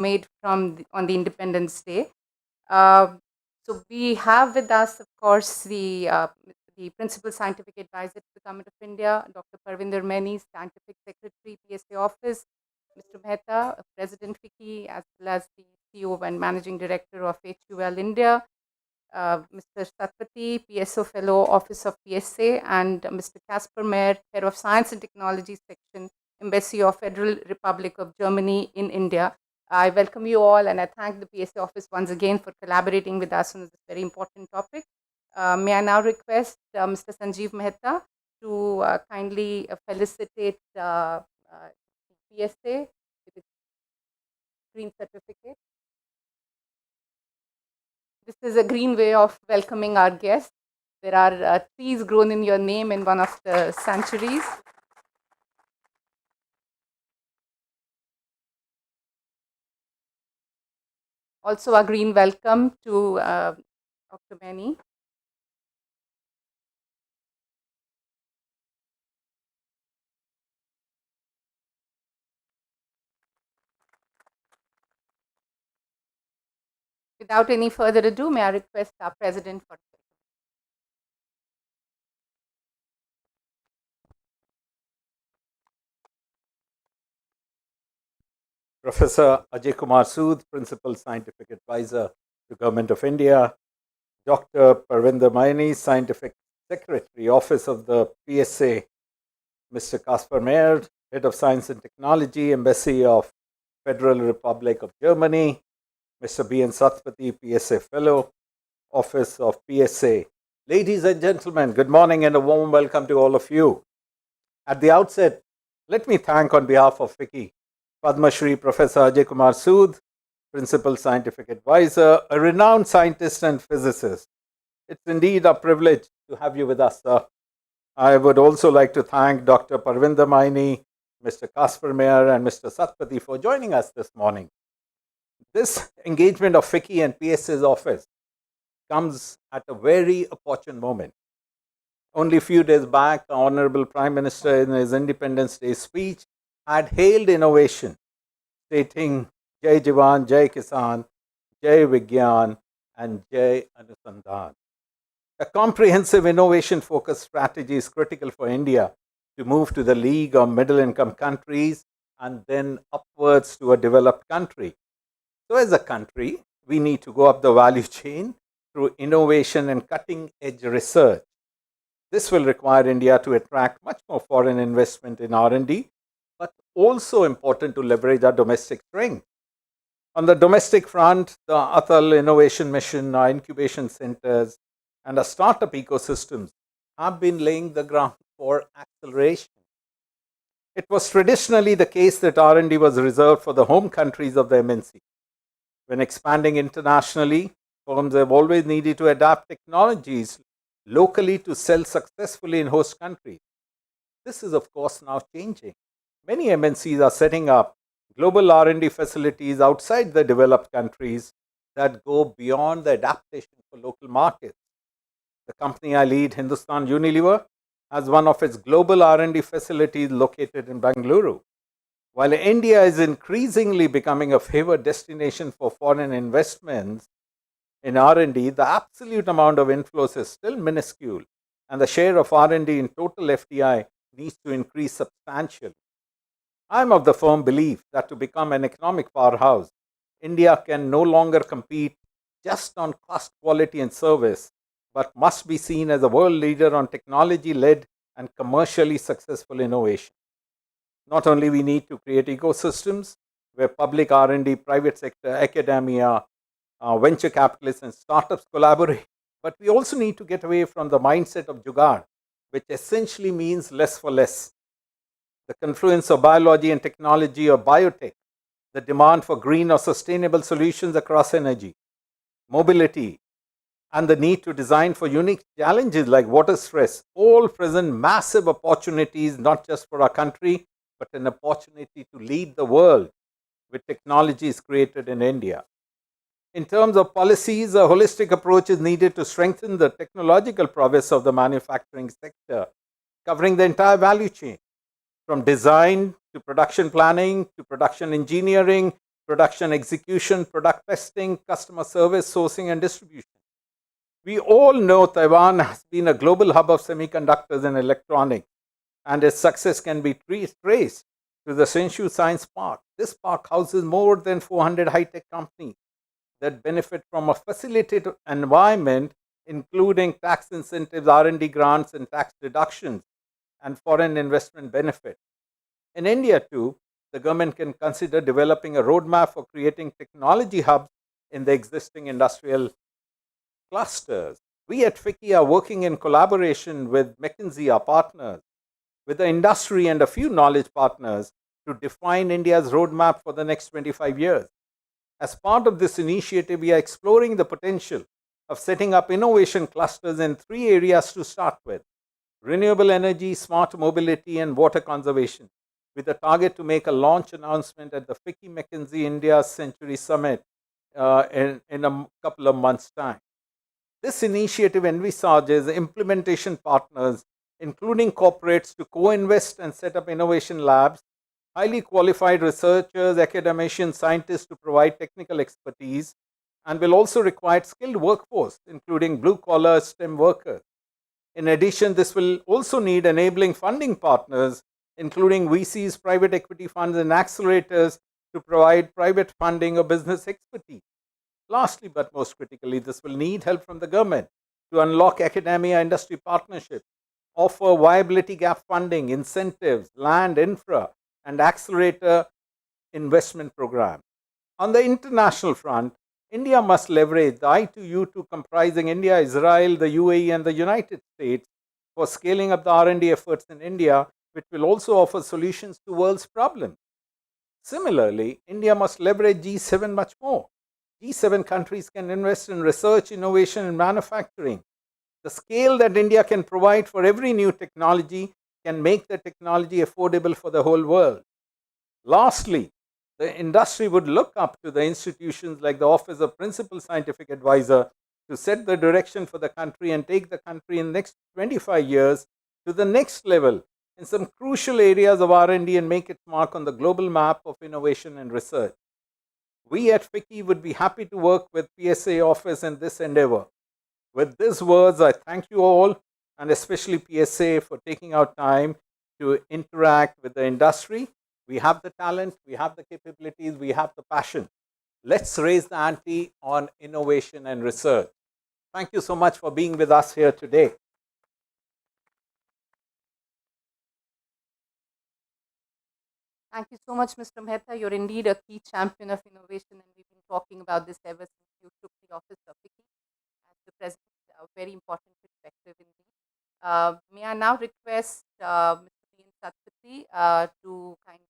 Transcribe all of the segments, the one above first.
made on the Independence Day. Uh, so we have with us, of course, the Principal Scientific Advisor to the Government of India, Dr. Parvinder Maini, Scientific Secretary, PSA Office, Mr. Mehta, President FICCI, as well as the CEO and Managing Director of HUL India, Mr. Satpathy, PSO Fellow, Office of PSA, and Mr. Casper Mayer, Head of Science and Technology Section, Embassy of Federal Republic of Germany in India. I welcome you all and I thank the PSA office once again for collaborating with us on this very important topic. May I now request Mr. Sanjeev Mehta to kindly felicitate PSA with its green certificate. This is a green way of welcoming our guests. There are trees grown in your name in one of the sanctuaries. Also, a green welcome to Dr. Maini. Without any further ado, may I request our President for Professor Ajay Kumar Sood, Principal Scientific Advisor to Government of India, Dr. Parvinder Maini, Scientific Secretary, Office of the PSA, Mr. Casper Mayer, Head of Science and Technology, Embassy of Federal Republic of Germany, Mr. B.N. Satpathy, PSA Fellow, Office of PSA. Ladies and gentlemen, good morning and a warm welcome to all of you. At the outset, let me thank on behalf of FICCI, Padma Shri Professor Ajay Kumar Sood, Principal Scientific Advisor, a renowned scientist and physicist. It's indeed a privilege to have you with us, sir. I would also like to thank Dr. Parvinder Maini, Mr. Casper Mayer, and Mr. Satpathy for joining us this morning. This engagement of FICCI and PSA's office comes at a very opportune moment. Only a few days back, the Honorable Prime Minister in his Independence Day speech had hailed innovation, stating Jai Jawan, Jai Kisan, Jai Vigyan, and Jai Anusandhan. A comprehensive innovation-focused strategy is critical for India to move to the league of middle-income countries and then upwards to a developed country. So as a country, we need to go up the value chain through innovation and cutting-edge research. This will require India to attract much more foreign investment in R&D, but also important to leverage our domestic strength. On the domestic front, the Atal Innovation Mission, our incubation centers, and our startup ecosystems have been laying the ground for acceleration. It was traditionally the case that R&D was reserved for the home countries of the MNC. When expanding internationally, firms have always needed to adapt technologies locally to sell successfully in host countries. This is, of course, now changing. Many MNCs are setting up global R&D facilities outside the developed countries that go beyond the adaptation for local markets. The company I lead, Hindustan Unilever, has one of its global R&D facilities located in Bengaluru. While India is increasingly becoming a favored destination for foreign investments in R&D, the absolute amount of inflows is still minuscule, and the share of R&D in total FDI needs to increase substantially. I am of the firm belief that to become an economic powerhouse, India can no longer compete just on cost, quality, and service, but must be seen as a world leader on technology-led and commercially successful innovation. Not only we need to create ecosystems where public R&D, private sector, academia, venture capitalists and startups collaborate, but we also need to get away from the mindset of jugaad, which essentially means less for less. The confluence of biology and technology or biotech, the demand for green or sustainable solutions across energy, mobility, and the need to design for unique challenges like water stress all present massive opportunities not just for our country, but an opportunity to lead the world with technologies created in India. In terms of policies, a holistic approach is needed to strengthen the technological prowess of the manufacturing sector, covering the entire value chain, from design to production planning to production engineering, production execution, product testing, customer service, sourcing, and distribution. We all know Taiwan has been a global hub of semiconductors and electronics, and its success can be traced to the Hsinchu Science Park. This park houses more than 400 high-tech companies that benefit from a facilitated environment, including tax incentives, R&D grants, and tax deductions, and foreign investment benefit. In India, too, the government can consider developing a roadmap for creating technology hubs in the existing industrial clusters. We at FICCI are working in collaboration with McKinsey, our partners, with the industry and a few knowledge partners to define India's roadmap for the next 25 years. As part of this initiative, we are exploring the potential of setting up innovation clusters in three areas to start with: renewable energy, smart mobility, and water conservation, with a target to make a launch announcement at the FICCI McKinsey India Century Summit in a couple of months' time. This initiative envisages implementation partners, including corporates, to co-invest and set up innovation labs, highly qualified researchers, academicians, scientists to provide technical expertise, and will also require skilled workforce, including blue-collar STEM workers. In addition, this will also need enabling funding partners, including VCs, private equity funds, and accelerators to provide private funding or business expertise. Lastly, but most critically, this will need help from the government to unlock academia industry partnerships, offer viability gap funding, incentives, land, infra, and accelerator investment programs. On the international front, India must leverage the I2U2 comprising India, Israel, the UAE, and the United States for scaling up the R&D efforts in India, which will also offer solutions to world's problems. Similarly, India must leverage G7 much more. G7 countries can invest in research, innovation, and manufacturing. The scale that India can provide for every new technology can make the technology affordable for the whole world. Lastly, the industry would look up to the institutions like the Office of Principal Scientific Advisor to set the direction for the country and take the country in the next 25 years to the next level in some crucial areas of R&D and make its mark on the global map of innovation and research. We at FICCI would be happy to work with PSA office in this endeavor. With these words, I thank you all, and especially PSA, for taking out time to interact with the industry. We have the talent, we have the capabilities, we have the passion. Let's raise the ante on innovation and research. Thank you so much for being with us here today. Thank you so much, Mr. Mehta. You're indeed a key champion of innovation, and we've been talking about this ever since you took the office of FICCI as the president. A very important perspective indeed. May I now request Mr. P. N. Satpathy to kindly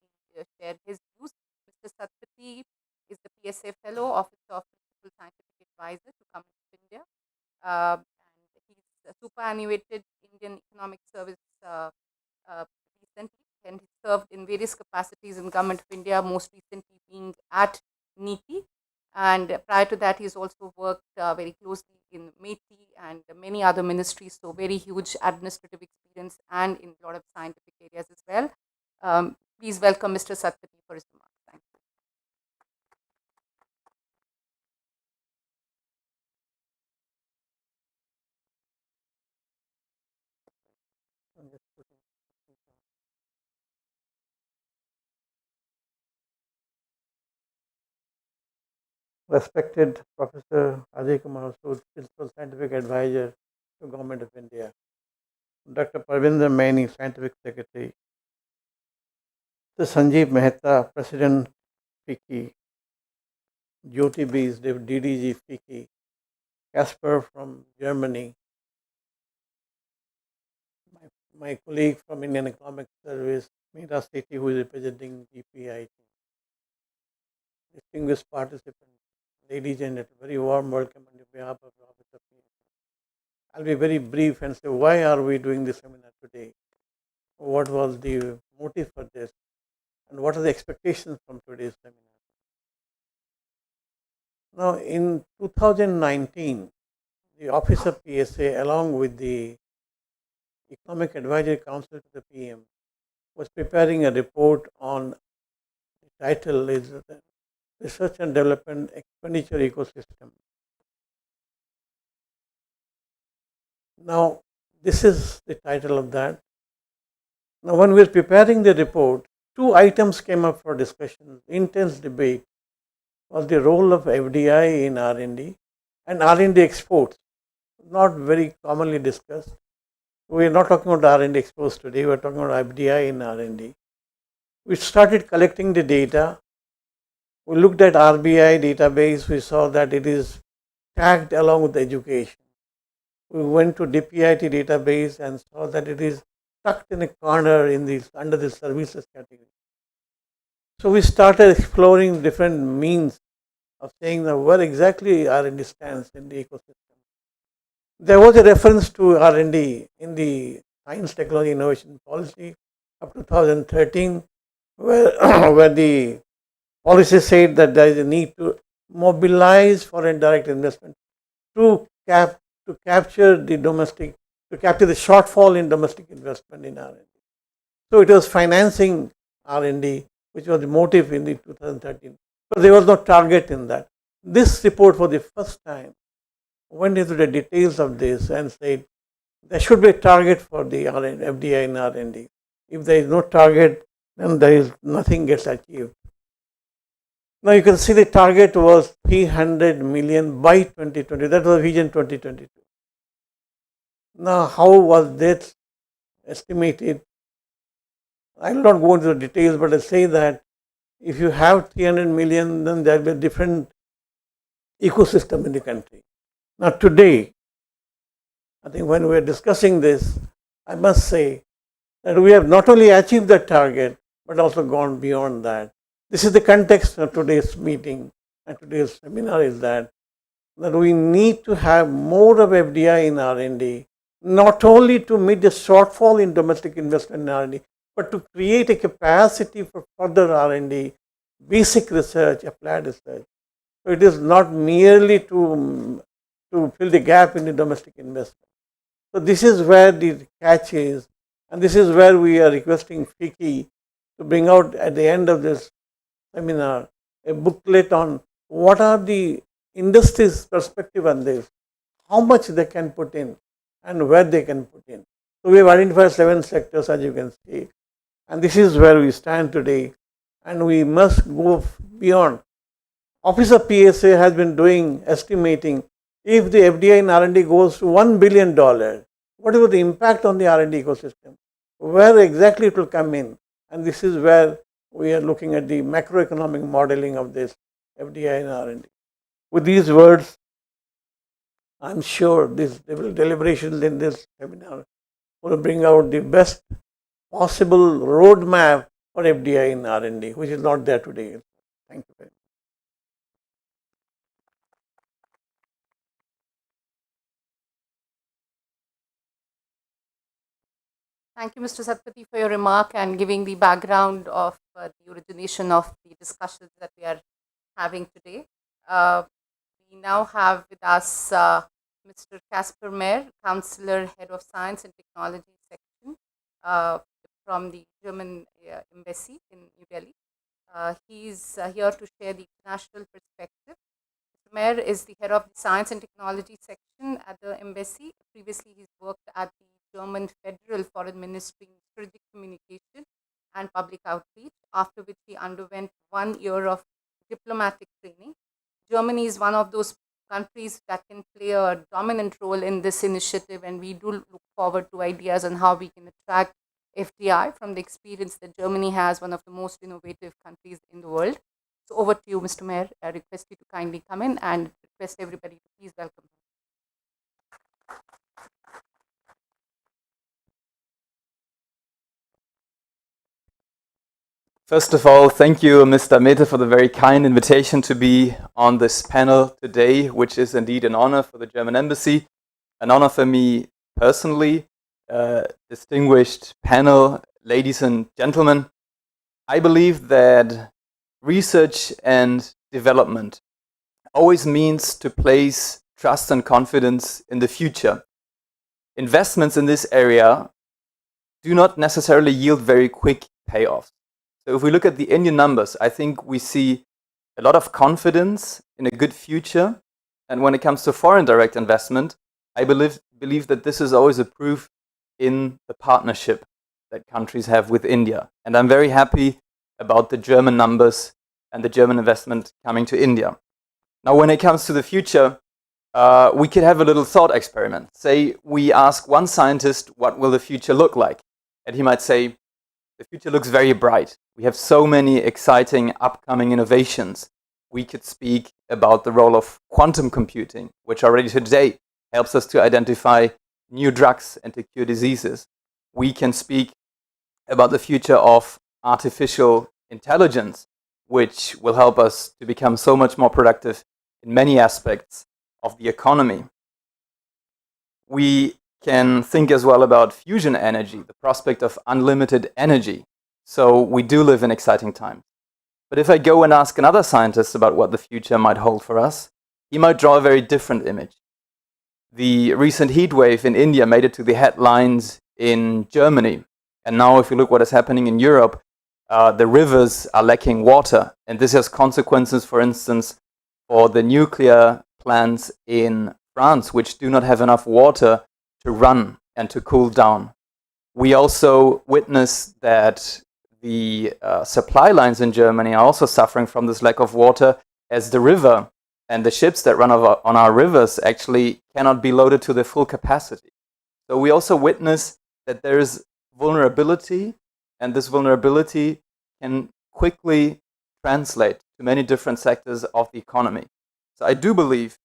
share his views. Mr. Satpathy is the PSA Fellow, Office of Principal Scientific Advisor to Government of India, and he's a superannuated Indian Economic Service recently, and he served in various capacities in Government of India, most recently being at NITI. And prior to that, he's also worked very closely in METI and many other ministries, so very huge administrative experience and in a lot of scientific areas as well. Please welcome Mr. Satpathy for his remarks. Thank you. Respected Professor Ajay Kumar Sood, Principal Scientific Advisor to Government of India, Dr. Parvinder Maini, Scientific Secretary, Mr. Sanjeev Mehta, President FICCI, Jyoti B, DDG FICCI, Casper from Germany, my colleague from Indian Economic Service, Meera Sethi, who is representing GPI, distinguished participants, ladies and gentlemen, very warm welcome on behalf of the Office of PSA. I'll be very brief and say why are we doing this seminar today? What was the motive for this? And what are the expectations from today's seminar? Now, in 2019, the Office of PSA, along with the Economic Advisory Council to the PM, was preparing a report on, the title is research and development expenditure ecosystem. Now, this is the title of that. Now, when we were preparing the report, two items came up for discussion, intense debate, was the role of FDI in Rnd and Rnd exports, not very commonly discussed. We are not talking about Rnd exports today, we are talking about FDI in Rnd. We started collecting the data. We looked at RBI database, we saw that it is tagged along with education. We went to DPIT database and saw that it is tucked in a corner in this under the services category. So we started exploring different means of saying that where exactly Rnd stands in the ecosystem. There was a reference to Rnd in the Science, Technology, Innovation Policy of 2013, where the policy said that there is a need to mobilize foreign direct investment to capture the shortfall in domestic investment in Rnd. So it was financing Rnd, which was the motive in the 2013. So there was no target in that. This report for the first time went into the details of this and said there should be a target for the FDI and Rnd. If there is no target, then there is nothing gets achieved. Now you can see the target was 300 million by 2020. That was Vision 2022. Now how was that estimated? I will not go into the details, but I say that if you have 300 million, then there will be a different ecosystem in the country. Now today, I think when we are discussing this, I must say that we have not only achieved that target, but also gone beyond that. This is the context of today's meeting and today's seminar is that we need to have more of FDI in Rnd, not only to meet the shortfall in domestic investment in Rnd, but to create a capacity for further Rnd, basic research, applied research. So it is not merely to fill the gap in the domestic investment. So this is where the catch is, and this is where we are requesting FICCI to bring out at the end of this seminar a booklet on what are the industry's perspective on this, how much they can put in and where they can put in. So we have identified 7 sectors, as you can see, and this is where we stand today, and we must go beyond. Office of PSA has been doing estimating if the FDI in Rnd goes to $1 billion, what is the impact on the Rnd ecosystem? Where exactly it will come in? And this is where we are looking at the macroeconomic modeling of this FDI and Rnd. With these words, I am sure these deliberations in this seminar will bring out the best possible roadmap for FDI in Rnd, which is not there today. Thank you very much. Thank you, Mr. Satpathy, for your remark and giving the background of the origination of the discussions that we are having today. We now have with us Mr. Casper Mayer, Counselor, Head of Science and Technology Section from the German Embassy in New Delhi. He is here to share the international perspective. Mr. Mayer is the Head of the Science and Technology Section at the Embassy. Previously, he's worked at the German Federal Foreign Ministry in Strategic Communication and Public Outreach, after which he underwent 1 year of diplomatic training. Germany is one of those countries that can play a dominant role in this initiative, and we do look forward to ideas on how we can attract FDI from the experience that Germany has, one of the most innovative countries in the world. So over to you, Mr. Mayer. I request you to kindly come in and request everybody to please welcome him. First of all, thank you, Mr. Mehta, for the very kind invitation to be on this panel today, which is indeed an honor for the German Embassy, an honor for me personally. Distinguished panel, ladies and gentlemen, I believe that research and development always means to place trust and confidence in the future. Investments in this area do not necessarily yield very quick payoffs. So if we look at the Indian numbers, I think we see a lot of confidence in a good future. And when it comes to foreign direct investment, I believe that this is always a proof in the partnership that countries have with India. And I'm very happy about the German numbers and the German investment coming to India. Now, when it comes to the future, we could have a little thought experiment. Say we ask one scientist, what will the future look like? And he might say, the future looks very bright. We have so many exciting upcoming innovations. We could speak about the role of quantum computing, which already today helps us to identify new drugs and to cure diseases. We can speak about the future of artificial intelligence, which will help us to become so much more productive in many aspects of the economy. We can think as well about fusion energy, the prospect of unlimited energy. So we do live in exciting times. But if I go and ask another scientist about what the future might hold for us, he might draw a very different image. The recent heat wave in India made it to the headlines in Germany. And now if you look what is happening in Europe, the rivers are lacking water. And this has consequences, for instance, for the nuclear plants in France, which do not have enough water to run and to cool down. We also witness that the supply lines in Germany are also suffering from this lack of water, as the river and the ships that run on our rivers actually cannot be loaded to their full capacity. So we also witness that there is vulnerability, and this vulnerability can quickly translate to many different sectors of the economy. So I do believe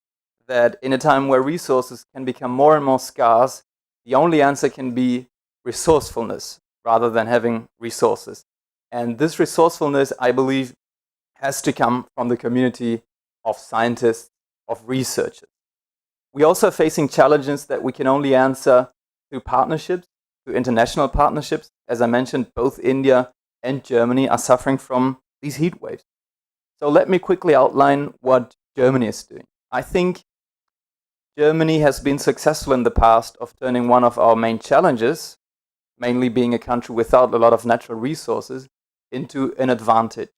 that in a time where resources can become more and more scarce, the only answer can be resourcefulness rather than having resources. And this resourcefulness, I believe, has to come from the community of scientists, of researchers. We also are facing challenges that we can only answer through partnerships, through international partnerships. As I mentioned, both India and Germany are suffering from these heat waves. So let me quickly outline what Germany is doing. I think Germany has been successful in the past of turning one of our main challenges, mainly being a country without a lot of natural resources, into an advantage.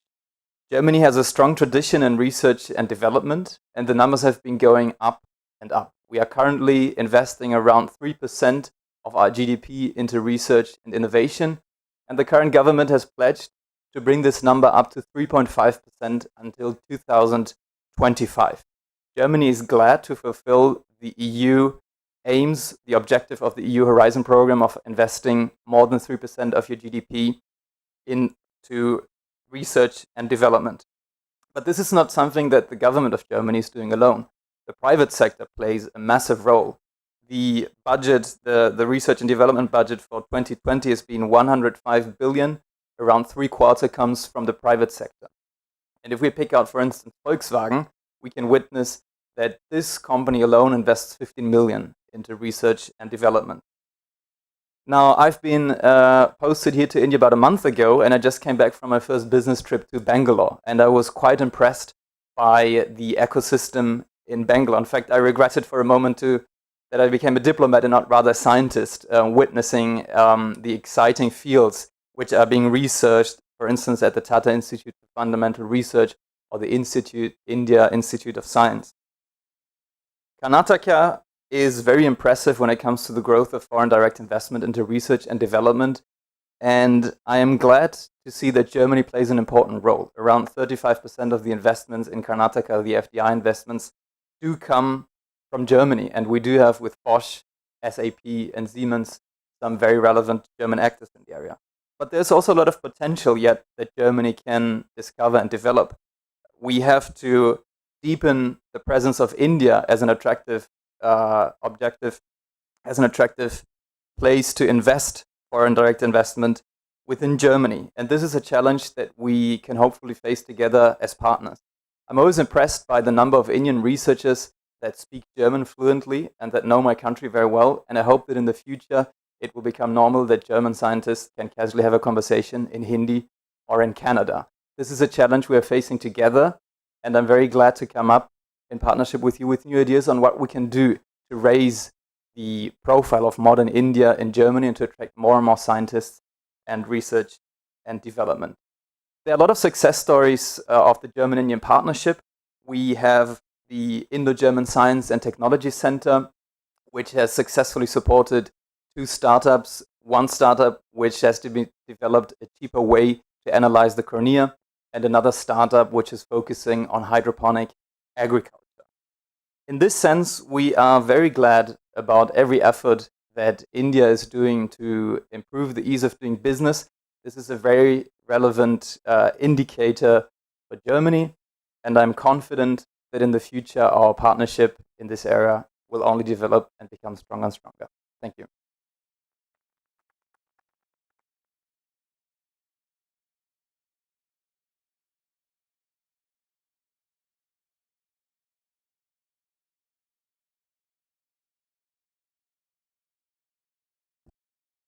Germany has a strong tradition in research and development, and the numbers have been going up and up. We are currently investing around 3% of our GDP into research and innovation, and the current government has pledged to bring this number up to 3.5% until 2025. Germany is glad to fulfill the EU aims, the objective of the EU Horizon program of investing more than 3% of your GDP into research and development. But this is not something that the government of Germany is doing alone. The private sector plays a massive role. The budget, the research and development budget for 2020 has been 105 billion. Around 3/4 comes from the private sector. And if we pick out, for instance, Volkswagen, we can witness that this company alone invests 15 million into research and development. Now, I've been posted here to India about a month ago, and I just came back from my first business trip to Bangalore, and I was quite impressed by the ecosystem in Bangalore. In fact, I regretted for a moment that I became a diplomat and not rather a scientist, witnessing the exciting fields which are being researched, for instance, at the Tata Institute for Fundamental Research or the India Institute of Science. Karnataka is very impressive when it comes to the growth of foreign direct investment into research and development. And I am glad to see that Germany plays an important role. Around 35% of the investments in Karnataka, the FDI investments, do come from Germany. And we do have with Bosch, SAP, and Siemens some very relevant German actors in the area. But there's also a lot of potential yet that Germany can discover and develop. We have to deepen the presence of India as an attractive objective, as an attractive place to invest foreign direct investment within Germany. And this is a challenge that we can hopefully face together as partners. I'm always impressed by the number of Indian researchers that speak German fluently and that know my country very well. And I hope that in the future it will become normal that German scientists can casually have a conversation in Hindi or in Canada. This is a challenge we are facing together, and I'm very glad to come up in partnership with you with new ideas on what we can do to raise the profile of modern India in Germany and to attract more and more scientists and research and development. There are a lot of success stories of the German-Indian partnership. We have the Indo-German Science and Technology Center, which has successfully supported 2 startups, one startup which has developed a cheaper way to analyze the cornea, and another startup which is focusing on hydroponic agriculture. In this sense, we are very glad about every effort that India is doing to improve the ease of doing business. This is a very relevant indicator for Germany, and I'm confident that in the future our partnership in this area will only develop and become stronger and stronger. Thank you.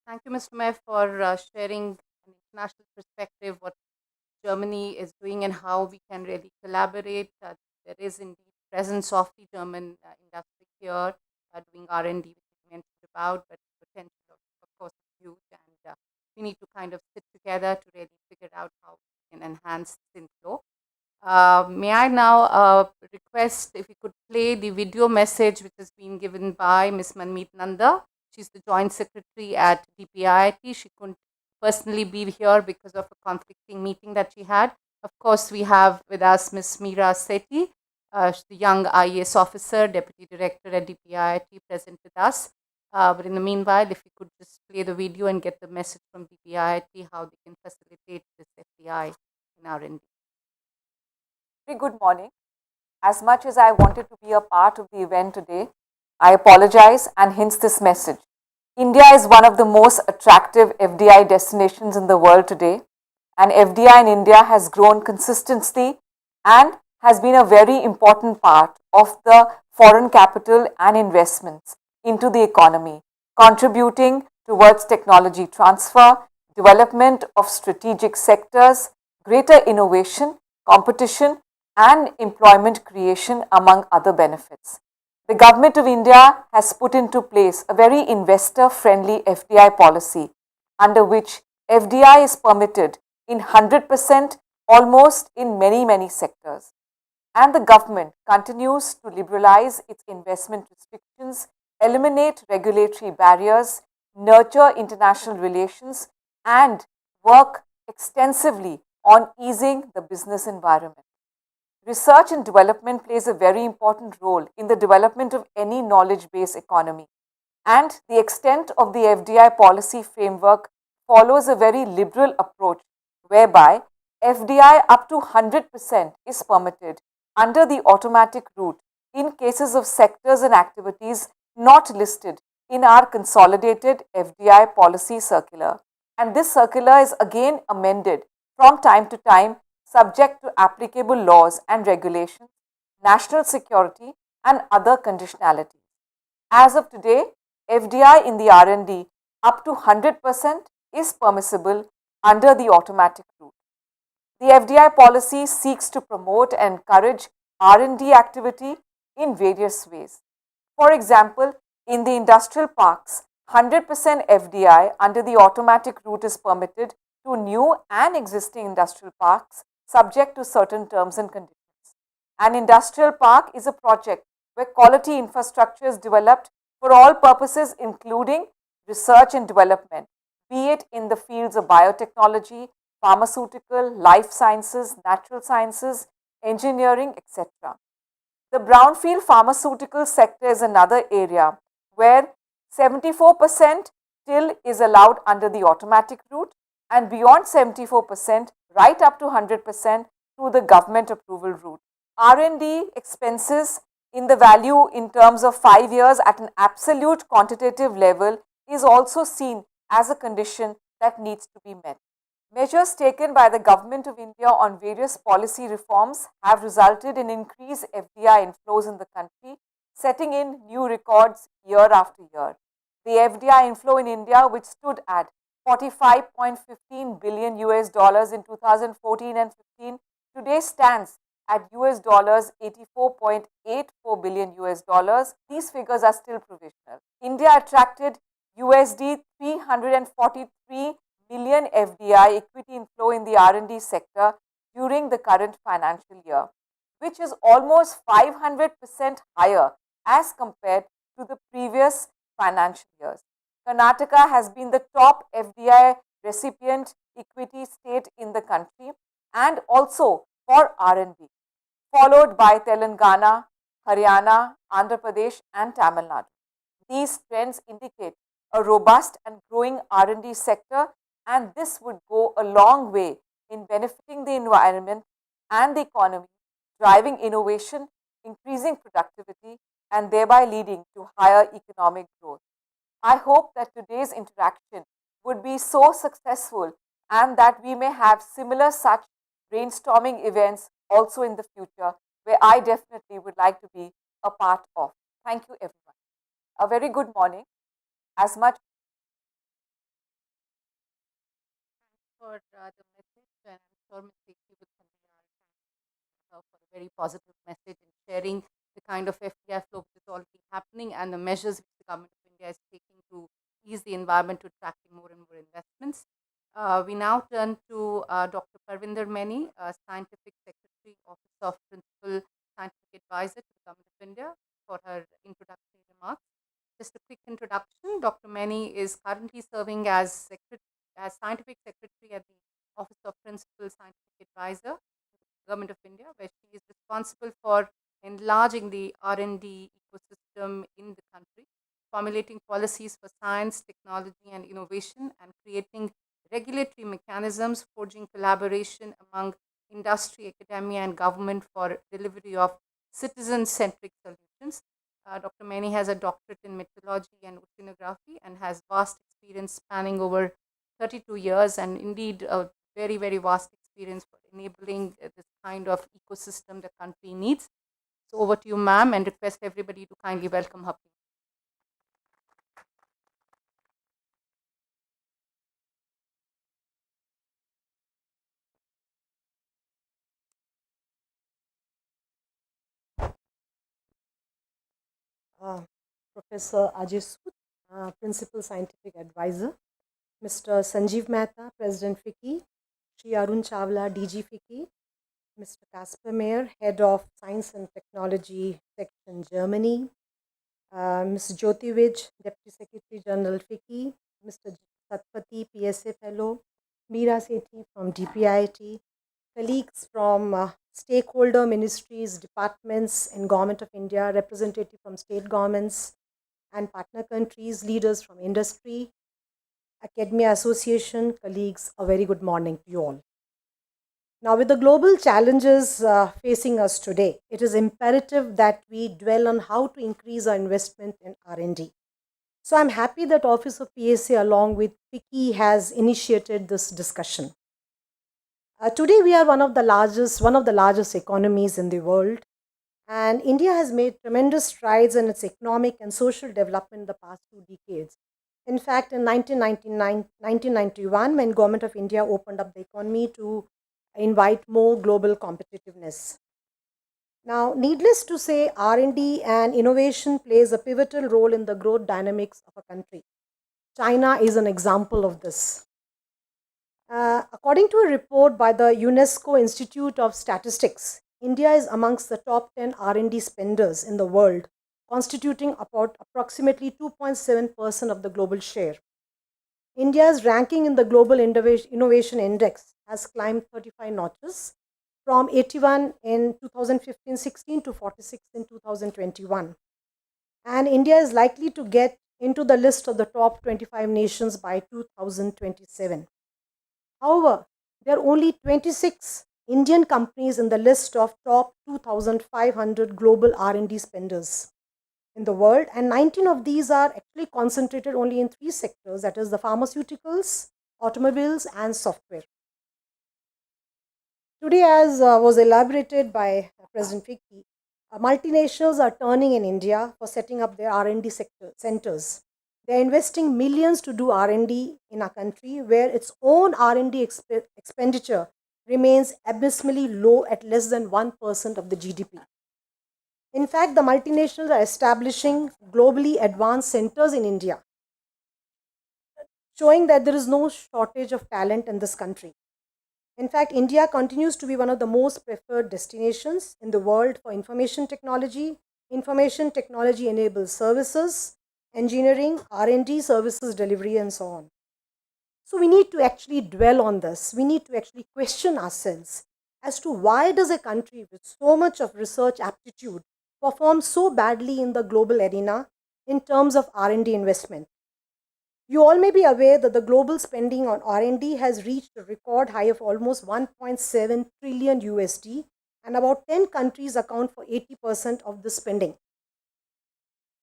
Thank you, Mr. Mayor, for sharing an international perspective, what Germany is doing and how we can really collaborate. There is indeed presence of the German industry here doing R&D, which you mentioned about, but potential of course is huge, and we need to kind of sit together to really figure out how we can enhance this inflow. May I now request if you could play the video message which has been given by Ms. Manmeet Nanda. She's the Joint Secretary at DPIIT. She couldn't personally be here because of a conflicting meeting that she had. Of course, we have with us Ms. Meera Sethi, the young IAS officer, Deputy Director at DPIIT, present with us. But in the meanwhile, if you could just play the video and get the message from DPIIT, how they can facilitate this FDI in R&D. Very good morning. As much as I wanted to be a part of the event today, I apologize and hence this message. India is one of the most attractive FDI destinations in the world today, and FDI in India has grown consistently and has been a very important part of the foreign capital and investments into the economy, contributing towards technology transfer, development of strategic sectors, greater innovation, competition, and employment creation, among other benefits. The Government of India has put into place a very investor-friendly FDI policy, under which FDI is permitted in 100% almost in many sectors. And the government continues to liberalize its investment restrictions, eliminate regulatory barriers, nurture international relations, and work extensively on easing the business environment. Research and development plays a very important role in the development of any knowledge-based economy, and the extent of the FDI policy framework follows a very liberal approach whereby FDI up to 100% is permitted under the automatic route in cases of sectors and activities not listed in our consolidated FDI policy circular. And this circular is again amended from time to time, subject to applicable laws and regulations, national security, and other conditionalities. As of today, FDI in the R&D up to 100% is permissible under the automatic route. The FDI policy seeks to promote and encourage R&D activity in various ways. For example, in the industrial parks, 100% FDI under the automatic route is permitted to new and existing industrial parks, subject to certain terms and conditions. An industrial park is a project where quality infrastructure is developed for all purposes, including research and development, be it in the fields of biotechnology, pharmaceutical, life sciences, natural sciences, engineering, etc. The brownfield pharmaceutical sector is another area where 74% still is allowed under the automatic route, and beyond 74%, right up to 100% through the government approval route. R&D expenses in the value in terms of 5 years at an absolute quantitative level is also seen as a condition that needs to be met. Measures taken by the Government of India on various policy reforms have resulted in increased FDI inflows in the country, setting in new records year after year. The FDI inflow in India, which stood at 45.15 billion US dollars in 2014 and 15, today stands at US dollars 84.84 billion US dollars. These figures are still provisional. India attracted USD 343 million FDI equity inflow in the R&D sector during the current financial year, which is almost 500% higher as compared to the previous financial years. Karnataka has been the top FDI recipient equity state in the country and also for R&D, followed by Telangana, Haryana, Andhra Pradesh and Tamil Nadu. These trends indicate a robust and growing R&D sector, and this would go a long way in benefiting the environment and the economy, driving innovation, increasing productivity, and thereby leading to higher economic growth. I hope that today's interaction would be so successful and that we may have similar such brainstorming events also in the future, where I definitely would like to be a part of. Thank you, everyone. A very good morning. As much For the message, and I'm sure Ms. Sethi will convey our thanks for a very positive message in sharing the kind of FDI flow which is already happening and the measures which the government of India is taking to ease the environment to attracting more and more investments. We now turn to Dr. Parvinder Meni, Scientific Secretary, Office of Principal Scientific Advisor to the Government of India, for her introductory remarks. Just a quick introduction, Dr. Meni is currently serving as Scientific Secretary at the Office of Principal Scientific Advisor to the Government of India, where she is responsible for enlarging the R&D ecosystem in the country, formulating policies for science, technology and innovation, and creating regulatory mechanisms, forging collaboration among industry, academia and government for delivery of citizen-centric solutions. Dr. Meni has a doctorate in meteorology and oceanography and has vast experience spanning over 32 years, and indeed a very, very vast experience for enabling this kind of ecosystem the country needs. So over to you, ma'am, and request everybody to kindly welcome her. Professor Ajay Sood, Principal Scientific Advisor, Mr. Sanjeev Mehta, President FICCI, Shri Arun Chawla, DG FICCI, Mr. Kasper Mayer, Head of Science and Technology Section Germany, Ms. Jyoti Vij, Deputy Secretary General FICCI, Mr. Satpati, PSA Fellow, Meera Sethi from DPIIT, colleagues from stakeholder ministries, departments in Government of India, representative from state governments and partner countries, leaders from industry, academia association, colleagues, a very good morning to you all. Now, with the global challenges facing us today, it is imperative that we dwell on how to increase our investment in R&D. So I'm happy that Office of PSA along with FICCI has initiated this discussion. Today we are one of the largest economies in the world, and India has made tremendous strides in its economic and social development in the past 2 decades. In fact, in 1991, when Government of India opened up the economy to invite more global competitiveness. Now, needless to say, R&D and innovation plays a pivotal role in the growth dynamics of a country. China is an example of this. According to a report by the UNESCO Institute of Statistics, India is amongst the top 10 R&D spenders in the world, constituting about approximately 2.7% of the global share. India's ranking in the Global Innovation Index has climbed 35 notches, from 81 in 2015-16 to 46 in 2021. And India is likely to get into the list of the top 25 nations by 2027. However, there are only 26 Indian companies in the list of top 2,500 global R&D spenders in the world, and 19 of these are actually concentrated only in 3 sectors, that is the pharmaceuticals, automobiles and software. Today, as was elaborated by President FICCI, multinationals are turning in India for setting up their R&D centers. They are investing millions to do R&D in our country, where its own R&D expenditure remains abysmally low at less than 1% of the GDP. In fact, the multinationals are establishing globally advanced centers in India, showing that there is no shortage of talent in this country. In fact, India continues to be one of the most preferred destinations in the world for information technology enabled services, engineering, R&D services delivery, and so on. So we need to actually dwell on this. We need to actually question ourselves as to why does a country with so much of research aptitude perform so badly in the global arena in terms of R&D investment. You all may be aware that the global spending on R&D has reached a record high of almost 1.7 trillion USD, and about 10 countries account for 80% of the spending.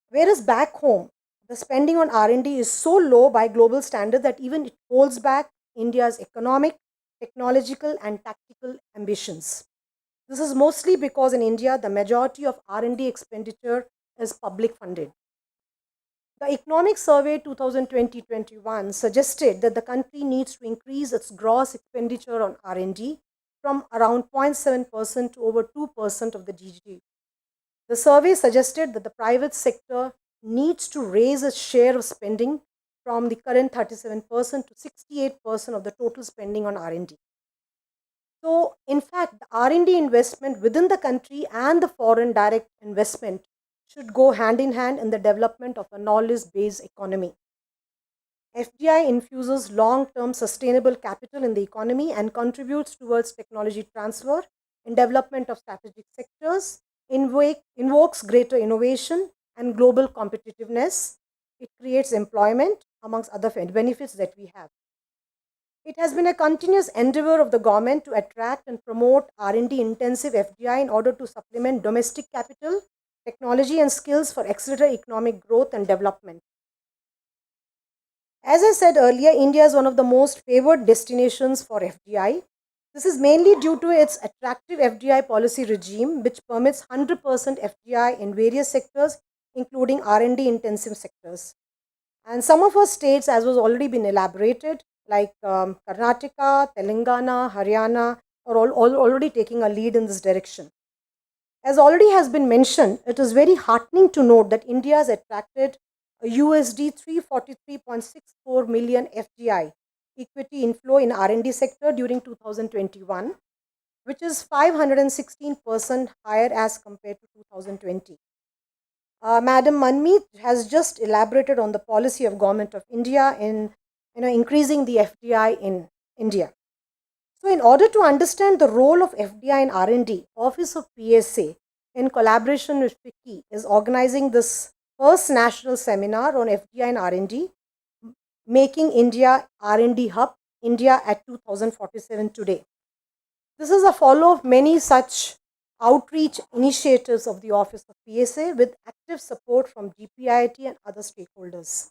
Whereas back home, the spending on R&D is so low by global standard that even it holds back India's economic, technological and tactical ambitions. This is mostly because in India, the majority of R&D expenditure is public funded. The Economic Survey 2020-21 suggested that the country needs to increase its gross expenditure on R&D from around 0.7% to over 2% of the GDP. The survey suggested that the private sector needs to raise its share of spending from the current 37% to 68% of the total spending on R&D. So, in fact, the R&D investment within the country and the foreign direct investment should go hand in hand in the development of a knowledge-based economy. FDI infuses long-term sustainable capital in the economy and contributes towards technology transfer in development of strategic sectors, invokes greater innovation and global competitiveness. It creates employment, amongst other benefits that we have. It has been a continuous endeavor of the government to attract and promote R&D intensive FDI in order to supplement domestic capital, technology and skills for accelerated economic growth and development. As I said earlier, India is one of the most favored destinations for FDI. This is mainly due to its attractive FDI policy regime, which permits 100% FDI in various sectors, including R&D intensive sectors. And some of our states, as was already been elaborated, like Karnataka, Telangana, Haryana, are all already taking a lead in this direction. As already has been mentioned, it is very heartening to note that India has attracted a USD 343.64 million FDI equity inflow in R&D sector during 2021, which is 516% higher as compared to 2020. Madam Manmeet has just elaborated on the policy of Government of India in increasing the FDI in India. So, in order to understand the role of FDI in R&D, Office of PSA, in collaboration with FICCI, is organizing this first national seminar on FDI and R&D, making India R&D hub, India at 2047 today. This is a follow of many such outreach initiatives of the Office of PSA with active support from GPIIT and other stakeholders.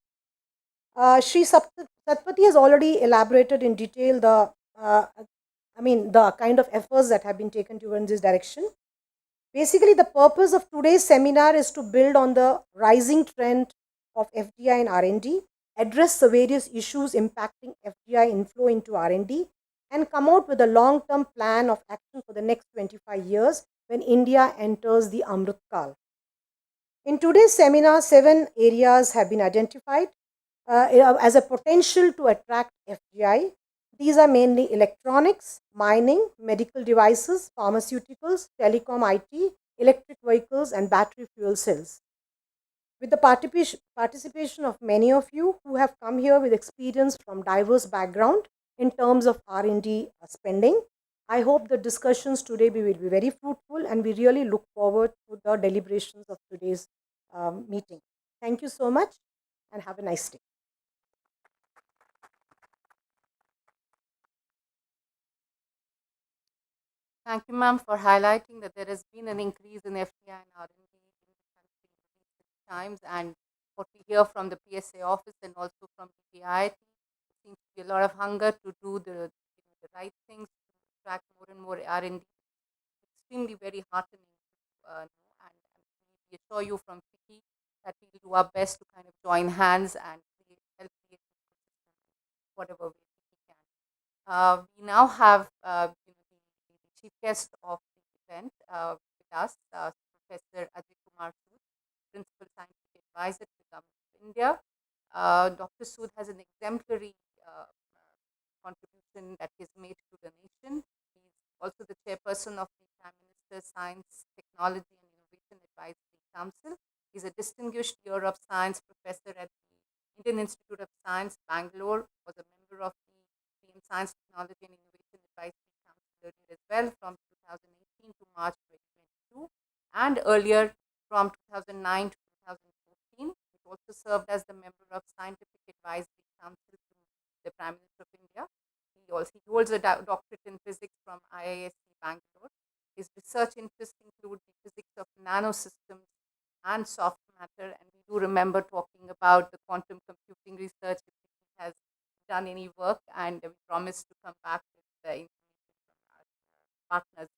Shri Satpathy has already elaborated in detail the kind of efforts that have been taken towards this direction. Basically, the purpose of today's seminar is to build on the rising trend of FDI and R&D, address the various issues impacting FDI inflow into R&D, and come out with a long-term plan of action for the next 25 years when India enters the Amrit Kal. In today's seminar, 7 areas have been identified as a potential to attract FDI. These are mainly electronics, mining, medical devices, pharmaceuticals, telecom IT, electric vehicles and battery fuel cells. With the participation of many of you who have come here with experience from diverse background in terms of R&D spending, I hope the discussions today will be very fruitful and we really look forward to the deliberations of today's meeting. Thank you so much and have a nice day. Thank you, ma'am, for highlighting that there has been an increase in FDI and R&D in the country in recent times, and what we hear from the PSA office and also from the PIIT, there seems to be a lot of hunger to do the right things to attract more and more R&D. Extremely very heartening to know, and we assure you from FICCI that we will do our best to kind of join hands and help create whatever way we can. We now have the chief guest of the event with us, Professor Ajay Kumar Sood, Principal Scientific Advisor to the Government of India. Dr. Sood has an exemplary contribution that he's made to the nation. He's also the chairperson of the Prime Minister's Science, Technology and Innovation Advisory Council. He's a distinguished year of science professor at the Indian Institute of Science, Bangalore, was a member of the PM Science, Technology and Innovation Advisory Council earlier as well from 2018 to March 2022, and earlier from 2009 to 2014. He also served as the member of Scientific Advisory Council to the Prime Minister of India. He holds a doctorate in physics from IISc Bangalore. His research interests include the physics of nanosystems and soft matter, and we do remember talking about the quantum computing research if he has done any work, and we promise to come back with the information from our partners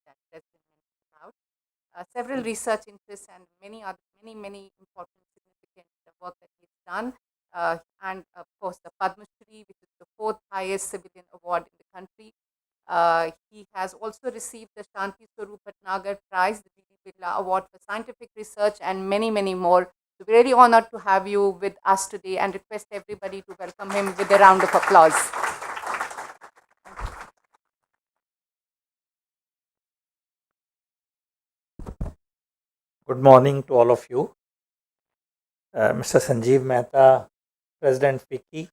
that President mentioned about. Several research interests and many important significant work that he's done, and of course the Padma Shri, which is the fourth highest civilian award in the country. He has also received the Shanti Swarup Bhatnagar Prize, the D.D. Birla Award for Scientific Research, and many more. So we're really honored to have you with us today, and request everybody to welcome him with a round of applause. Good morning to all of you. Mr. Sanjeev Mehta, President FICCI,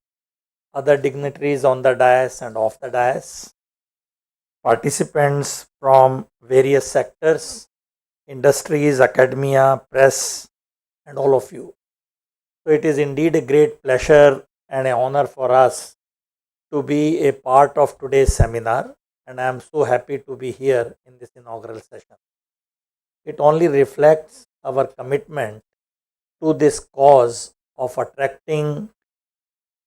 other dignitaries on the dais and off the dais, participants from various sectors, industries, academia, press, and all of you. So it is indeed a great pleasure and an honor for us to be a part of today's seminar, and I am so happy to be here in this inaugural session. It only reflects our commitment to this cause of attracting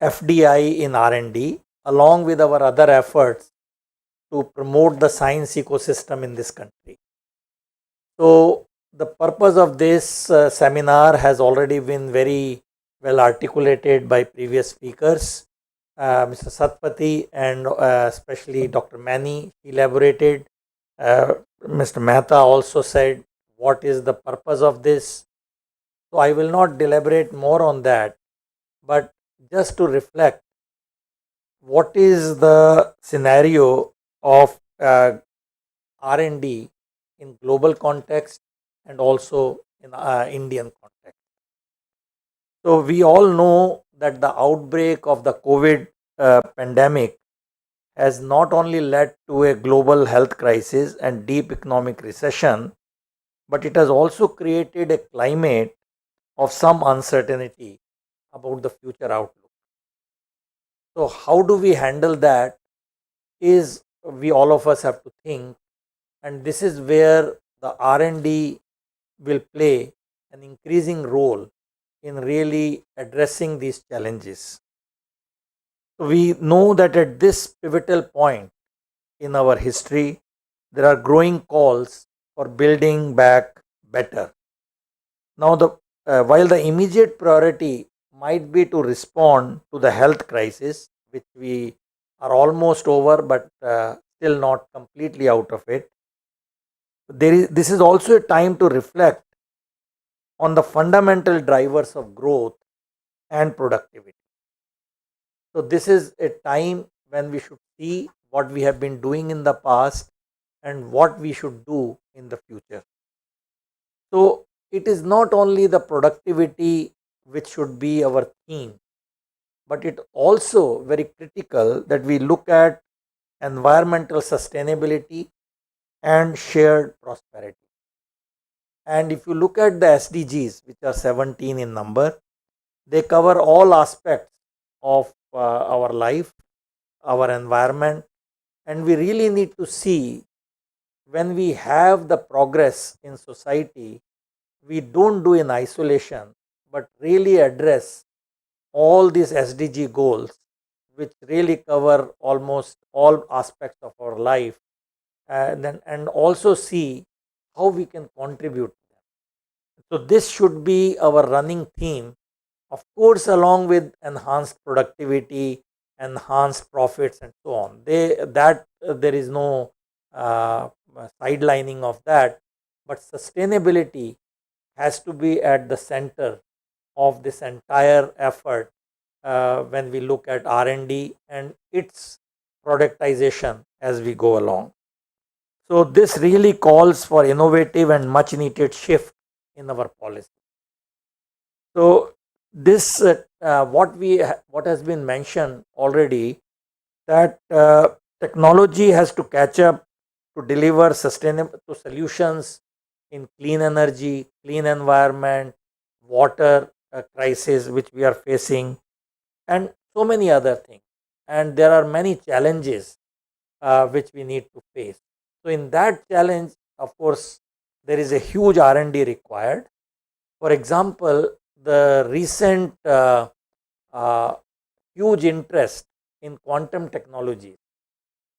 FDI in R&D, along with our other efforts to promote the science ecosystem in this country. So the purpose of this seminar has already been very well articulated by previous speakers. Mr. Satpathy and especially Dr. Mani elaborated. Mr. Mehta also said what is the purpose of this. So I will not deliberate more on that, but just to reflect what is the scenario of R&D in global context and also in Indian context. So we all know that the outbreak of the COVID pandemic has not only led to a global health crisis and deep economic recession, but it has also created a climate of some uncertainty about the future outlook. So how do we handle that is we all of us have to think, and this is where the R&D will play an increasing role in really addressing these challenges. So we know that at this pivotal point in our history, there are growing calls for building back better. Now, while the immediate priority might be to respond to the health crisis, which we are almost over but still not completely out of it, this is also a time to reflect on the fundamental drivers of growth and productivity. So this is a time when we should see what we have been doing in the past and what we should do in the future. So it is not only the productivity which should be our theme, but it also very critical that we look at environmental sustainability and shared prosperity. And if you look at the SDGs, which are 17 in number, they cover all aspects of our life, our environment, and we really need to see when we have the progress in society, we don't do in isolation, but really address all these SDG goals, which really cover almost all aspects of our life, and also see how we can contribute to them. So this should be our running theme, of course, along with enhanced productivity, enhanced profits, and so on. There is no sidelining of that, but sustainability has to be at the center of this entire effort when we look at R&D and its productization as we go along. So this really calls for innovative and much needed shift in our policy. So this what has been mentioned already, that technology has to catch up to deliver sustainable solutions in clean energy, clean environment, water crisis which we are facing, and so many other things. And there are many challenges which we need to face. So in that challenge, of course, there is a huge R&D required. For example, the recent huge interest in quantum technology,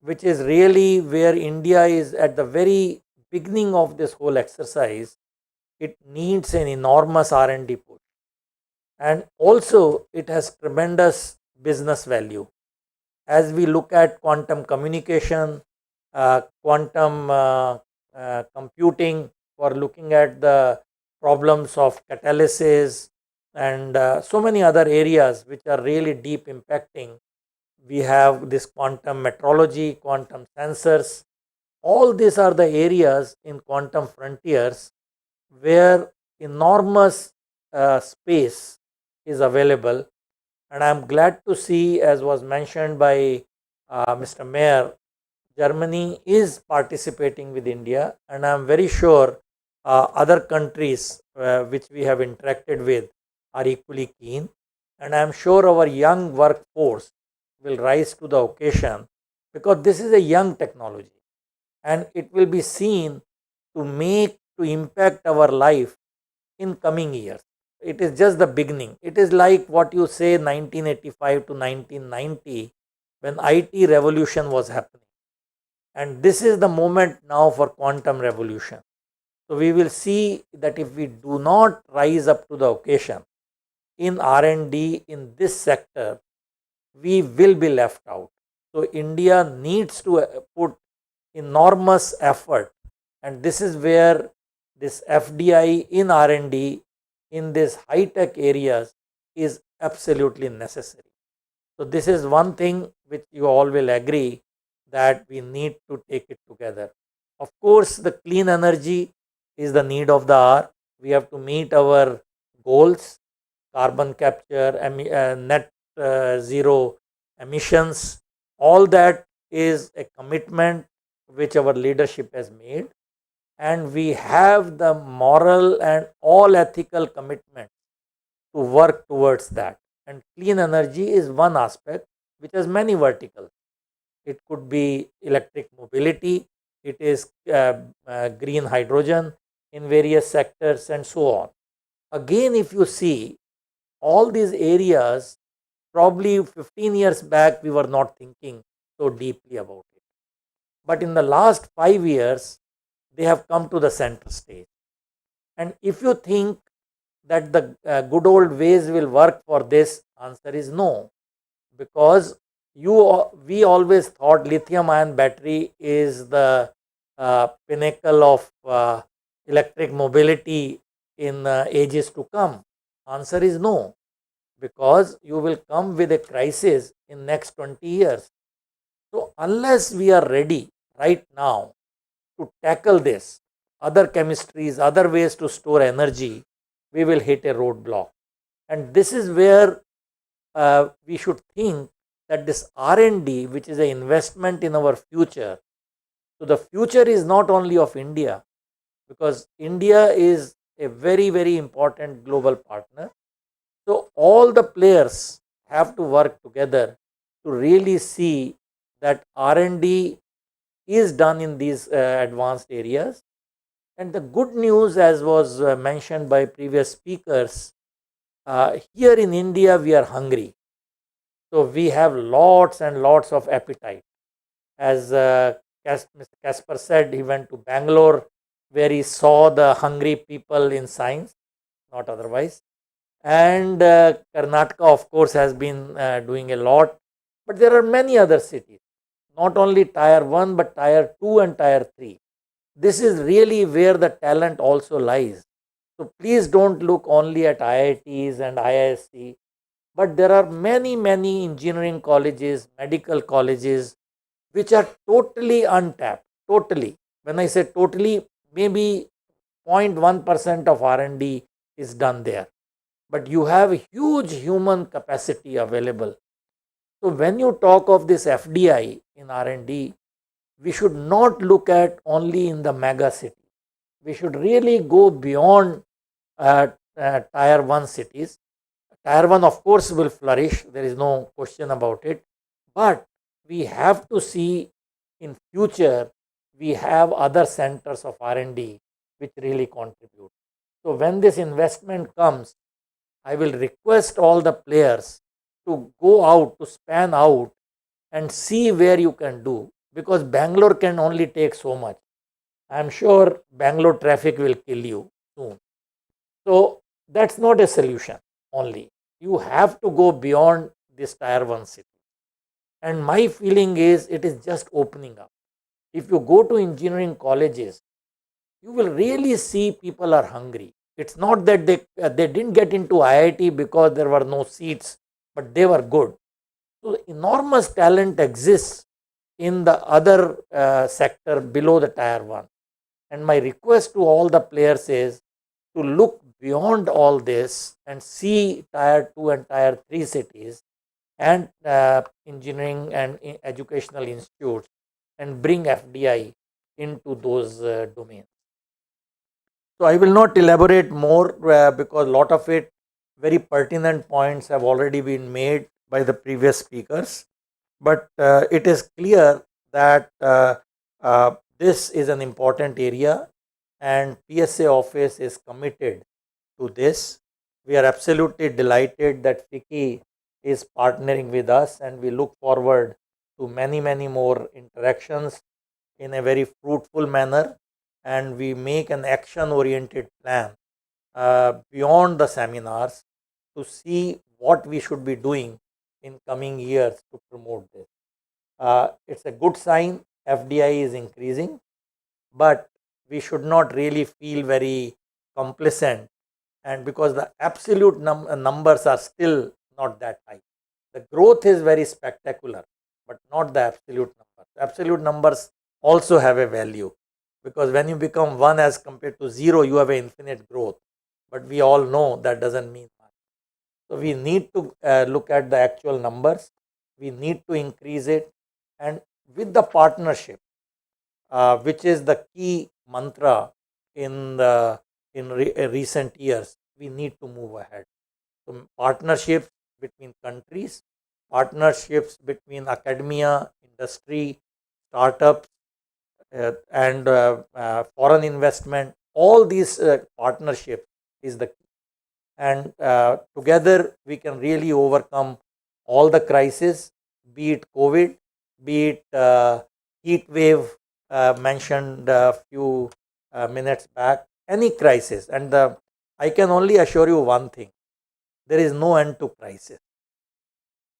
which is really where India is at the very beginning of this whole exercise. It needs an enormous R&D push, and also it has tremendous business value. As we look at quantum communication, quantum computing, for looking at the problems of catalysis and so many other areas which are really deep impacting. We have this quantum metrology, quantum sensors. All these are the areas in quantum frontiers where enormous space is available. And I am glad to see, as was mentioned by Mr. Mayor, Germany is participating with India, and I am very sure other countries which we have interacted with are equally keen. And I am sure our young workforce will rise to the occasion, because this is a young technology and it will be seen to impact our life in coming years. It is just the beginning. It is like what you say 1985 to 1990, when IT revolution was happening. And this is the moment now for quantum revolution. So we will see that if we do not rise up to the occasion in R&D in this sector, we will be left out. So India needs to put enormous effort, and this is where this FDI in R&D in these high tech areas is absolutely necessary. So this is one thing which you all will agree, that we need to take it together. Of course, the clean energy is the need of the hour. We have to meet our goals, carbon capture, net zero emissions. All that is a commitment which our leadership has made, and we have the moral and all ethical commitment to work towards that. And clean energy is one aspect which has many verticals. It could be electric mobility, it is green hydrogen in various sectors, and so on. Again, if you see all these areas, probably 15 years back we were not thinking so deeply about it. But in the last 5 years, they have come to the center stage. And if you think that the good old ways will work for this, answer is no, because we always thought lithium ion battery is the pinnacle of electric mobility in ages to come. Answer is no, because you will come with a crisis in next 20 years. So unless we are ready right now to tackle this, other chemistries, other ways to store energy, we will hit a roadblock. And this is where we should think that this R&D, which is an investment in our future, so the future is not only of India, because India is a very, very important global partner. So all the players have to work together to really see that R&D is done in these advanced areas. And the good news, as was mentioned by previous speakers, here in India we are hungry. So we have lots and lots of appetite. As Mr. Casper said, he went to Bangalore where he saw the hungry people in science, not otherwise. And Karnataka, of course, has been doing a lot. But there are many other cities, not only tier 1 but tier 2 and tier 3. This is really where the talent also lies. So please don't look only at IITs and IISc, but there are many engineering colleges, medical colleges, which are totally untapped. Totally. When I say totally, maybe 0.1% of R&D is done there. But you have huge human capacity available. So when you talk of this FDI in R&D, we should not look at only in the mega city. We should really go beyond tier 1 cities. Tier 1 of course will flourish, there is no question about it, but we have to see in future we have other centers of R&D which really contribute. So when this investment comes, I will request all the players to go out, to span out and see where you can do, because Bangalore can only take so much. I am sure Bangalore traffic will kill you soon. So that's not a solution only. You have to go beyond this tier 1 city. And my feeling is it is just opening up. If you go to engineering colleges, you will really see people are hungry. It's not that they didn't get into IIT because there were no seats, but they were good. So enormous talent exists in the other sector below the tier 1. And my request to all the players is to look beyond all this and see tier 2 and tier 3 cities and engineering and educational institutes and bring FDI into those domains. So I will not elaborate more because a lot of it, very pertinent points have already been made by the previous speakers. But it is clear that this is an important area and PSA office is committed to this. We are absolutely delighted that FICCI is partnering with us, and we look forward to many more interactions in a very fruitful manner, and we make an action oriented plan beyond the seminars to see what we should be doing in coming years to promote this. It's a good sign FDI is increasing, but we should not really feel very complacent, and because the absolute numbers are still not that high. The growth is very spectacular, but not the absolute numbers. Absolute numbers also have a value, because when you become 1 as compared to 0, you have an infinite growth, but we all know that doesn't mean much. So we need to look at the actual numbers, we need to increase it, and with the partnership, which is the key mantra in recent years, we need to move ahead. So partnerships between countries, partnerships between academia, industry, startups, and foreign investment, all these partnerships is the key. And together we can really overcome all the crises, be it COVID, be it heat wave mentioned a few minutes back, any crisis. And I can only assure you one thing: there is no end to crisis.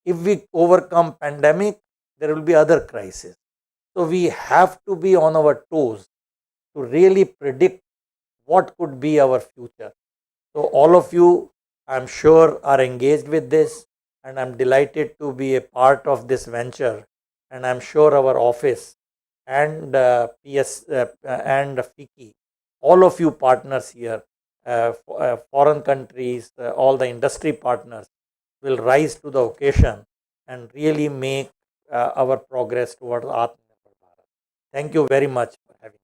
If we overcome pandemic, there will be other crises. So we have to be on our toes to really predict what could be our future. So all of you, I'm sure, are engaged with this, and I'm delighted to be a part of this venture. And I'm sure our office and and FICCI, all of you partners here, foreign countries, all the industry partners will rise to the occasion and really make our progress towards Atmanirbhar Bharat. Thank you very much for having me.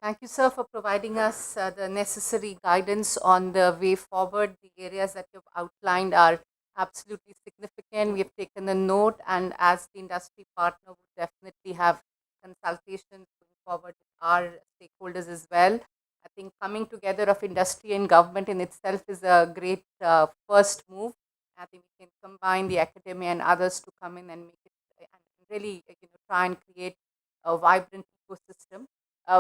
Thank you, sir, for providing us the necessary guidance on the way forward. The areas that you've outlined are absolutely significant. We have taken a note, and as the industry partner, would definitely have consultations going forward with our stakeholders as well. I think coming together of industry and government in itself is a great first move. I think we can combine the academia and others to come in and make it and really try and create a vibrant ecosystem.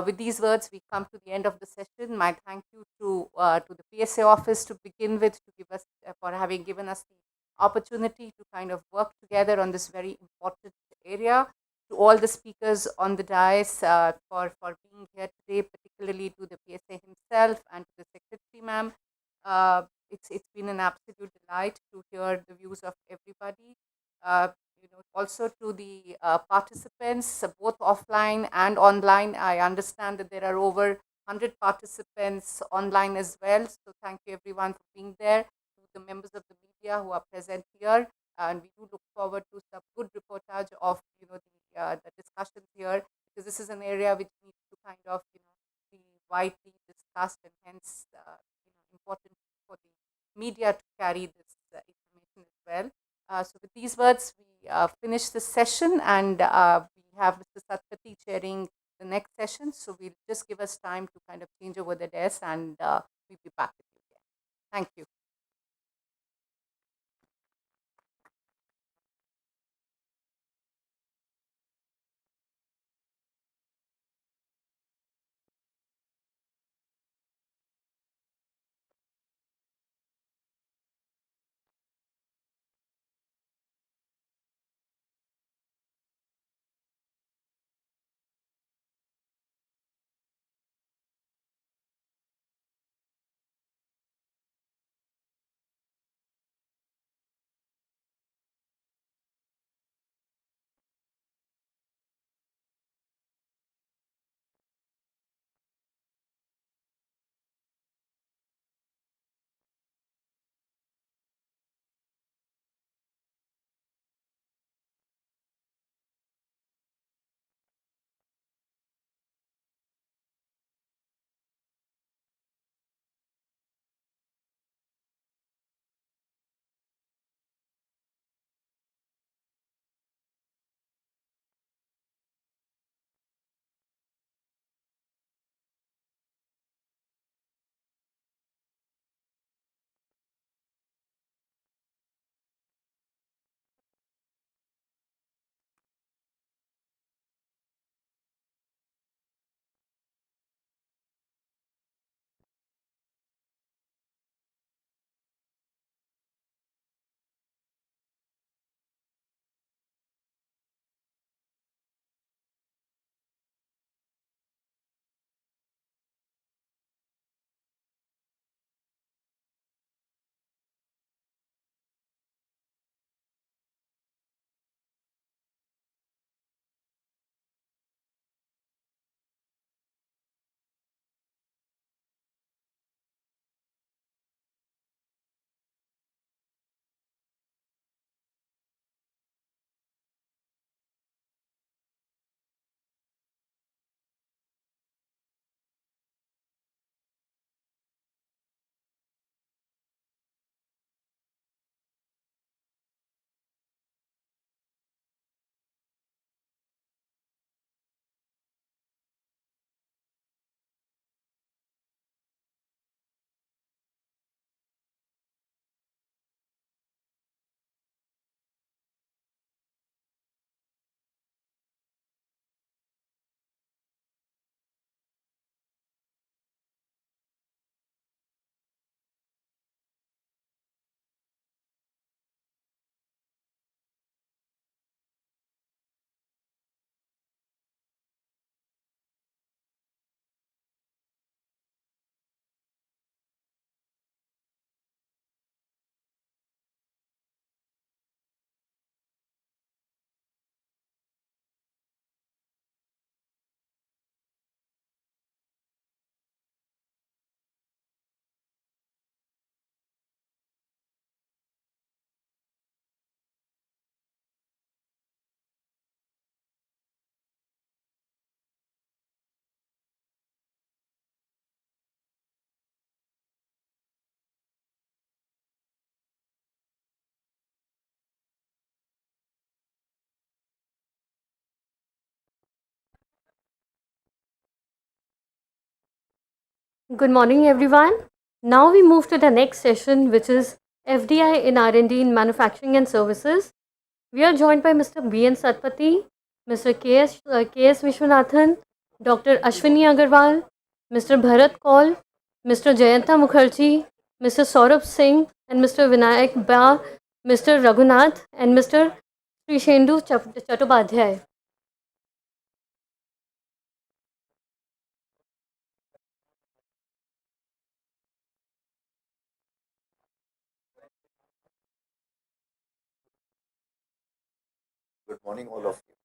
With these words, we come to the end of the session. My thank you to the PSA office to begin with, to give us for having given us the opportunity to kind of work together on this very important area. To all the speakers on the dais for being here. day, particularly to the PSA himself and to the Secretary, ma'am. It's been an absolute delight to hear the views of everybody. Also to the participants, both offline and online. I understand that there are over 100 participants online as well. So thank you everyone for being there. To the members of the media who are present here, and we do look forward to some good reportage of the discussions here, because this is an area which needs to kind of be widely discussed, and hence important for the media to carry this information as well. So with these words, we finish the session, and we have Mr. Satpathy chairing the next session. So we'll just give us time to kind of change over the desk, and we'll be back with you again. Thank you. Good morning, everyone. Now we move to the next session, which is FDI in R&D in Manufacturing and Services. We are joined by Mr. B.N. Satpathy, Mr. K.S. Vishwanathan, Dr. Ashwini Agarwal, Mr. Bharat Kaul, Mr. Jayanta Mukherjee, Mr. Saurabh Singh, and Mr. Vinayak Ba, Mr. Raghunath, and Mr. Srishendu Chattopadhyay. good morning, all of you.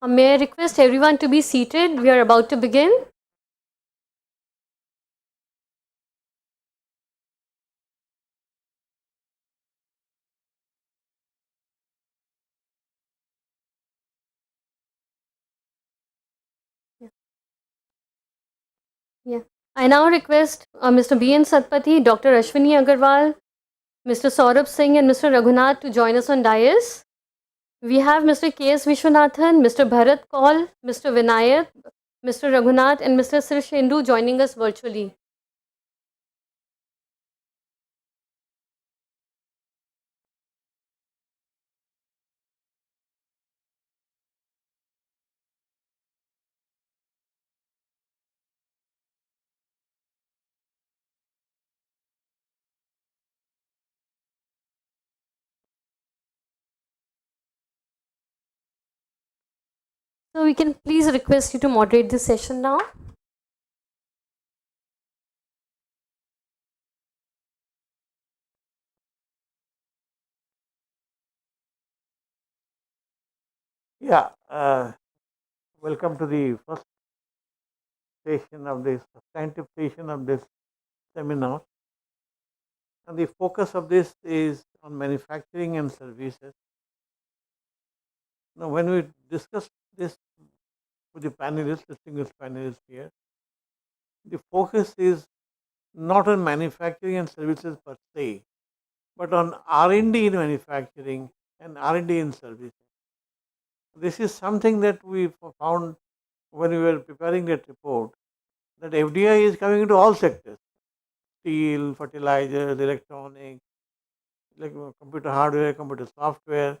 May I request everyone to be seated? We are about to begin. Yeah. I now request Mr. B.N. Satpathy, Dr. Ashwini Agarwal, Mr. Saurabh Singh and Mr. Raghunath to join us on dais. We have Mr. K.S. Vishwanathan, Mr. Bharat Kaul, Mr. Vinayat, Mr. Raghunath and Mr. Sirshendu joining us virtually. So we can please request you to moderate this session now. Yeah, welcome to the first session of this scientific session of this seminar. And the focus of this is on manufacturing and services. Now, when we discuss this with the panelists, distinguished panelists here, the focus is not on manufacturing and services per se, but on R&D in manufacturing and R&D in services. This is something that we found when we were preparing that report, that FDI is coming into all sectors: steel, fertilizers, electronics, like computer hardware, computer software,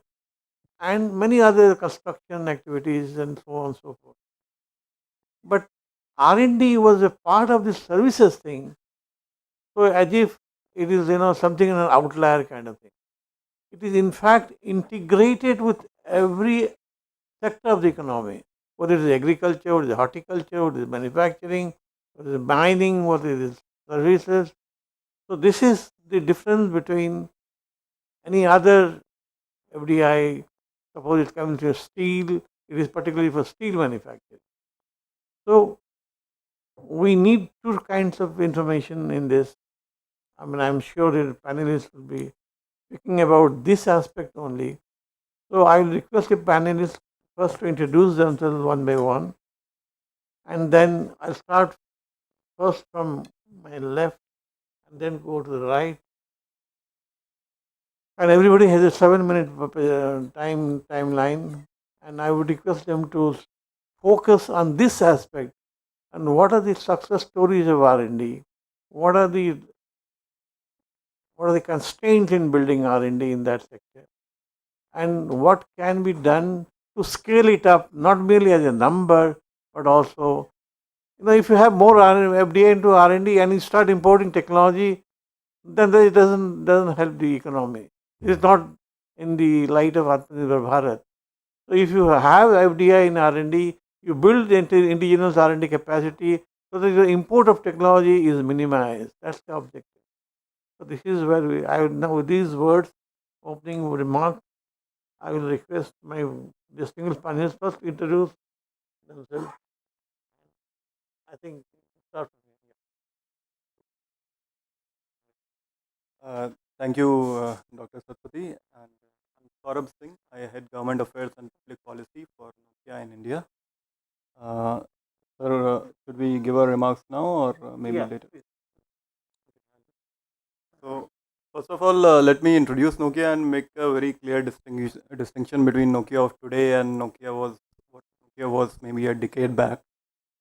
and many other construction activities and so on and so forth. But R&D was a part of the services thing, so as if it is something in an outlier kind of thing. It is in fact integrated with every sector of the economy, whether it is agriculture, whether it is horticulture, whether it is manufacturing, whether it is mining, whether it is services. So this is the difference between any other FDI. Suppose it comes to steel, it is particularly for steel manufacturing. So we need two kinds of information in this. I mean, I'm sure the panelists will be speaking about this aspect only. So I will request the panelists first to introduce themselves one by one, and then I'll start first from my left and then go to the right. And everybody has a 7-minute timeline, and I would request them to focus on this aspect and what are the success stories of R&D, what are the constraints in building R&D in that sector, and what can be done to scale it up, not merely as a number, but also, if you have more FDI into R&D and you start importing technology, then it doesn't help the economy. It is not in the light of Atmanirbhar Bharat. So if you have FDI in R&D, you build indigenous R&D capacity so that the import of technology is minimized. That's the objective. So this is where I would now, with these words, opening remarks, I will request my distinguished panelists first to introduce themselves. I think start from here. Thank you, Dr. Satpathy. And I'm Saurabh Singh. I head Government Affairs and Public Policy for Nokia in India. Sir, should we give our remarks now or maybe Yeah, later? please. So, first of all, let me introduce Nokia and make a very clear distinction between Nokia of today and Nokia was what Nokia was maybe a decade back.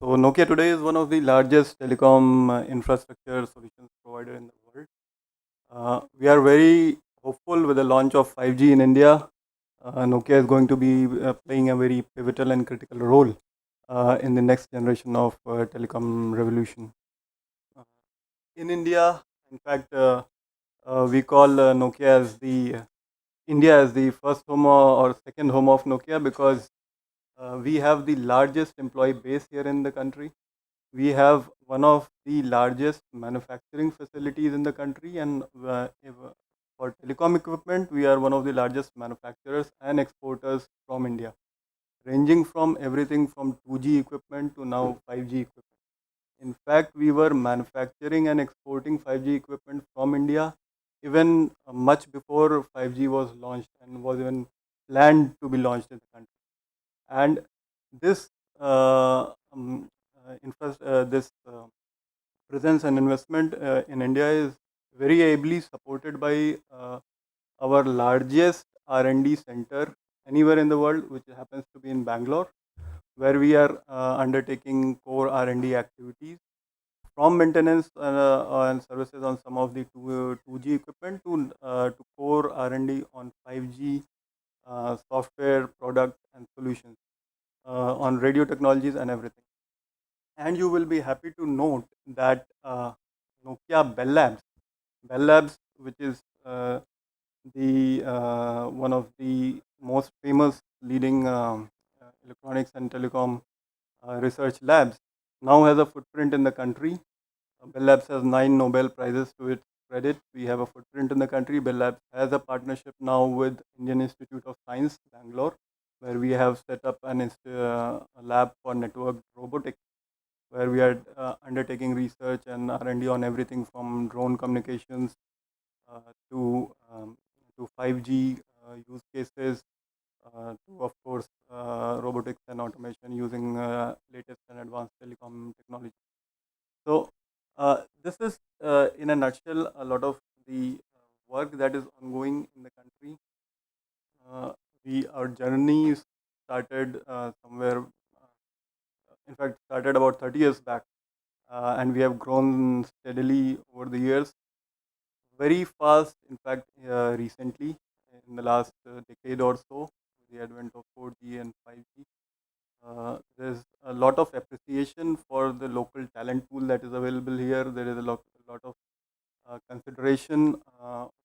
So, Nokia today is one of the largest telecom infrastructure solutions provider in the world. We are very hopeful with the launch of 5G in India. Nokia is going to be playing a very pivotal and critical role in the next generation of telecom revolution. In India, in fact, we call Nokia as the India as the first home or second home of Nokia because we have the largest employee base here in the country. We have one of the largest manufacturing facilities in the country, and for telecom equipment, we are one of the largest manufacturers and exporters from India, ranging from everything from 2G equipment to now 5G equipment. In fact, we were manufacturing and exporting 5G equipment from India even much before 5G was launched and was even planned to be launched in the country. And this this presence and investment in India is very ably supported by our largest R&D center anywhere in the world, which happens to be in Bangalore, where we are undertaking core R&D activities from maintenance and services on some of the 2G equipment to core R&D on 5G software, product and solutions on radio technologies and everything. And you will be happy to note that Nokia Bell Labs, which is the one of the most famous leading electronics and telecom research labs, now has a footprint in the country. Bell Labs has 9 Nobel Prizes to its credit. We have a footprint in the country. Bell Labs has a partnership now with Indian Institute of Science, Bangalore, where we have set up a lab for network robotics, where we are undertaking research and R&D on everything from drone communications to 5G use cases, to of course robotics and automation using latest and advanced telecom technology. So this is in a nutshell a lot of the work that is ongoing in the country. Our journey started somewhere, in fact, started about 30 years back, and we have grown steadily over the years, very fast. In fact, recently, in the last decade or so, with the advent of 4G and 5G, there's a lot of appreciation for the local talent pool that is available here. There is a lot of consideration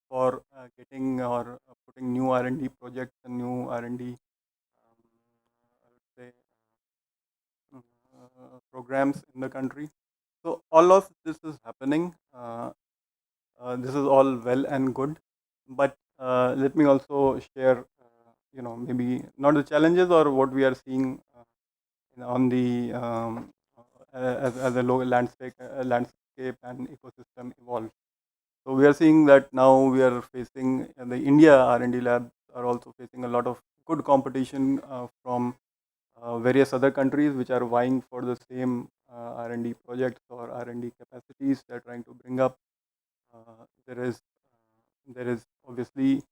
for getting or putting new R&D projects and new R&D, I would say, programs in the country. So all of this is happening. This is all well and good, but let me also share, maybe not the challenges or what we are seeing on the as a landscape and ecosystem evolve. So we are seeing that now we are facing the India R&D labs are also facing a lot of good competition from various other countries which are vying for the same R&D projects or R&D capacities they are trying to bring up. There is obviously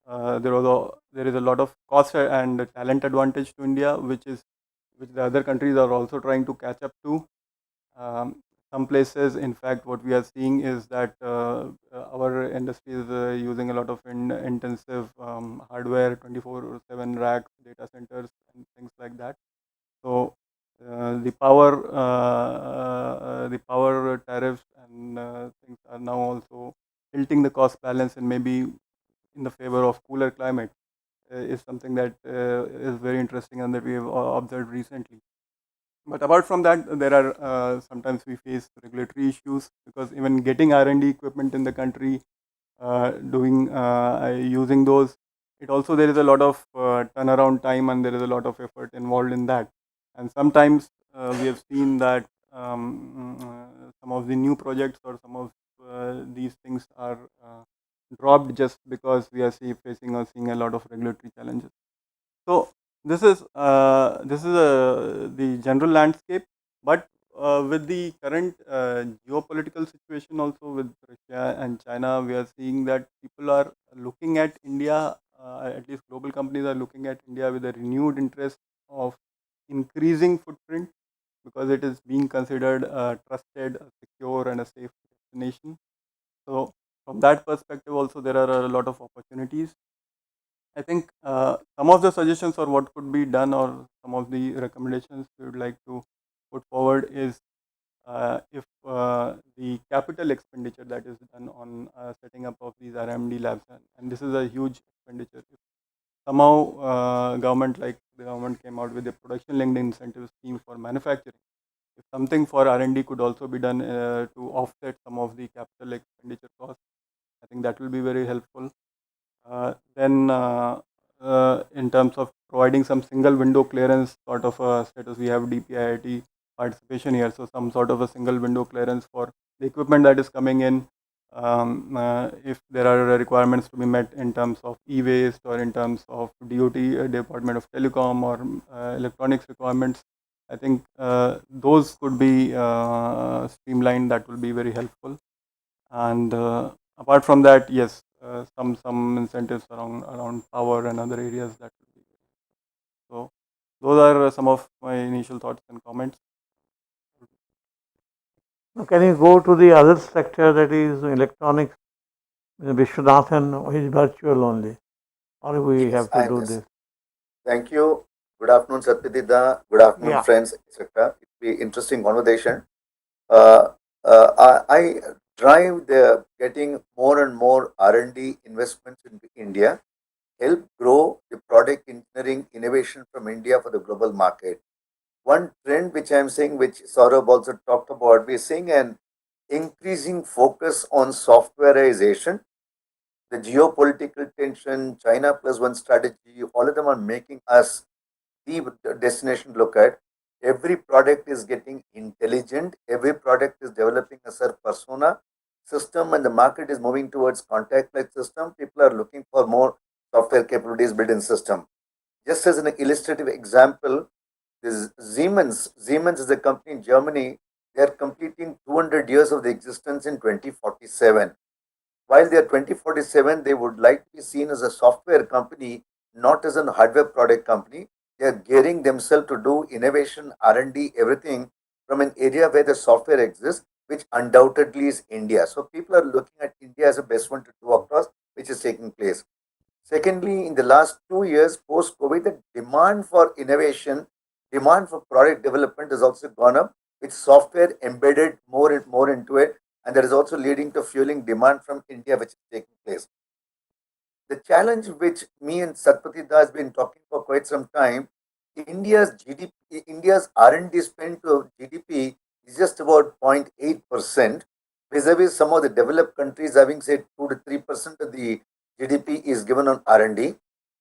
there is a lot of cost and talent advantage to India, which the other countries are also trying to catch up to. Some places, in fact, what we are seeing is that our industry is using a lot of intensive hardware, 24/7 racks, data centers, and things like that. So the power tariffs and things are now also tilting the cost balance and maybe in the favor of cooler climate is something that is very interesting and that we have observed recently. But apart from that, there are sometimes we face regulatory issues because even getting R&D equipment in the country, using those, it also there is a lot of turnaround time and there is a lot of effort involved in that. And sometimes we have seen that some of the new projects or some of these things are dropped just because we are facing or seeing a lot of regulatory challenges. So this is the general landscape, but with the current geopolitical situation also with Russia and China, we are seeing that people are looking at India, at least global companies are looking at India with a renewed interest of increasing footprint because it is being considered a trusted, a secure and a safe destination. So from that perspective also there are a lot of opportunities. I think some of the suggestions or what could be done or some of the recommendations we would like to put forward is if the capital expenditure that is done on setting up of these RMD labs, and this is a huge expenditure. If somehow government like the government came out with a production linked incentive scheme for manufacturing, if something for R&D could also be done to offset some of the capital expenditure costs, I think that will be very helpful. Then in terms of providing some single window clearance sort of a status, we have DPIIT participation here. So some sort of a single window clearance for the equipment that is coming in. If there are requirements to be met in terms of e-waste or in terms of DOT, Department of Telecom or electronics requirements, I think those could be streamlined. That will be very helpful. And apart from that, yes, some incentives around power and other areas that will be. So those are some of my initial thoughts and comments. Now, can you go to the other sector, that is electronics? Vishwanathan, or is virtual only, or we have to do this? Thank you. Good afternoon, Satyajita. Good afternoon, Yeah. friends, etc. It will be interesting conversation. I drive the getting more and more R&D investments in India, help grow the product engineering innovation from India for the global market. One trend which I am seeing, which Saurabh also talked about, we are seeing an increasing focus on softwareization. The geopolitical tension, China plus one strategy, all of them are making us the destination to look at. Every product is getting intelligent. Every product is developing a certain persona system, and the market is moving towards contact-like system. People are looking for more software capabilities built in system. Just as an illustrative example, this Siemens is a company in Germany. They are completing 200 years of the existence in 2047. While they are 2047, they would like to be seen as a software company, not as a hardware product company. They are gearing themselves to do innovation, R&D, everything from an area where the software exists, which undoubtedly is India. So people are looking at India as the best one to do across, which is taking place. Secondly, in the last 2 years post-COVID, the demand for innovation, demand for product development has also gone up, with software embedded more and more into it, and that is also leading to fueling demand from India, which is taking place. The challenge which me and Satpatita has been talking for quite some time, India's GDP, India's R&D spend to GDP is just about 0.8%, vis-a-vis some of the developed countries having said 2 to 3% of the GDP is given on R&D.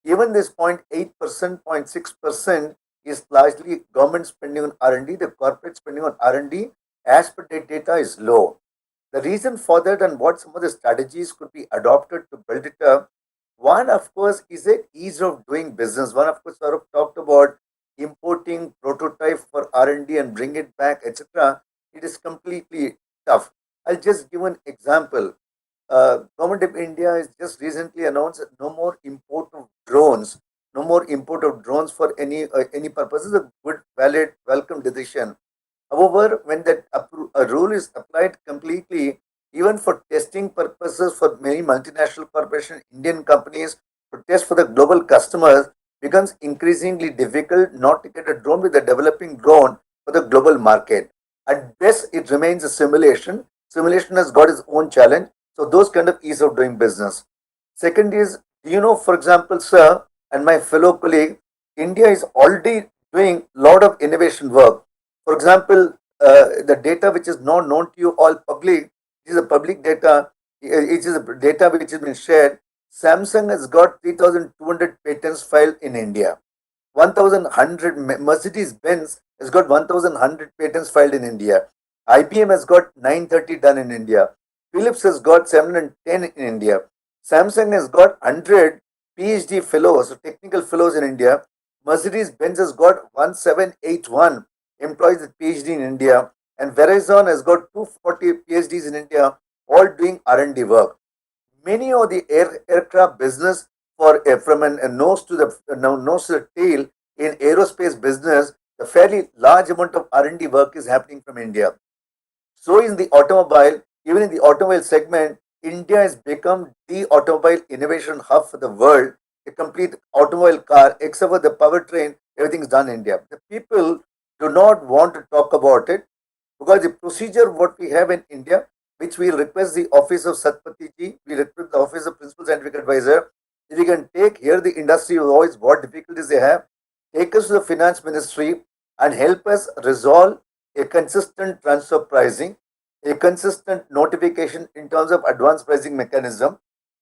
Even this 0.8%, 0.6% is largely government spending on R&D. The corporate spending on R&D, as per the data, is low. The reason for that and what some of the strategies could be adopted to build it up. One, of course, is a ease of doing business. One, of course, Saurabh talked about importing prototype for R&D and bring it back, etc. It is completely tough. I'll just give an example. Government of India has just recently announced that no more import of drones, no more import of drones for any purposes. A good, valid, welcome decision. However, when that a rule is applied completely, even for testing purposes for many multinational corporations, Indian companies, to test for the global customers, becomes increasingly difficult not to get a drone with a developing drone for the global market. At best, it remains a simulation. Simulation has got its own challenge. So those kind of ease of doing business. Second is, do you know, for example, sir, and my fellow colleague, India is already doing a lot of innovation work. For example, the data which is not known to you all public, it is a public data, it is a data which has been shared. Samsung has got 3,200 patents filed in India. 1,100. Mercedes Benz has got 1,100 patents filed in India. IBM has got 930 done in India. Philips has got 710 in India. Samsung has got 100 PhD fellows, technical fellows in India. Mercedes Benz has got 1781 employees with PhD in India. And Verizon has got 240 PhDs in India, all doing R&D work. Many of the aircraft business for from a nose to the nose to the tail in aerospace business, the fairly large amount of R&D work is happening from India. So in the automobile, even in the automobile segment, India has become the automobile innovation hub for the world. A complete automobile car, except for the powertrain, everything is done in India. The people do not want to talk about it because the procedure what we have in India, which we request the office of Satpati ji, we request the office of Principal Scientific Advisor, if we can take here the industry voice, what difficulties they have, take us to the finance ministry and help us resolve a consistent transfer pricing, a consistent notification in terms of advanced pricing mechanism,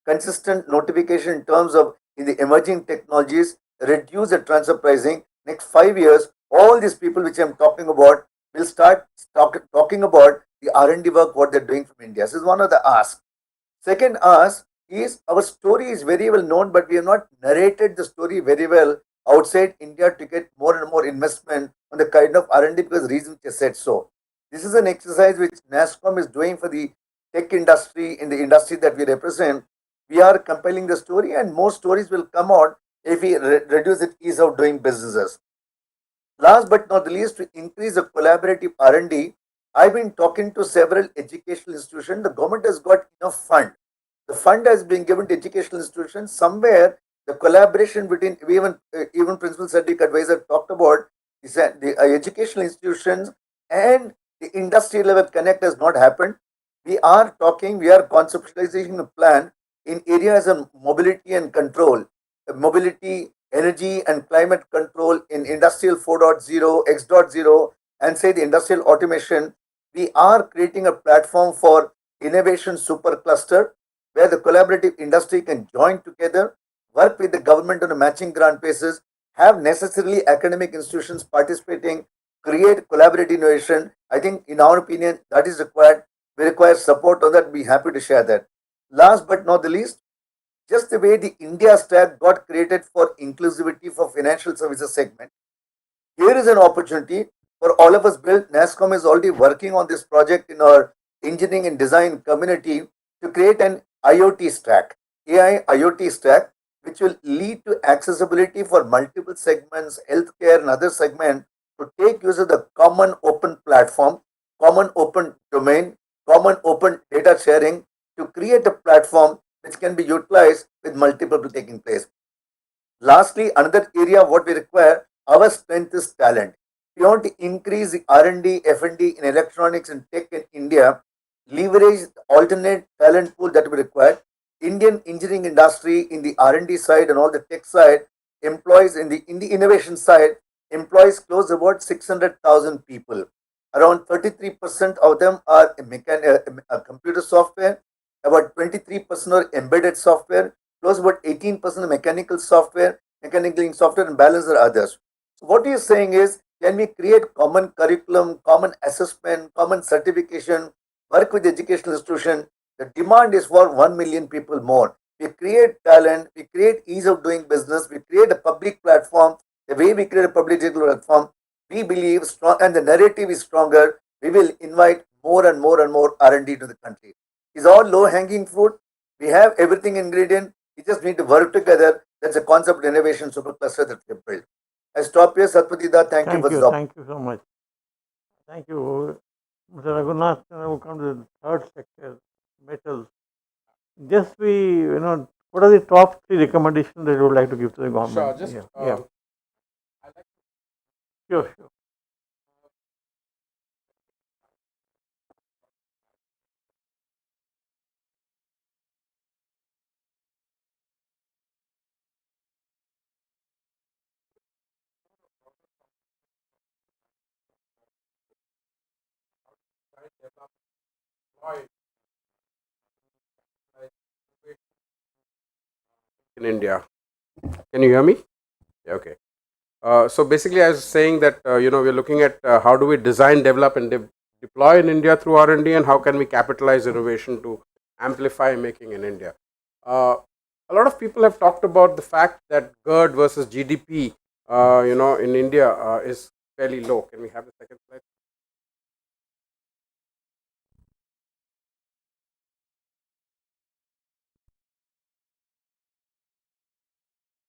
consistent notification in terms of in the emerging technologies, reduce the transfer pricing. Next 5 years, all these people which I'm talking about will start talking about the R&D work what they're doing from India. This is one of the asks. Second ask is our story is very well known, but we have not narrated the story very well outside India to get more and more investment on the kind of R&D because reasons which I said so. This is an exercise which NASSCOM is doing for the tech industry in the industry that we represent. We are compiling the story and more stories will come out if we reduce the ease of doing businesses. Last but not the least, to increase the collaborative R&D, I've been talking to several educational institutions. The government has got enough fund. The fund has been given to educational institutions. Somewhere, the collaboration between even Principal Scientific Advisor talked about is that the educational institutions and the industry level connect has not happened. We are conceptualizing a plan in areas of mobility and control, mobility, energy and climate control in industrial 4.0, X.0, and say the industrial automation. We are creating a platform for innovation supercluster where the collaborative industry can join together, work with the government on a matching grant basis, have necessarily academic institutions participating, create collaborative innovation. I think, in our opinion, that is required. We require support on that. Be happy to share that. Last but not the least, just the way the India stack got created for inclusivity for financial services segment, here is an opportunity for all of us build. NASSCOM is already working on this project in our engineering and design community to create an IoT stack, AI IoT stack, which will lead to accessibility for multiple segments, healthcare and other segments to take use of the common open platform, common open domain, common open data sharing to create a platform which can be utilized with multiple taking place. Lastly, another area what we require, our strength is talent. We want to increase the R&D, F&D in electronics and tech in India, leverage the alternate talent pool that we require. Indian engineering industry in the R&D side and all the tech side employs in the innovation side employs close about 600,000 people. Around 33% of them are computer software, about 23% are embedded software, close about 18% mechanical software, and balance are others. So what he is saying is, can we create common curriculum, common assessment, common certification, work with educational institution? The demand is for 1 million people more. We create talent, we create ease of doing business, we create a public platform. The way we create a public digital platform, we believe strong, and the narrative is stronger. We will invite more and more and more R&D to the country. It's all low-hanging fruit. We have everything ingredient. We just need to work together. That's a concept of innovation supercluster that we built. I stop here, Satpatida. Thank you for this opportunity. Thank you so much. Thank you. Mr. Raghunath, I will come to the third sector, metals. Just what are the top 3 recommendations that you would like to give to the government? Sure, just Sure. in India. Can you hear me? Yeah, okay. So basically, I was saying that we're looking at how do we design, develop, and deploy in India through R&D, and how can we capitalize innovation to amplify making in India. A lot of people have talked about the fact that GERD versus GDP, in India is fairly low. Can we have the second slide?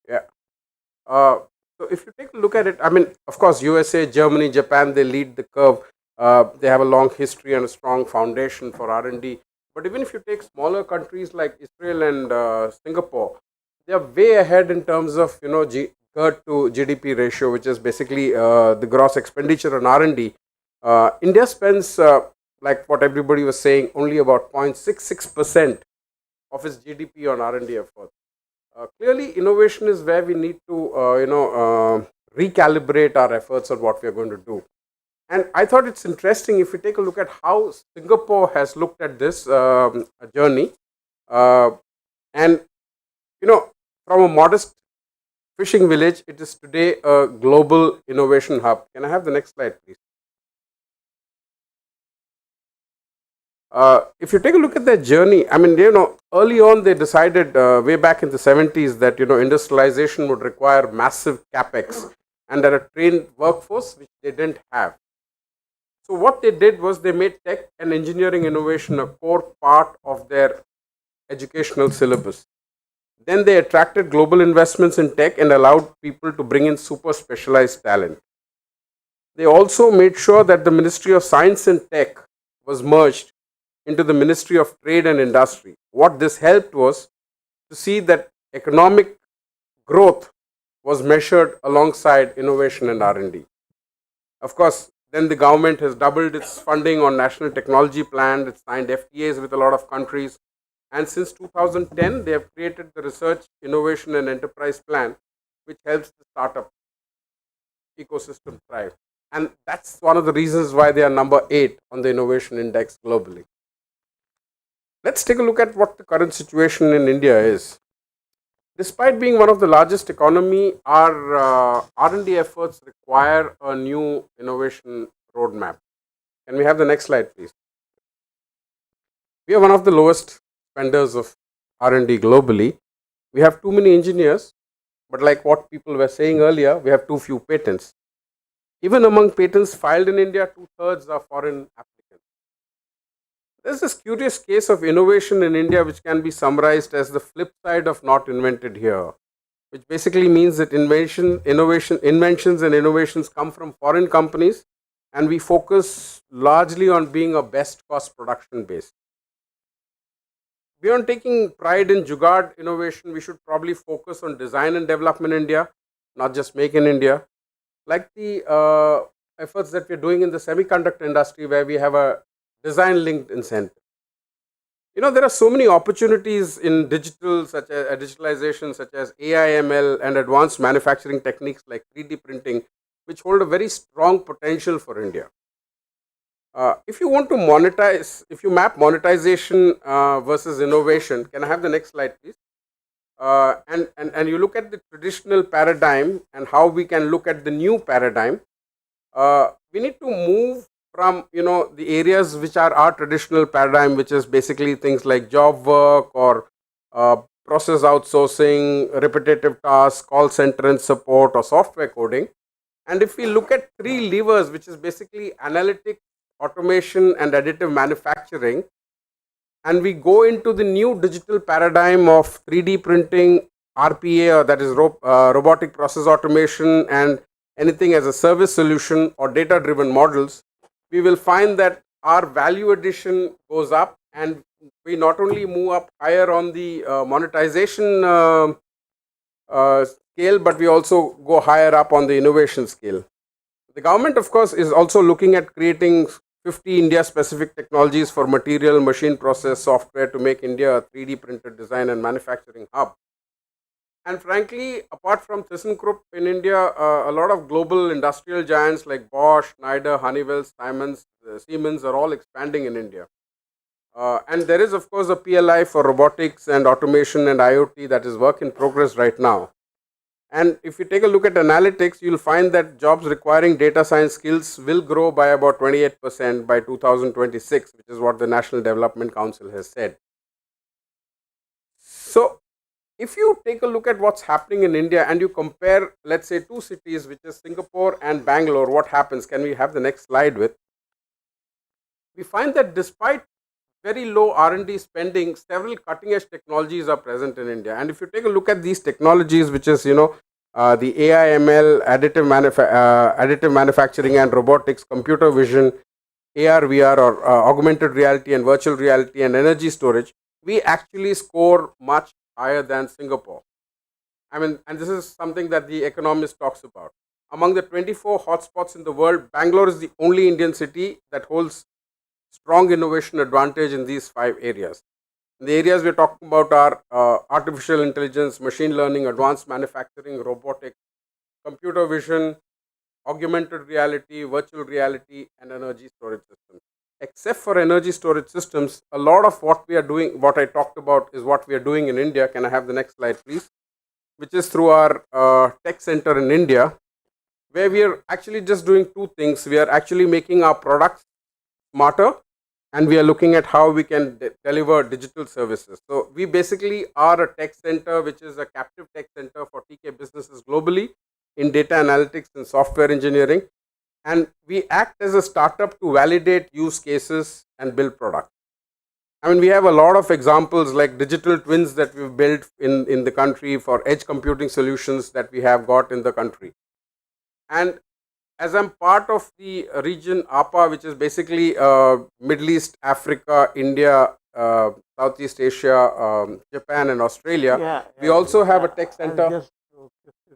Yeah. So if you take a look at it, I mean, of course, USA, Germany, Japan, they lead the curve. They have a long history and a strong foundation for R&D. But even if you take smaller countries like Israel and Singapore, they are way ahead in terms of GERD to GDP ratio, which is basically the gross expenditure on R&D. India spends, like what everybody was saying, only about 0.66% of its GDP on R&D efforts. Clearly, innovation is where we need to, recalibrate our efforts on what we are going to do. And I thought it's interesting if we take a look at how Singapore has looked at this journey. And, from a modest fishing village, it is today a global innovation hub. Can I have the next slide, please? If you take a look at their journey, I mean, early on they decided way back in the 70s that, industrialization would require massive capex and a trained workforce, which they didn't have. So what they did was they made tech and engineering innovation a core part of their educational syllabus. Then they attracted global investments in tech and allowed people to bring in super specialized talent. They also made sure that the Ministry of Science and Tech was merged into the Ministry of Trade and Industry. What this helped was to see that economic growth was measured alongside innovation and R&D. Of course, then the government has doubled its funding on National Technology Plan. It's signed FTAs with a lot of countries. And since 2010, they have created the Research, Innovation and Enterprise Plan, which helps the startup ecosystem thrive. And that's one of the reasons why they are number 8 on the innovation index globally. Let's take a look at what the current situation in India is. Despite being one of the largest economy, our R&D efforts require a new innovation roadmap. Can we have the next slide, please? We are one of the lowest spenders of R&D globally. We have too many engineers, but like what people were saying earlier, we have too few patents. Even among patents filed in India, 2/3 are foreign applicants. There's this curious case of innovation in India which can be summarized as the flip side of not invented here, which basically means that inventions and innovations come from foreign companies, and we focus largely on being a best cost production base. Beyond taking pride in Jugaad innovation, we should probably focus on design and development in India, not just make in India. Like the efforts that we're doing in the semiconductor industry, where we have a design linked incentive. There are so many opportunities in digital, such as digitalization, such as AI, ML, and advanced manufacturing techniques like 3D printing, which hold a very strong potential for India. If you want to monetize, if you map monetization versus innovation, can I have the next slide, please? And you look at the traditional paradigm and how we can look at the new paradigm. We need to move from the areas which are our traditional paradigm, which is basically things like job work or process outsourcing, repetitive tasks, call center and support, or software coding. And if we look at 3 levers, which is basically analytics, automation and additive manufacturing, and we go into the new digital paradigm of 3D printing, RPA, or that is robotic process automation, and anything as a service solution or data driven models, we will find that our value addition goes up, and we not only move up higher on the monetization scale, but we also go higher up on the innovation scale. The government, of course, is also looking at creating 50 India specific technologies for material, machine process, software to make India a 3D printed design and manufacturing hub. And frankly, apart from ThyssenKrupp in India, a lot of global industrial giants like Bosch, Schneider, Honeywell, Siemens are all expanding in India. And there is, of course, a PLI for robotics and automation and IoT that is work in progress right now. And if you take a look at analytics, you'll find that jobs requiring data science skills will grow by about 28% by 2026, which is what the National Development Council has said. So, if you take a look at what's happening in India and you compare, let's say, two cities, which is Singapore and Bangalore, what happens? Can we have the next slide with? We find that despite very low R&D spending, several cutting edge technologies are present in India. And if you take a look at these technologies, which is, the AI, ML, additive manufacturing and robotics, computer vision, AR, VR or augmented reality and virtual reality and energy storage, we actually score much higher than Singapore. I mean, and this is something that the Economist talks about. Among the 24 hotspots in the world, Bangalore is the only Indian city that holds strong innovation advantage in these 5 areas. The areas we are talking about are artificial intelligence, machine learning, advanced manufacturing, robotics, computer vision, augmented reality, virtual reality, and energy storage systems. Except for energy storage systems, a lot of what we are doing, what I talked about, is what we are doing in India. Can I have the next slide, please? Which is through our tech center in India, where we are actually just doing two things. We are actually making our products smarter, and we are looking at how we can deliver digital services. So we basically are a tech center, which is a captive tech center for TK businesses globally in data analytics and software engineering. And we act as a startup to validate use cases and build products. I mean, we have a lot of examples like digital twins that we've built in the country for edge computing solutions that we have got in the country. And as I'm part of the region APA, which is basically Middle East, Africa, India, Southeast Asia, Japan and Australia, we also have a tech center. Just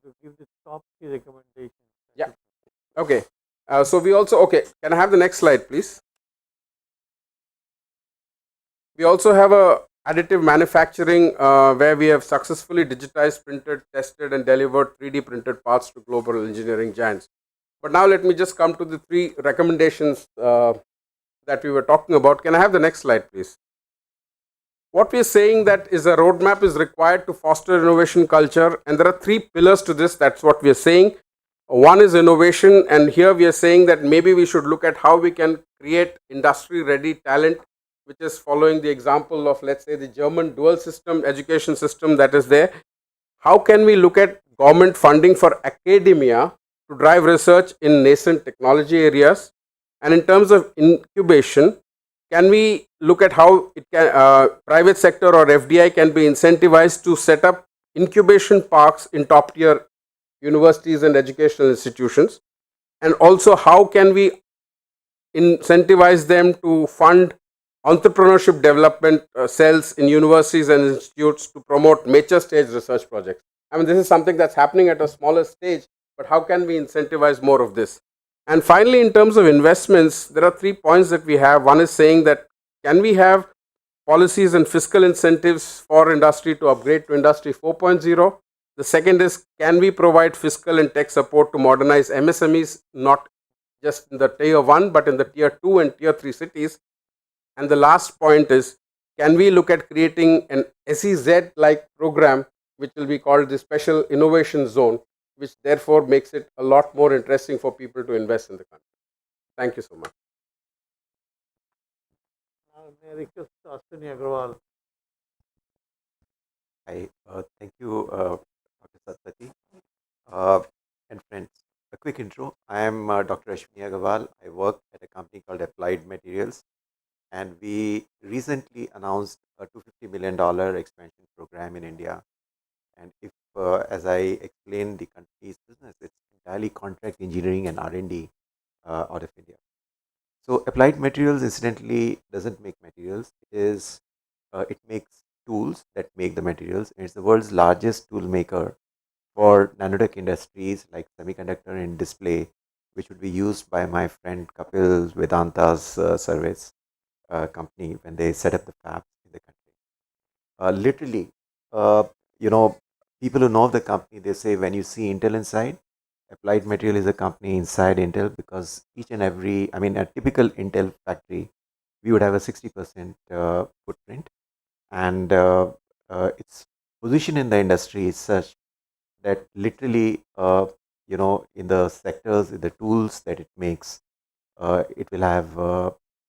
to give the top 3 recommendations. Yeah. Okay. So we also, okay, can I have the next slide, please? We also have a additive manufacturing where we have successfully digitized, printed, tested and delivered 3D printed parts to global engineering giants. But now let me just come to the 3 recommendations that we were talking about. Can I have the next slide, please? What we are saying that is a roadmap is required to foster innovation culture, and there are 3 pillars to this. That's what we are saying. One is innovation, and here we are saying that maybe we should look at how we can create industry ready talent, which is following the example of, let's say, the German dual system education system that is there. How can we look at government funding for academia to drive research in nascent technology areas? And in terms of incubation, can we look at how it can private sector or FDI can be incentivized to set up incubation parks in top tier universities and educational institutions? And also, how can we incentivize them to fund entrepreneurship development cells in universities and institutes to promote mature stage research projects? I mean, this is something that's happening at a smaller stage, but how can we incentivize more of this? And finally, in terms of investments, there are 3 points that we have. One is saying that can we have policies and fiscal incentives for industry to upgrade to industry 4.0? The second is, can we provide fiscal and tech support to modernize MSMEs, not just in the tier 1, but in the tier 2 and tier 3 cities? And the last point is, can we look at creating an SEZ like program, which will be called the Special Innovation Zone, which therefore makes it a lot more interesting for people to invest in the country. Thank you so much. Now, may I request Ashwini Agrawal. Thank you, Dr. Satpathy. And friends, a quick intro. I am Dr. Ashwini Agrawal. I work at a company called Applied Materials, and we recently announced a $250 million expansion program in India. And if, as I explained the country's business, it's entirely contract engineering and R&D out of India. So Applied Materials, incidentally, doesn't make materials. It makes tools that make the materials, and it's the world's largest tool maker for nanotech industries like semiconductor and display, which would be used by my friend Kapil Vedanta's service company when they set up the fabs in the country. Literally, people who know the company, they say when you see Intel inside, Applied Material is a company inside Intel, because each and every, a typical Intel factory, we would have a 60% footprint, and its position in the industry is such that literally, in the sectors, in the tools that it makes, it will have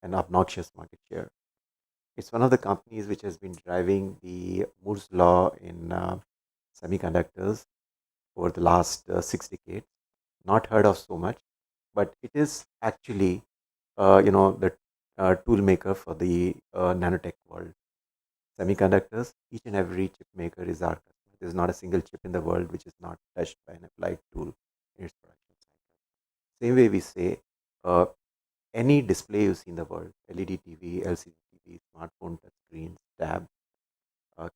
an obnoxious market share. It's one of the companies which has been driving the Moore's law in semiconductors over the last 6 decades. Not heard of so much, but it is actually, the tool maker for the nanotech world. Semiconductors, each and every chip maker is our customer. There is not a single chip in the world which is not touched by an applied tool in its production cycle. Same way we say, any display you see in the world, LED TV, LCD TV, smartphone touch screens, tab,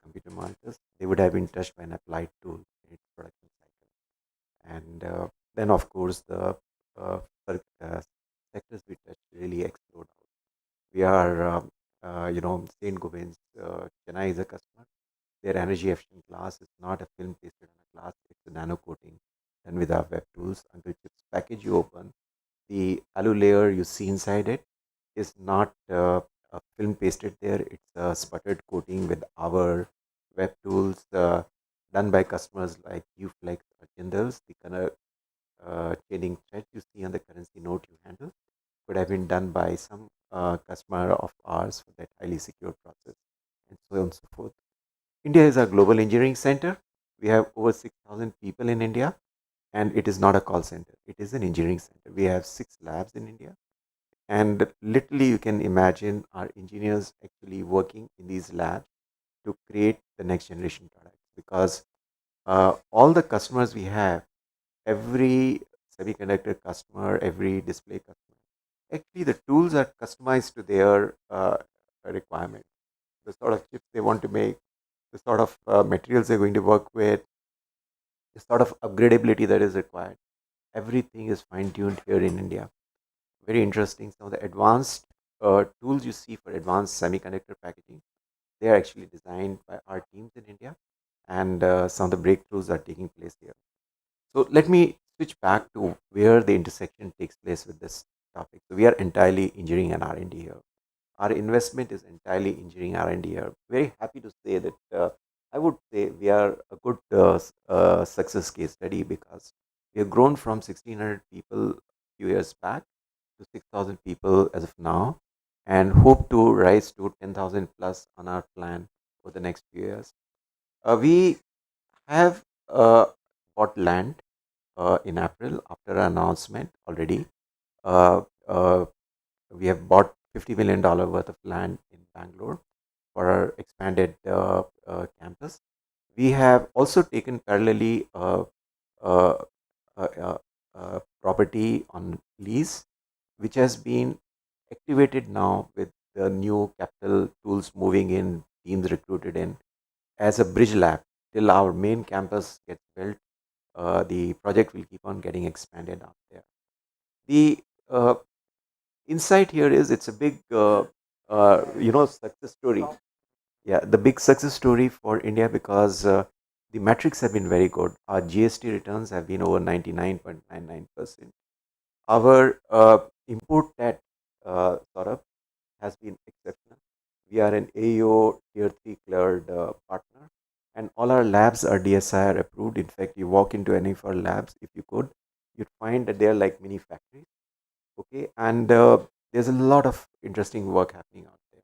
computer monitors, they would have been touched by an applied tool in its production cycle. And then, of course, the sectors we touch really explode out. We are, St. Gobain's, Chennai is a customer. Their energy efficient glass is not a film pasted on a glass, it's a nano coating done with our web tools. Until chips package you open, the alu layer you see inside it is not a film pasted there, it's a sputtered coating with our web tools done by customers like Uflex or Jindals. The color chaining thread you see on the currency note you handle could have been done by some customer of ours for that highly secure process, and so on and so forth. India is a global engineering center. We have over 6,000 people in India, and it is not a call center. It is an engineering center. We have 6 labs in India, and literally you can imagine our engineers actually working in these labs to create the next generation products, because all the customers we have, every semiconductor customer, every display customer, actually the tools are customized to their requirement, the sort of chips they want to make, the sort of materials they're going to work with, the sort of upgradability that is required. Everything is fine tuned here in India. Very interesting. Some of the advanced tools you see for advanced semiconductor packaging, they are actually designed by our teams in India, and some of the breakthroughs are taking place here. So let me switch back to where the intersection takes place with this topic. So we are entirely engineering and R&D here. Our investment is entirely engineering R&D here. Very happy to say that I would say we are a good success case study, because we have grown from 1,600 people a few years back to 6,000 people as of now, and hope to rise to 10,000 plus on our plan for the next few years. We have bought land in April after an announcement already. Uh, uh, we have bought $50 million worth of land in Bangalore for our expanded campus. We have also taken parallelly uh, property on lease, which has been activated now with the new capital tools moving in, teams recruited in, as a bridge lab till our main campus gets built. The project will keep on getting expanded out there. The insight here is it's a big, success story. Yeah, the big success story for India, because the metrics have been very good. Our GST returns have been over 99.99%. Our import debt sort of has been exceptional. We are an AO Tier 3 cleared partner, and all our labs are DSIR approved. In fact, you walk into any of our labs, if you could, you'd find that they are like mini factories. Okay, and there's a lot of interesting work happening out there.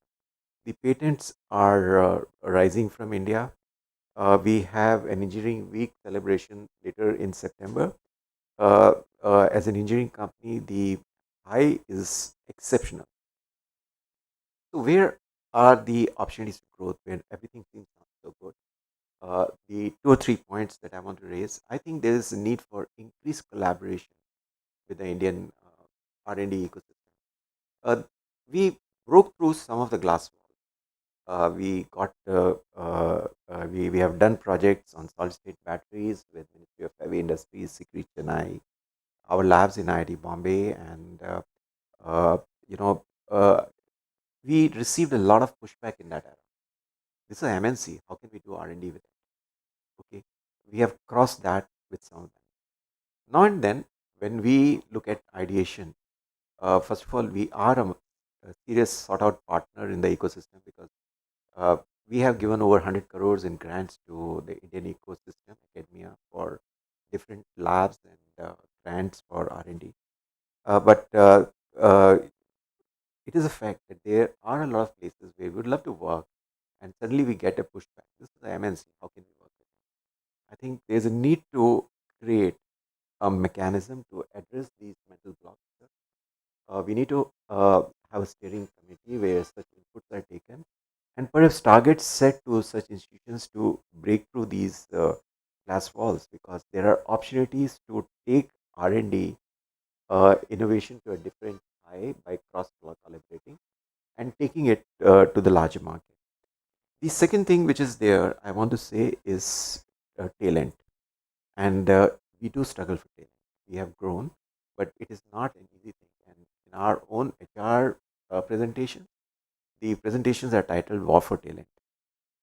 The patents are rising from India. We have an engineering week celebration later in September. As an engineering company, the high is exceptional. So where are the opportunities for growth when everything seems not so good? The 2 or 3 points that I want to raise, I think there is a need for increased collaboration with the Indian R&D ecosystem. We broke through some of the glass walls. We have done projects on solid state batteries with Ministry of Heavy Industries, Sikri Chennai, our labs in IIT Bombay, and uh, you know we received a lot of pushback in that era. This is MNC. How can we do R&D with it? Okay, we have crossed that with some of them. Now and then, when we look at ideation, first of all, we are a serious sought out partner in the ecosystem, because we have given over 100 crores in grants to the Indian ecosystem, academia, for different labs and grants for R&D. But it is a fact that there are a lot of places where we would love to work, and suddenly we get a pushback. This is the MNC. How can we work with it? I think there's a need to create a mechanism to address these mental blocks. We need to have a steering committee where such inputs are taken, and perhaps targets set to such institutions to break through these glass walls, because there are opportunities to take R&D innovation to a different high by cross collaborating and taking it to the larger market. The second thing which is there, I want to say, is talent. And we do struggle for talent. We have grown, but it is not an easy thing. And in our own HR presentation, the presentations are titled War for Talent.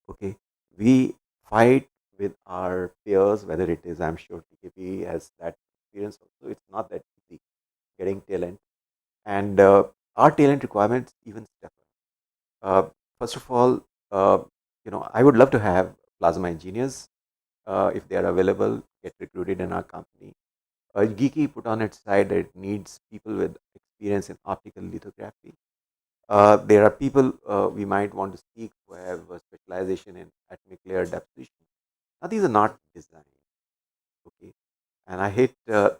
Okay, we fight with our peers, whether it is, I'm sure TKP has that experience also. It's not that easy getting talent. And our talent requirements even step up. First of all, I would love to have plasma engineers, if they are available, get recruited in our company. Geeky put on its side that it needs people with experience in optical lithography. There are people we might want to speak who have a specialization in atomic layer deposition. Now, these are not designed, okay? And I hate to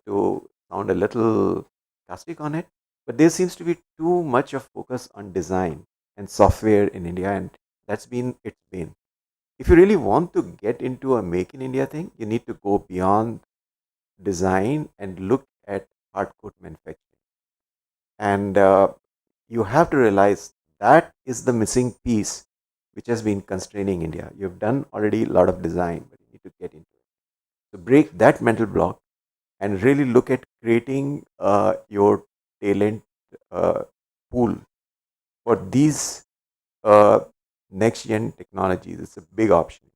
sound a little caustic on it, but there seems to be too much of focus on design and software in India, and that's been its bane. If you really want to get into a make in India thing, you need to go beyond design and look at hardcore manufacturing. And you have to realize that is the missing piece which has been constraining India. You've done already a lot of design, but you need to get into it. So break that mental block and really look at creating your talent pool for these next gen technologies. It's a big option.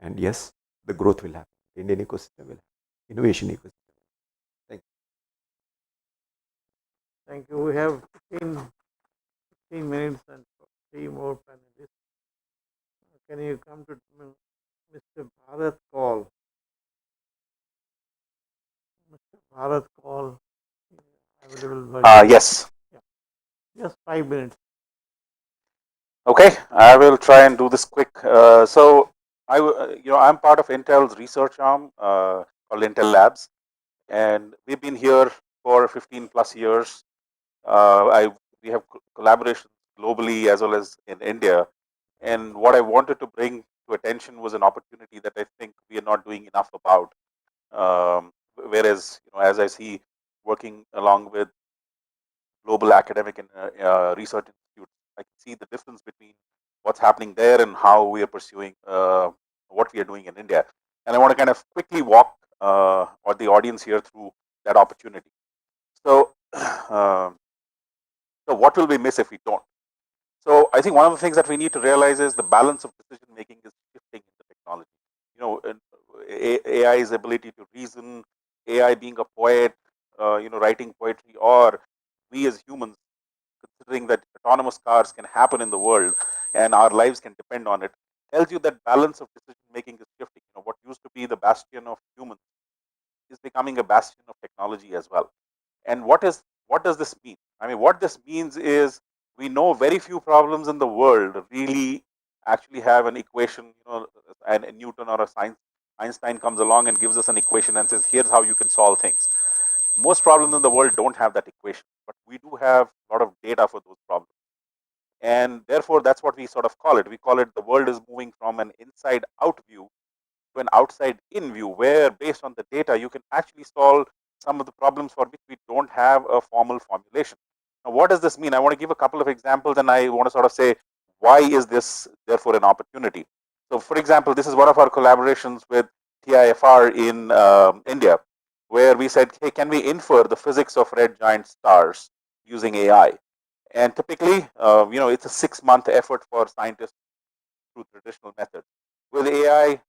And yes, the growth will happen. The Indian ecosystem will happen. Innovation ecosystem. Thank you. Thank you. We have 15 minutes and 3 more panelists. Can you come to Mr. Bharat Call? Mr. Bharat Call available. Yes. Yeah. Just 5 minutes. Okay, I will try and do this quick. I'm part of Intel's research arm called Intel Labs, and we've been here for 15 plus years. We have collaborations globally as well as in India. And what I wanted to bring to attention was an opportunity that I think we are not doing enough about. Whereas, as I see working along with global academic and research institutes, I can see the difference between what's happening there and how we are pursuing what we are doing in India. And I want to kind of quickly walk or the audience here through that opportunity. So, so what will we miss if we don't? So I think one of the things that we need to realize is the balance of decision making is shifting in the technology. AI's ability to reason, AI being a poet, writing poetry, or we as humans considering that autonomous cars can happen in the world and our lives can depend on it, tells you that balance of decision making is shifting. What used to be the bastion of humans is becoming a bastion of technology as well. And what does this mean? I mean, what this means is we know very few problems in the world really actually have an equation, and a Newton or a science Einstein comes along and gives us an equation and says, here's how you can solve things. Most problems in the world don't have that equation, but we do have a lot of data for those problems. And therefore, that's what we sort of call it. We call it the world is moving from an inside out view to an outside in view, where based on the data, you can actually solve some of the problems for which we don't have a formal formulation. Now, what does this mean? I want to give a couple of examples and I want to sort of say, why is this therefore an opportunity? So, for example, this is one of our collaborations with TIFR in India, where we said, hey, can we infer the physics of red giant stars using AI? And typically, it's a 6-month effort for scientists through traditional methods. With AI,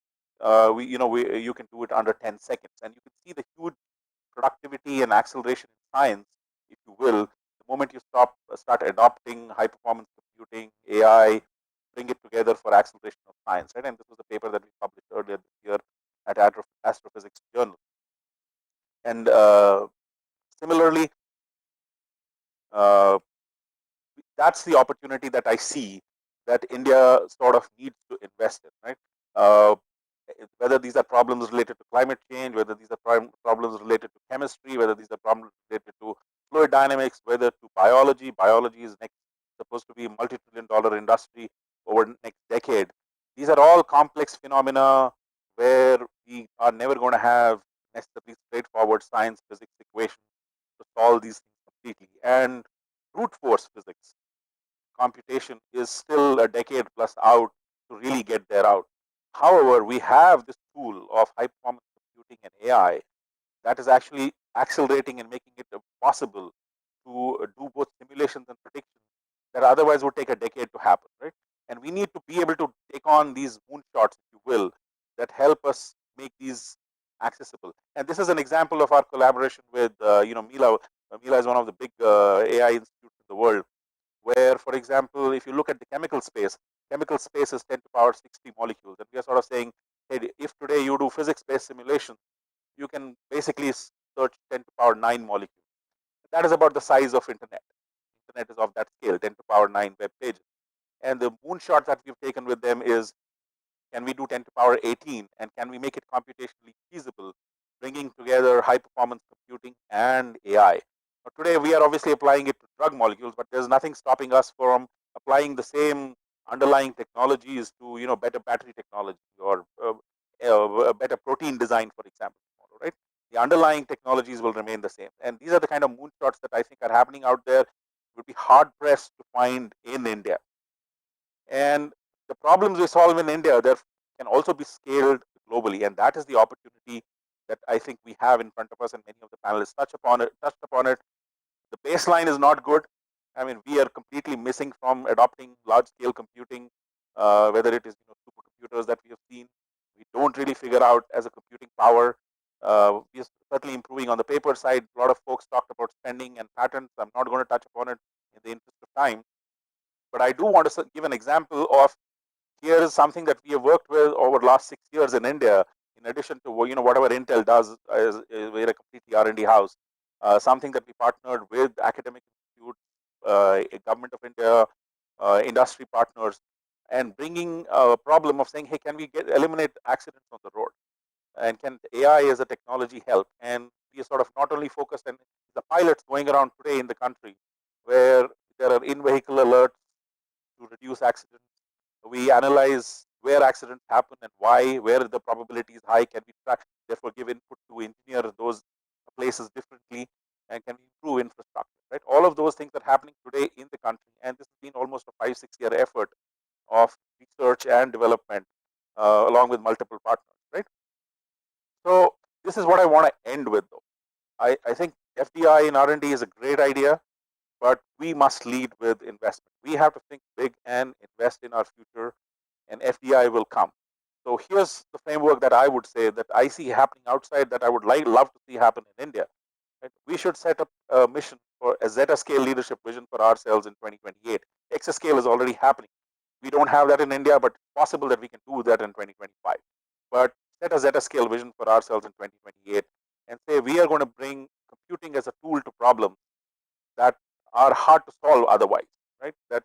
you can do it under 10 seconds, and you can see the huge productivity and acceleration in science, if you will, the moment you start adopting high performance computing, AI, bring it together for acceleration of science, right? And this was a paper that we published earlier this year at Astrophysics Journal. And similarly, that's the opportunity that I see that India sort of needs to invest in, right? Whether these are problems related to climate change, whether these are problems related to chemistry, whether these are problems related to fluid dynamics, whether to biology. Biology is next supposed to be a multi-trillion-dollar industry over the next decade. These are all complex phenomena where we are never going to have necessarily straightforward science physics equations to solve these things completely. And brute force physics computation is still a decade plus out to really get there out. However, we have this tool of high performance computing and AI that is actually accelerating and making it possible to do both simulations and predictions that otherwise would take a decade to happen, right? And we need to be able to take on these moonshots, if you will, that help us make these accessible. And this is an example of our collaboration with, Mila. Mila is one of the big AI institutes in the world, where, for example, if you look at the chemical space is 10 to the power 60 molecules. And we are sort of saying, hey, if today you do physics-based simulation, you can basically search 10 to the power 9 molecules. That is about the size of internet. Internet is of that scale, 10 to the power 9 web pages. And the moonshot that we've taken with them is, can we do 10 to the power 18, and can we make it computationally feasible, bringing together high performance computing and AI? Now, today we are obviously applying it to drug molecules, but there's nothing stopping us from applying the same underlying technologies to better battery technology or better protein design, for example, tomorrow, right? The underlying technologies will remain the same, and these are the kind of moonshots that I think are happening out there. It would be hard pressed to find in India. And the problems we solve in India, there can also be scaled globally, and that is the opportunity that I think we have in front of us, and many of the panelists touched upon it. The baseline is not good. I mean, we are completely missing from adopting large-scale computing, whether it is supercomputers that we have seen. We don't really figure out as a computing power. We are certainly improving on the paper side. A lot of folks talked about spending and patents. I'm not going to touch upon it in the interest of time. But I do want to give an example of, here is something that we have worked with over the last 6 years in India. In addition to whatever Intel does, we're a completely R&D house. Something that we partnered with academic institutes, government of India, industry partners, and bringing a problem of saying, hey, can we eliminate accidents on the road? And can AI as a technology help? And we are sort of not only focused on the pilots going around today in the country, where there are in-vehicle alerts to reduce accidents. We analyze where accidents happen and why, where the probability is high. Can we track, therefore give input to engineer those places differently, and can we improve infrastructure, right? All of those things are happening today in the country, and this has been almost a 5-6 year effort of research and development along with multiple partners, right? So this is what I want to end with, though. I think FDI and R&D is a great idea, but we must lead with investment. We have to think big and invest in our future, and FDI will come. So here's the framework that I would say that I see happening outside that I would love to see happen in India. Right? We should set up a mission for a Zeta scale leadership vision for ourselves in 2028. Exascale is already happening. We don't have that in India, but it's possible that we can do that in 2025. But set a Zeta scale vision for ourselves in 2028 and say we are going to bring computing as a tool to problems that are hard to solve otherwise, right? That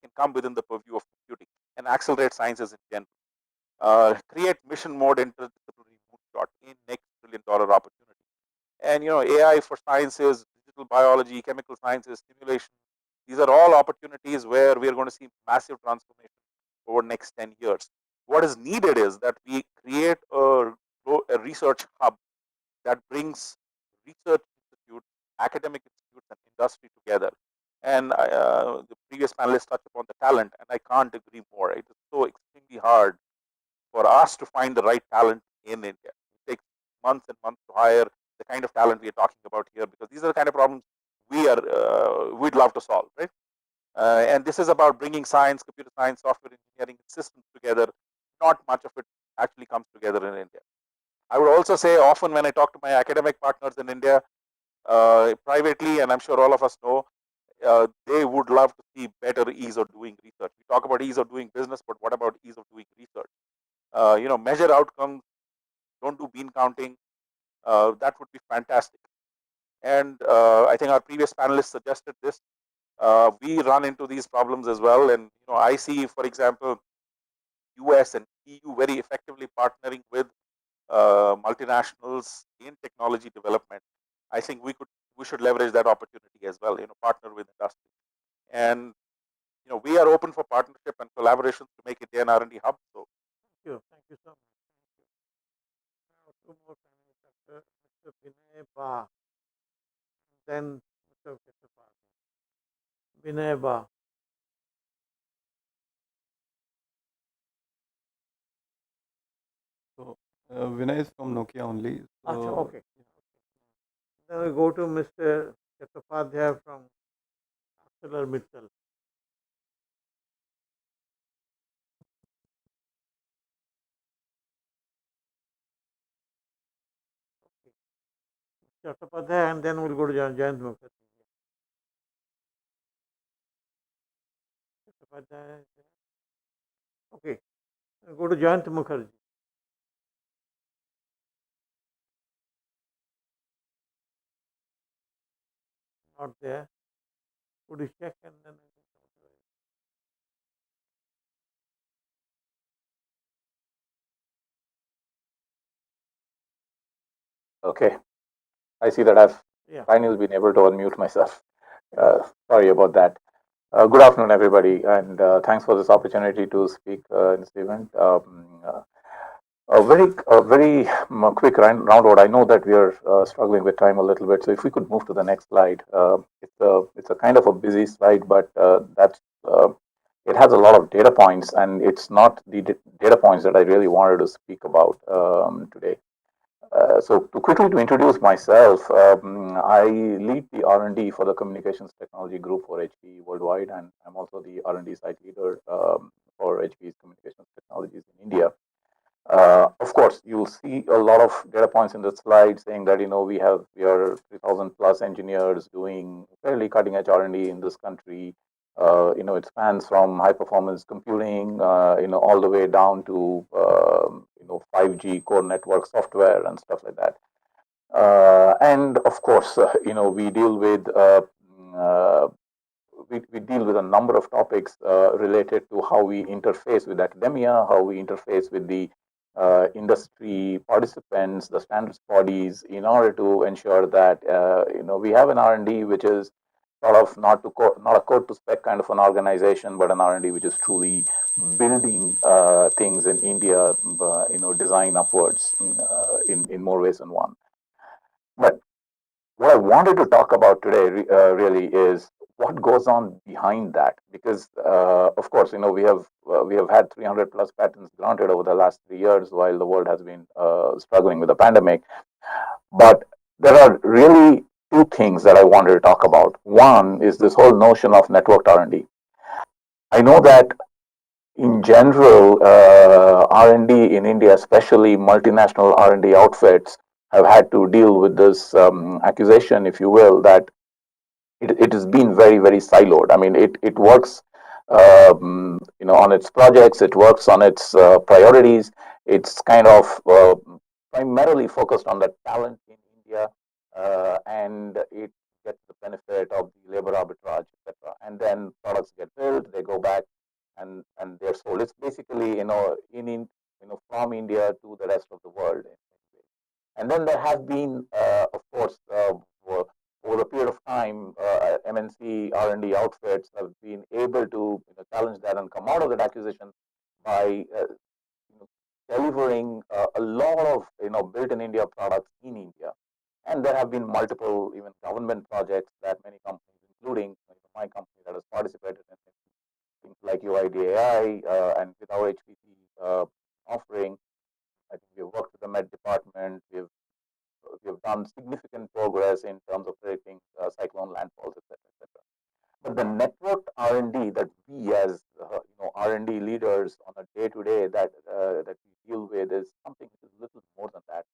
can come within the purview of computing and accelerate sciences in general. Create mission mode interdisciplinary moonshot in next $1 trillion opportunity. And AI for sciences, digital biology, chemical sciences, simulation. These are all opportunities where we are going to see massive transformation over the next 10 years. What is needed is that we create a research hub that brings research institutes, academic institutes, and industry together. And the previous panelists touched upon the talent, and I can't agree more. It is so extremely hard for us to find the right talent in India. It takes months and months to hire the kind of talent we are talking about here, because these are the kind of problems we'd love to solve, right? And this is about bringing science, computer science, software engineering systems together. Not much of it actually comes together in India. I would also say often when I talk to my academic partners in India, privately, and I'm sure all of us know, they would love to see better ease of doing research. We talk about ease of doing business, but what about ease of doing research? Measure outcomes, don't do bean counting, that would be fantastic. And I think our previous panelists suggested this. We run into these problems as well, and I see, for example, US and EU very effectively partnering with multinationals in technology development. I think we should leverage that opportunity as well. Partner with industry, and we are open for partnership and collaboration to make India an R&D hub. So Thank you so much. Now, two more panelists, Mr. Vinay Ba, then Mr. Kesavan. Vinay Ba. So Vinay is from Nokia only. So Okay. Then we go to Mr. Chattopadhyay from ArcelorMittal. Chattopadhyay, and then we'll go to Jayant Mukherjee. Chattopadhyay. Okay. We'll go to Jayant Mukherjee. Not there. Could you check and then Okay, I see that I've finally been able to unmute myself. Sorry about that. Good afternoon, everybody, and thanks for this opportunity to speak in this event. A very quick roundout. I know that we are struggling with time a little bit, so if we could move to the next slide. It's a kind of a busy slide, but it has a lot of data points, and it's not the data points that I really wanted to speak about today. So to introduce myself, I lead the R&D for the Communications Technology Group for HP worldwide, and I'm also the R&D site leader for HP's Communications Technologies in India. Of course, you'll see a lot of data points in the slide saying that we are 3,000 plus engineers doing fairly cutting edge R&D in this country. It spans from high performance computing, all the way down to 5G core network software and stuff like that. And of course, we deal with we deal with a number of topics related to how we interface with academia, how we interface with the industry participants, the standards bodies, in order to ensure that we have an R&D which is sort of not a code to spec kind of an organization, but an R&D which is truly building things in India, design upwards in more ways than one. But what I wanted to talk about today really is what goes on behind that, because of course we have had 300 plus patents granted over the last 3 years while the world has been struggling with the pandemic. But there are really two things that I wanted to talk about. One is this whole notion of networked R&D. I know that in general, R&D in India, especially multinational R&D outfits, have had to deal with this accusation, if you will, that it has been very, very siloed. I mean, it works, on its projects, it works on its priorities. It's kind of primarily focused on the talent in India, and it gets the benefit of the labor arbitrage, etc. And then products get built, they go back, and they're sold. It's basically from India to the rest of the world. And then there has been, of course, over a period of time, MNC R&D outfits have been able to challenge that and come out of that accusation by delivering a lot of built in India products in India. And there have been multiple even government projects that many companies, including my company, that has participated in things like UIDAI and with our HPC offering. I think we have worked with the Met Department. We've done significant progress in terms of predicting cyclone landfalls, etc., etc. But the networked R&D that we as R&D leaders on a day-to-day that we deal with is something which is little more than that.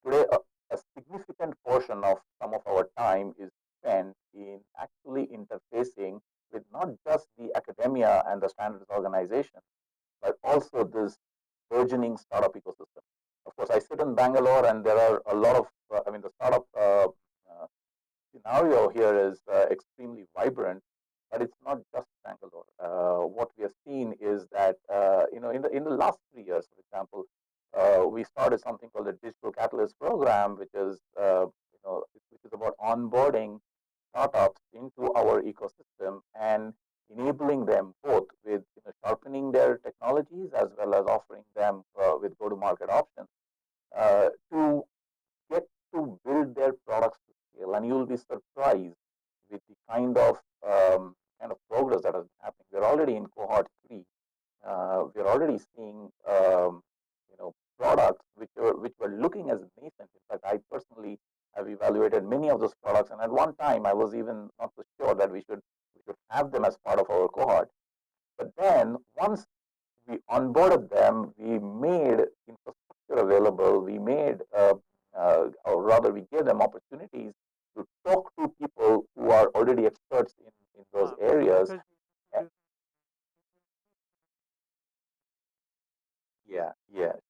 Today, a significant portion of some of our time is spent in actually interfacing with not just the academia and the standards organization, but also this burgeoning startup ecosystem. of course, I sit in Bangalore, and there are a lot of, I mean, the startup scenario here is extremely vibrant, but it's not just Bangalore. What we have seen is that in the last 3 years, for example, we started something called the Digital Catalyst Program, which is which is about onboarding startups into our ecosystem and enabling them both with sharpening their technologies as well as offering them with go-to-market options to get to build their products to scale. And you'll be surprised with the kind of progress that is happening. We're already in cohort 3. We're already seeing products which were looking as nascent. In fact, I personally have evaluated many of those products, and at one time I was even not so sure that we should have them as part of our cohort. But then once we onboarded them, we made infrastructure available. We made, or rather, we gave them opportunities to talk to people who are already experts in those areas. Yeah,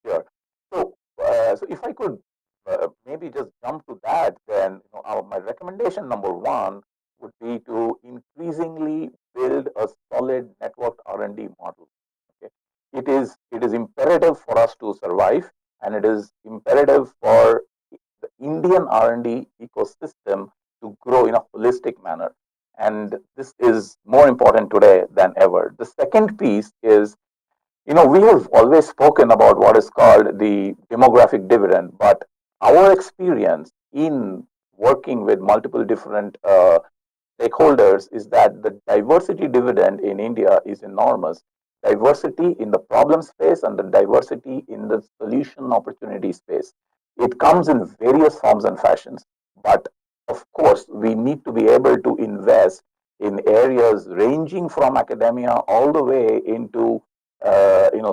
sure. So if I could maybe just jump to that, then my recommendation number one would be to increasingly build a solid networked R&D model. Okay, it is imperative for us to survive, and it is imperative for the Indian R&D ecosystem to grow in a holistic manner. And this is more important today than ever. The second piece is, we have always spoken about what is called the demographic dividend, but our experience in working with multiple different stakeholders is that the diversity dividend in India is enormous. Diversity in the problem space and the diversity in the solution opportunity space. It comes in various forms and fashions, but of course, we need to be able to invest in areas ranging from academia all the way into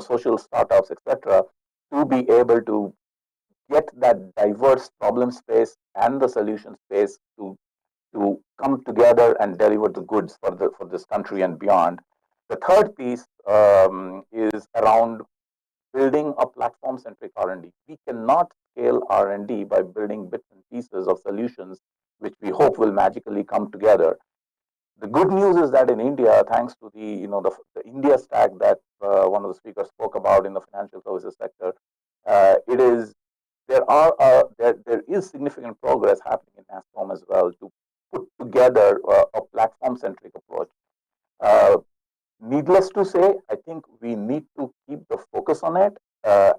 social startups, etc., to be able to get that diverse problem space and the solution space to come together and deliver the goods for this country and beyond. The third piece is around building a platform-centric R&D. We cannot scale R&D by building bits and pieces of solutions which we hope will magically come together. The good news is that in India, thanks to the India stack that one of the speakers spoke about in the financial services sector, there is significant progress happening in NASCOM as well to put together a platform-centric approach. Needless to say, I think we need to keep the focus on it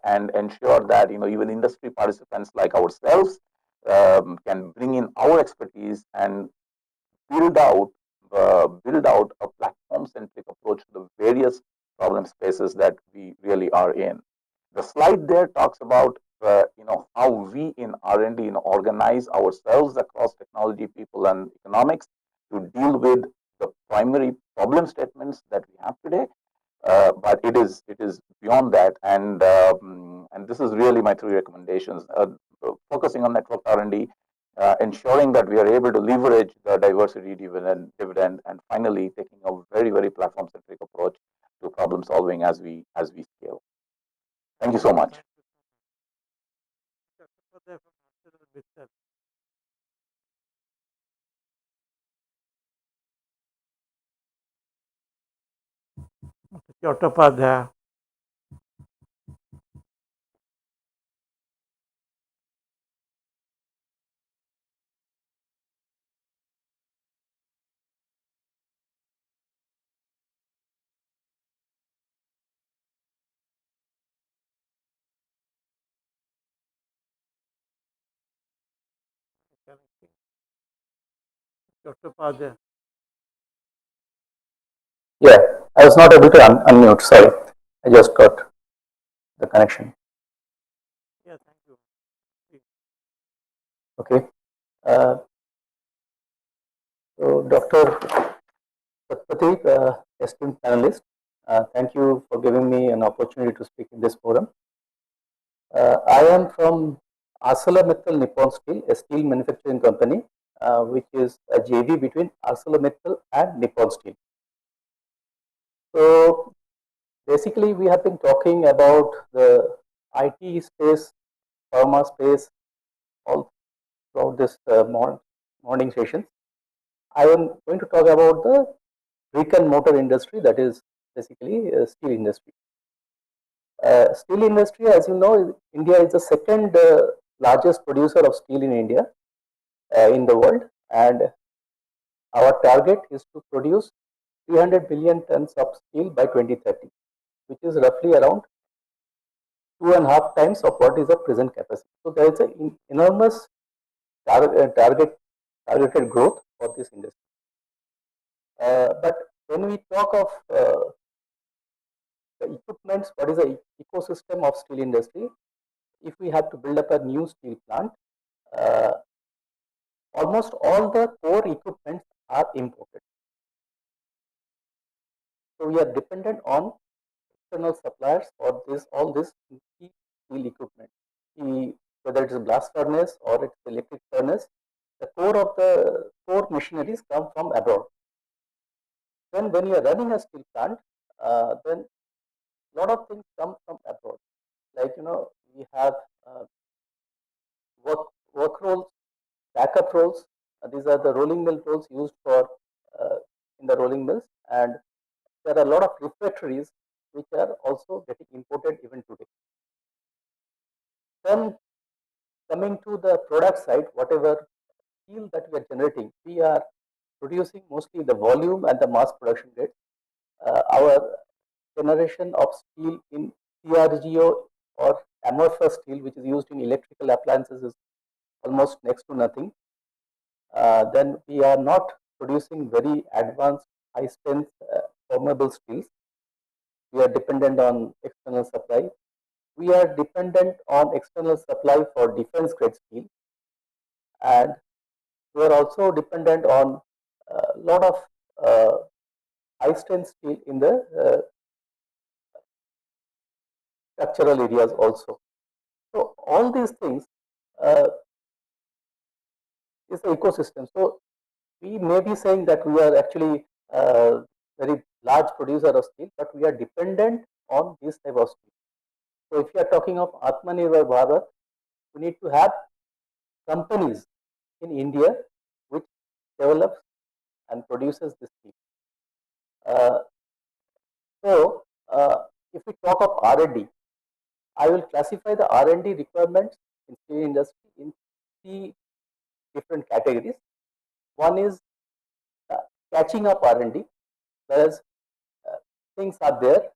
and ensure that even industry participants like ourselves can bring in our expertise and build out a platform-centric approach to the various problem spaces that we really are in. The slide there talks about how we in R&D organize ourselves across technology, people, and economics to deal with the primary problem statements that we have today. But it is beyond that, and this is really my 3 recommendations: focusing on network R&D, ensuring that we are able to leverage the diversity dividend, and finally taking a very, very platform-centric approach to problem solving as we scale. Thank you so much. Chattopadhyay. Chattopadhyay. Yeah, I was not able to unmute. Sorry, I just got the connection. Yeah, thank you. Okay. So, Dr. Satpathy, esteemed panelist, thank you for giving me an opportunity to speak in this forum. I am from ArcelorMittal Nippon Steel, a steel manufacturing company, which is a JV between ArcelorMittal and Nippon Steel. So basically, we have been talking about the IT space pharma space all throughout this morning sessions. I am going to talk about the brick and mortar industry, that is basically steel industry. Steel industry, as you know, India is the second largest producer of steel in the world, and our target is to produce 300 billion tons of steel by 2030, which is roughly around 2.5 times of what is the present capacity. So there is an enormous targeted growth for this industry. But when we talk of the equipments, what is the ecosystem of steel industry? If we have to build up a new steel plant, almost all the core equipments are imported. So we are dependent on external suppliers for all this key steel equipment. Whether it is blast furnace or it's electric furnace, the core machineries come from abroad. Then when you are running a steel plant, then a lot of things come from abroad. Like, we have work rolls, backup rolls. These are the rolling mill rolls used for in the rolling mills, and there are a lot of refractories which are also getting imported even today. Then coming to the product side, whatever steel that we are generating, we are producing mostly the volume and the mass production rate. Our generation of steel in CRGO or amorphous steel, which is used in electrical appliances, is almost next to nothing. Then we are not producing very advanced, high strength formable steels. We are dependent on external supply. We are dependent on external supply for defense grade steel, and we are also dependent on a lot of high strength steel in the structural areas also. So all these things is the ecosystem. So we may be saying that we are actually very large producer of steel, but we are dependent on this type of steel. So if you are talking of Atmanirbhar Bharat, we need to have companies in India which develops and produces this steel. If we talk of R&D, I will classify the R&D requirements in steel industry in 3 different categories. One is catching up R&D, whereas things are there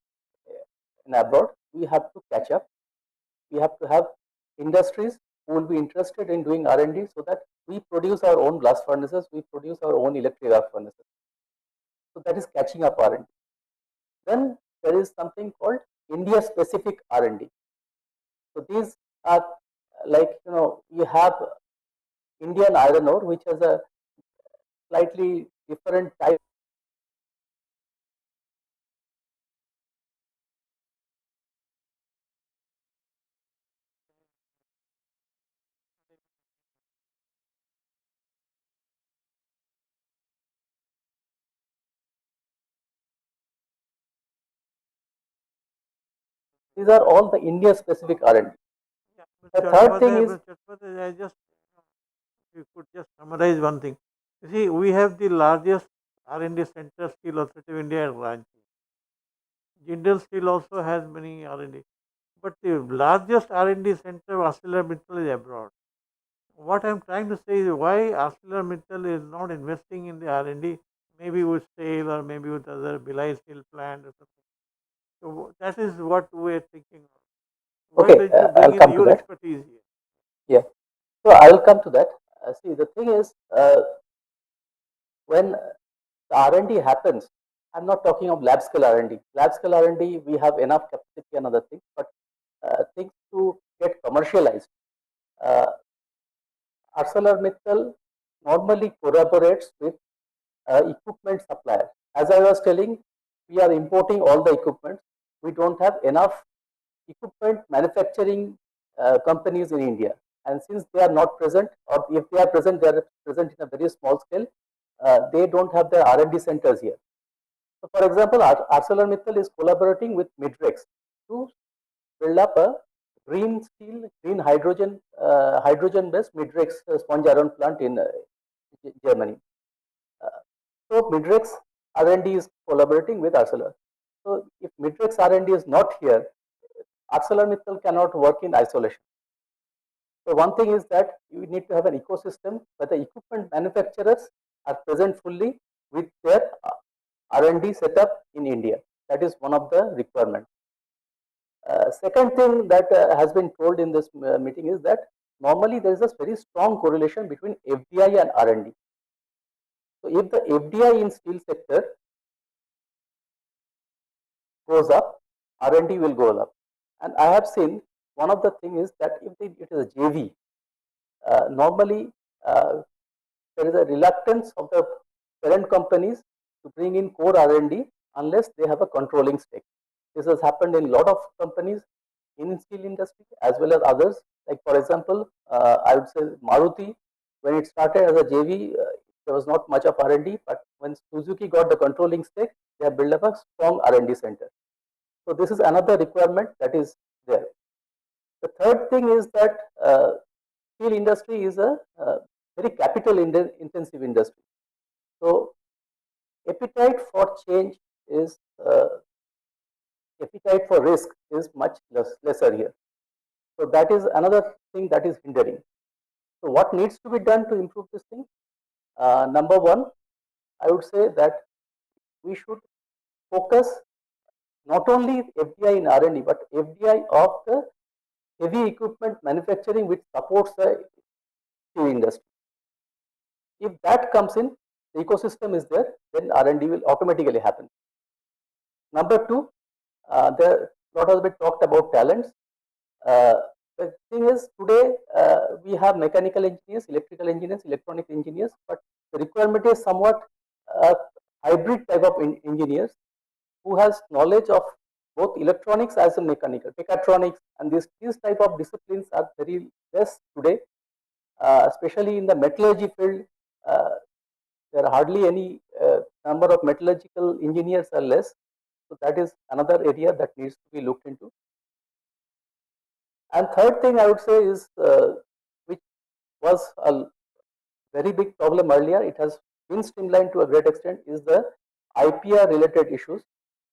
in abroad, we have to catch up. We have to have industries who will be interested in doing R&D so that we produce our own blast furnaces, we produce our own electric arc furnaces. So that is catching up R&D. Then there is something called India specific R&D. So these are like, you have Indian iron ore, which has a slightly different type. These are all the India specific R&D. The third thing is, I just, you could just summarize one thing. You see, we have the largest R&D center, Steel Authority of India, at Ranchi. Jindal Steel also has many R&D, but the largest R&D center of ArcelorMittal is abroad. What I am trying to say is why ArcelorMittal is not investing in the R&D, maybe with SAIL or maybe with other Bhilai steel plant or something. So that is what we are thinking of. Why okay, don't you I'll bring come in to your that. expertise here? Yeah, so I will come to that. See, the thing is, when the R&D happens, I'm not talking of lab scale R&D. Lab scale R&D, we have enough capacity and other things, but things to get commercialized. ArcelorMittal normally collaborates with equipment suppliers. As I was telling, we are importing all the equipment. We don't have enough equipment manufacturing companies in India. And since they are not present, or if they are present, they are present in a very small scale. They don't have their R&D centers here. So, for example, ArcelorMittal is collaborating with Midrex to build up a green steel, green hydrogen, hydrogen-based Midrex sponge iron plant in Germany. So Midrex R&D is collaborating with Arcelor. So if Midrex R&D is not here, ArcelorMittal cannot work in isolation. So one thing is that you need to have an ecosystem where the equipment manufacturers are present fully with their R&D setup in India. That is one of the requirements. Second thing that has been told in this meeting is that normally there is a very strong correlation between FDI and R&D. So if the FDI in steel sector goes up, R&D will go up. And I have seen one of the things is that if it is a JV, normally there is a reluctance of the parent companies to bring in core R&D unless they have a controlling stake. This has happened in a lot of companies in steel industry as well as others. Like for example, I would say Maruti, when it started as a JV, there was not much of R&D, but when Suzuki got the controlling stake, they have built up a strong R&D center. So this is another requirement that is there. The third thing is that steel industry is a very capital intensive industry. So appetite for change is appetite for risk is much lesser here. So that is another thing that is hindering. So what needs to be done to improve this thing? Number one, I would say that we should focus not only FDI in R&D, but FDI of the heavy equipment manufacturing which supports the steel industry. If that comes in, the ecosystem is there, then R&D will automatically happen. Number two, there lot has been talked about talents. The thing is today we have mechanical engineers, electrical engineers, electronic engineers, but the requirement is somewhat hybrid type of engineers who has knowledge of both electronics as a mechanical, mechatronics, and these type of disciplines are very less today, especially in the metallurgy field. There are hardly any number of metallurgical engineers are less. So that is another area that needs to be looked into. And third thing I would say is, which was a very big problem earlier, it has been streamlined to a great extent, is the IPR related issues.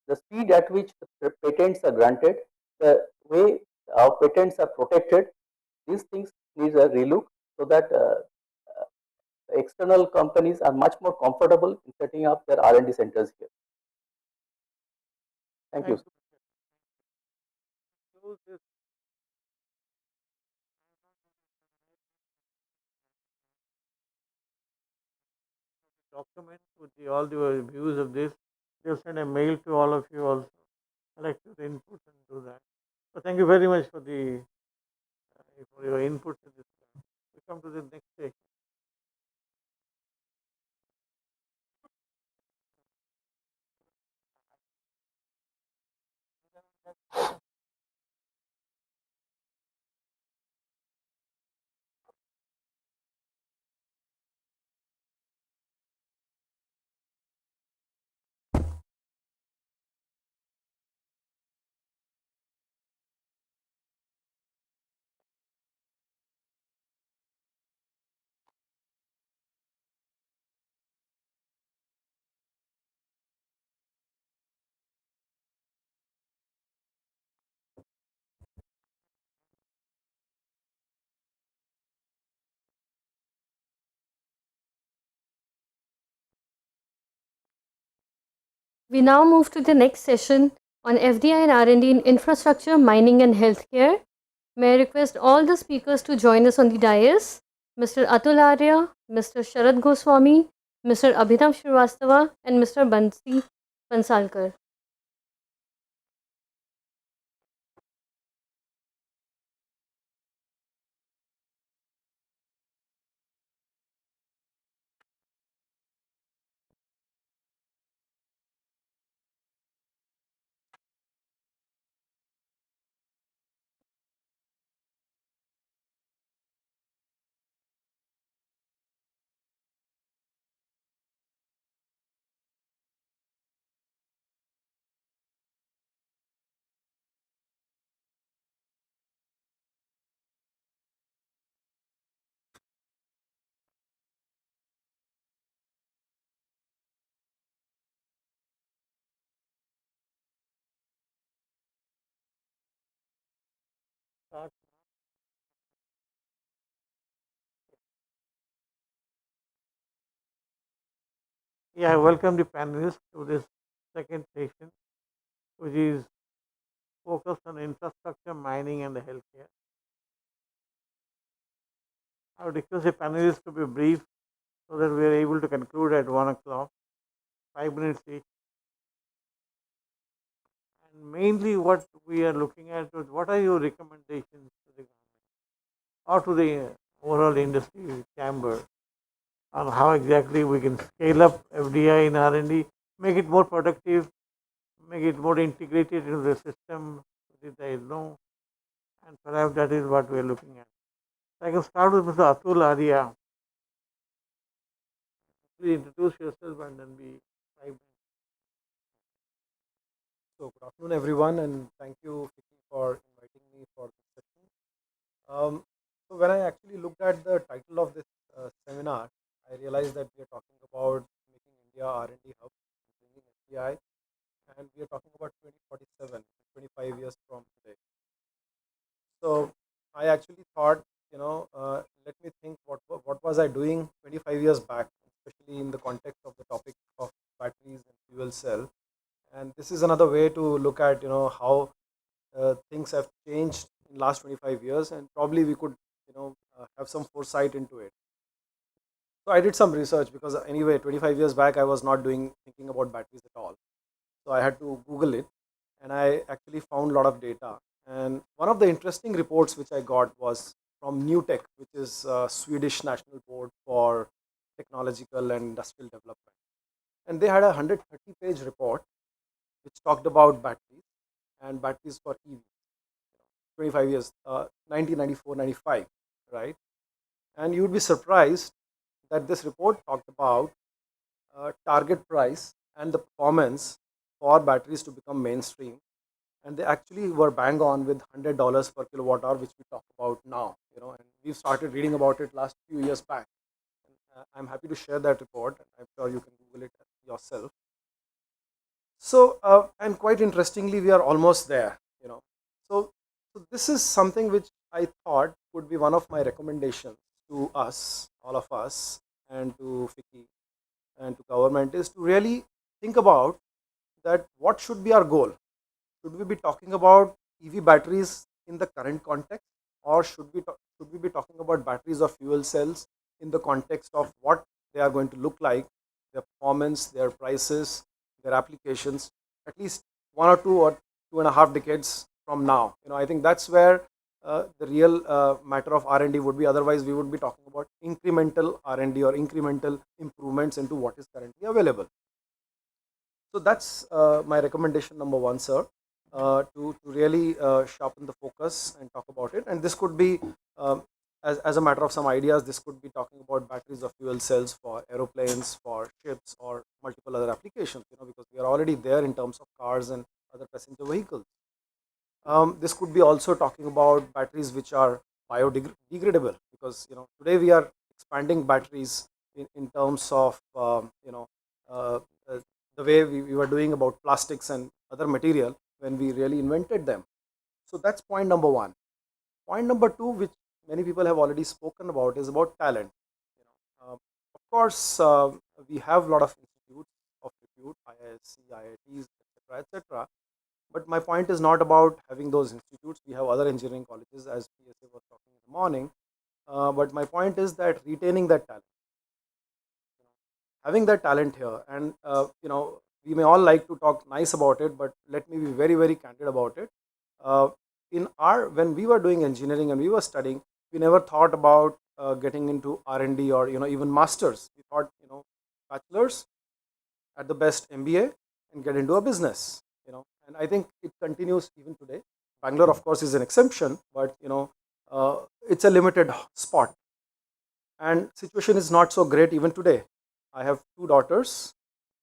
The speed at which the patents are granted, the way our patents are protected, these things need a relook so that external companies are much more comfortable in setting up their R&D centers here. Thank you. Document with all the views of this. They'll send a mail to all of you also. Collect your input and do that. So thank you very much for your input in this. We come to the next stage. We now move to the next session on FDI and R&D in infrastructure, mining and healthcare. May I request all the speakers to join us on the dais, Mr. Atul Arya, Mr. Sharad Goswami, Mr. Abhinav Srivastava and Mr. Bansi Pansalkar. start. Yeah, I welcome the panelists to this second session, which is focused on infrastructure, mining, and the healthcare. I would request the panelists to be brief so that we are able to conclude at 1 o'clock, 5 minutes each. And mainly what we are looking at is what are your recommendations to the government or to the overall industry chamber on how exactly we can scale up FDI in R&D, make it more productive, make it more integrated into the system so that there is no, and perhaps that is what we are looking at. I can start with Mr. Atul Arya. Please introduce yourself and then be 5 minutes. So, good afternoon, everyone, and thank you, Vicky, for inviting me for this session. So, when I actually looked at the title of this seminar, I realized that we are talking about making India R&D hub, bringing FDI, and we are talking about 2047, 25 years from today. So, I actually thought, let me think what was I doing 25 years back, especially in the context of the topic of batteries and fuel cell. And this is another way to look at how things have changed in last 25 years, and probably we could have some foresight into it. So I did some research because anyway 25 years back I was not thinking about batteries at all. So I had to Google it, and I actually found a lot of data. And one of the interesting reports which I got was from NewTech, which is Swedish National Board for Technological and Industrial Development. And they had a 130-page report which talked about batteries and batteries for EVs. 25 years, 1994, 95, right? And you would be surprised that this report talked about target price and the performance for batteries to become mainstream. And they actually were bang on with $100 per kilowatt hour, which we talk about now. And we've started reading about it last few years back. I'm happy to share that report. I'm sure you can Google it yourself. So, and quite interestingly, we are almost there. So this is something which I thought would be one of my recommendations to us, all of us, and to FICCI and to government, is to really think about that what should be our goal. Should we be talking about EV batteries in the current context, or should we be talking about batteries or fuel cells in the context of what they are going to look like, their performance, their prices, their applications, at least 1 or 2 or 2.5 decades from now? I think that's where the real matter of R&D would be. Otherwise, we would be talking about incremental R&D or incremental improvements into what is currently available. So that's my recommendation number one, sir, to really sharpen the focus and talk about it. And this could be, as a matter of some ideas, this could be talking about batteries or fuel cells for aeroplanes, for ships, or multiple other applications, because we are already there in terms of cars and other passenger vehicles. This could be also talking about batteries which are biodegradable, because today we are expanding batteries in terms of uh, the way we were doing about plastics and other material when we really invented them. So that's point number one. Point number two, which many people have already spoken about, is about talent. Of course, we have a lot of institutes of repute, IISc, IITs, etc., etc. But my point is not about having those institutes. We have other engineering colleges, as PSA was talking in the morning. But my point is that retaining that talent, having that talent here, and we may all like to talk nice about it, but let me be very, very candid about it. When we were doing engineering and we were studying, we never thought about getting into R&D or even masters. We thought bachelor's, at the best MBA, and get into a business. And I think it continues even today. Bangalore, of course, is an exception, but it's a limited spot. And situation is not so great even today. I have two daughters.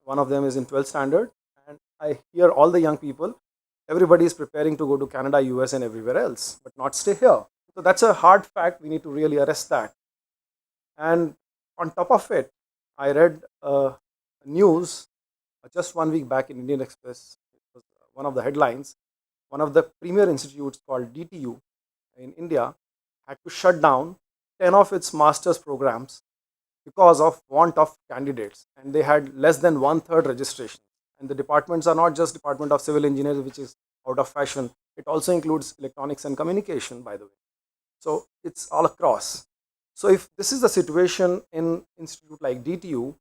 One of them is in 12th standard, and I hear all the young people, everybody is preparing to go to Canada, US, and everywhere else, but not stay here. So that's a hard fact. We need to really arrest that. And on top of it, I read news just 1 week back in Indian Express. It was one of the headlines. One of the premier institutes called DTU in India had to shut down 10 of its master's programs because of want of candidates, and they had less than one third registration. And the departments are not just Department of Civil Engineers, which is out of fashion. It also includes electronics and communication, by the way. So it's all across. So if this is the situation in institute like DTU,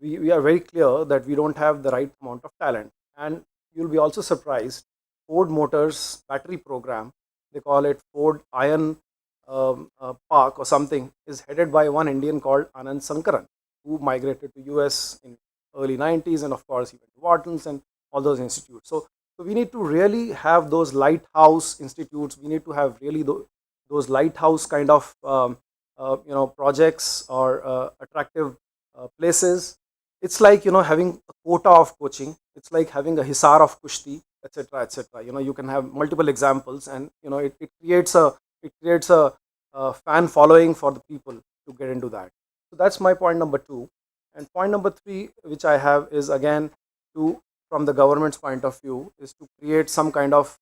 we are very clear that we don't have the right amount of talent. And you'll be also surprised, Ford Motors battery program, they call it Ford Iron Park or something, is headed by one Indian called Anand Sankaran, who migrated to US in early 90s, and of course he went to Wharton's and all those institutes. So we need to really have those lighthouse institutes. We need to have really those lighthouse kind of projects or attractive places. It's like having a quota of coaching. It's like having a hisar of kushti, etc., etc. You can have multiple examples, and it creates a fan following for the people to get into that. So that's my point number 2. And point number 3, which I have, is again to, from the government's point of view, is to create some kind of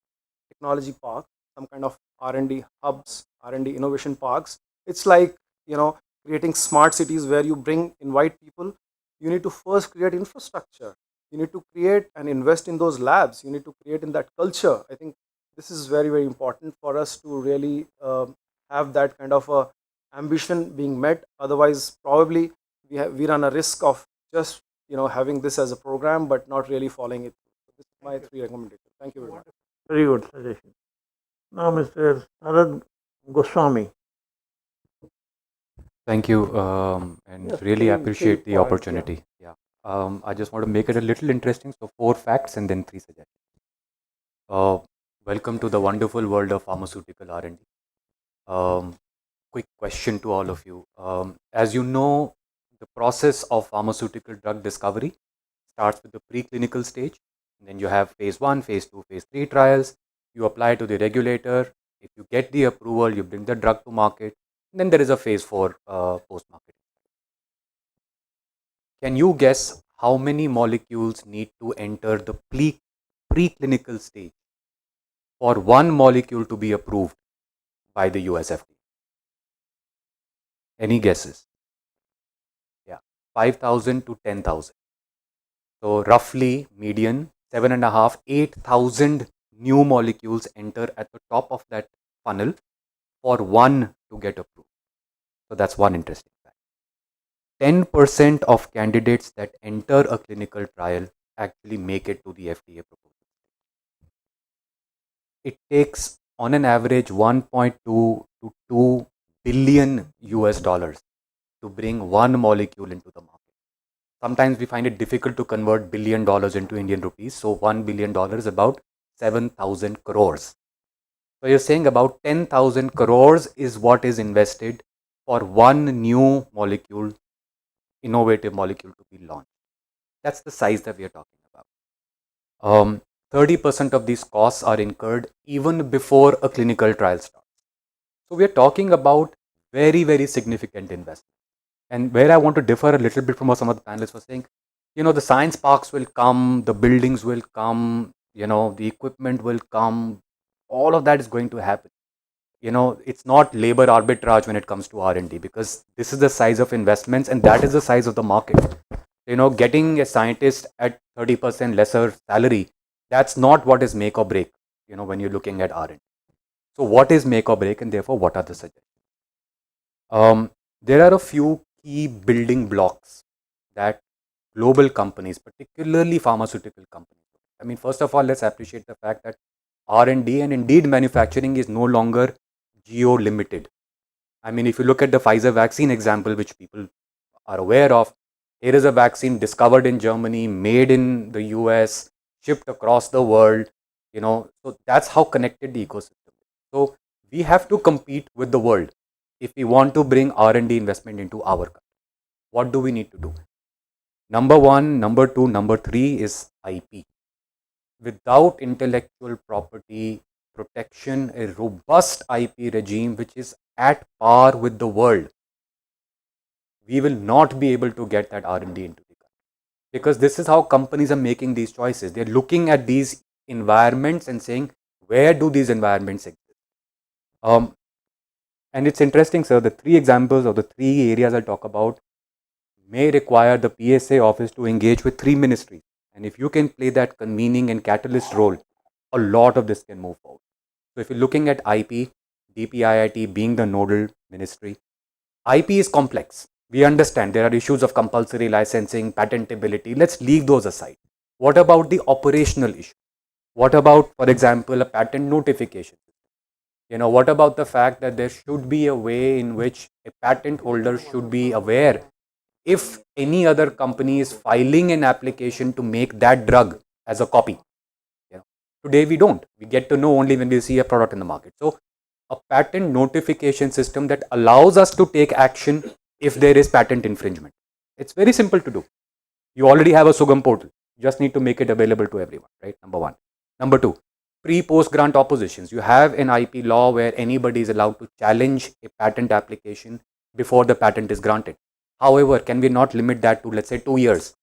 technology park, some kind of R&D hubs, R&D innovation parks. It's like creating smart cities where you invite people. You need to first create infrastructure. You need to create and invest in those labs. You need to create in that culture. I think this is very, very important for us to really have that kind of a ambition being met. Otherwise, probably we run a risk of just having this as a program but not really following it. So this is my 3 recommendations. Thank you very much. Very good suggestion. Now, Mr. Sarad Goswami. Thank you, and Yes, really three appreciate the points, opportunity. Yeah. I just want to make it a little interesting. So 4 facts and then 3 suggestions. Welcome to the wonderful world of pharmaceutical R&D. Quick question to all of you. As you know, the process of pharmaceutical drug discovery starts with the preclinical stage. And then you have phase 1, phase 2, phase 3 trials. You apply to the regulator. If you get the approval, you bring the drug to market. And then there is a phase 4 post-marketing. Can you guess how many molecules need to enter the preclinical stage for one molecule to be approved by the US FDA? Any guesses? Yeah, 5,000 to 10,000. So roughly median 7.5, 8,000 new molecules enter at the top of that funnel for one to get approved. So that's one interesting fact. 10% of candidates that enter a clinical trial actually make it to the FDA proposal. It takes on an average 1.2 to 2 billion US dollars to bring one molecule into the market. Sometimes we find it difficult to convert $1 billion into Indian rupees. So $1 billion is about 7,000 crores. So you're saying about 10,000 crores is what is invested for one new molecule, innovative molecule to be launched. That's the size that we are talking about. 30% of these costs are incurred even before a clinical trial starts. So we are talking about very, very significant investment. And where I want to differ a little bit from what some of the panelists were saying, the science parks will come, the buildings will come, the equipment will come, all of that is going to happen. It's not labor arbitrage when it comes to R&D, because this is the size of investments and that is the size of the market. Getting a scientist at 30% lesser salary, that's not what is make or break, when you're looking at R&D. So what is make or break, and therefore what are the suggestions? There are a few key building blocks that global companies, particularly pharmaceutical companies. I mean, first of all, let's appreciate the fact that R&D and indeed manufacturing is no longer geo-limited. I mean, if you look at the Pfizer vaccine example, which people are aware of, here is a vaccine discovered in Germany, made in the US, shipped across the world, so that's how connected the ecosystem is. So we have to compete with the world if we want to bring R&D investment into our country. What do we need to do? Number 1, number 2, number 3 is IP. Without intellectual property protection, a robust IP regime which is at par with the world, we will not be able to get that R&D into the country. Because this is how companies are making these choices. They're looking at these environments and saying, where do these environments exist? And it's interesting, sir, the three examples or the three areas I'll talk about may require the PSA office to engage with three ministries. And if you can play that convening and catalyst role, a lot of this can move forward. So if you're looking at IP, DPIIT being the nodal ministry, IP is complex. We understand there are issues of compulsory licensing, patentability. Let's leave those aside. What about the operational issue? What about, for example, a patent notification? What about the fact that there should be a way in which a patent holder should be aware if any other company is filing an application to make that drug as a copy? Today we don't. We get to know only when we see a product in the market. So a patent notification system that allows us to take action if there is patent infringement. It's very simple to do. You already have a Sugam portal. You just need to make it available to everyone, right? Number one. Number two, pre-post grant oppositions. You have an IP law where anybody is allowed to challenge a patent application before the patent is granted. However, can we not limit that to, let's say, 2 years?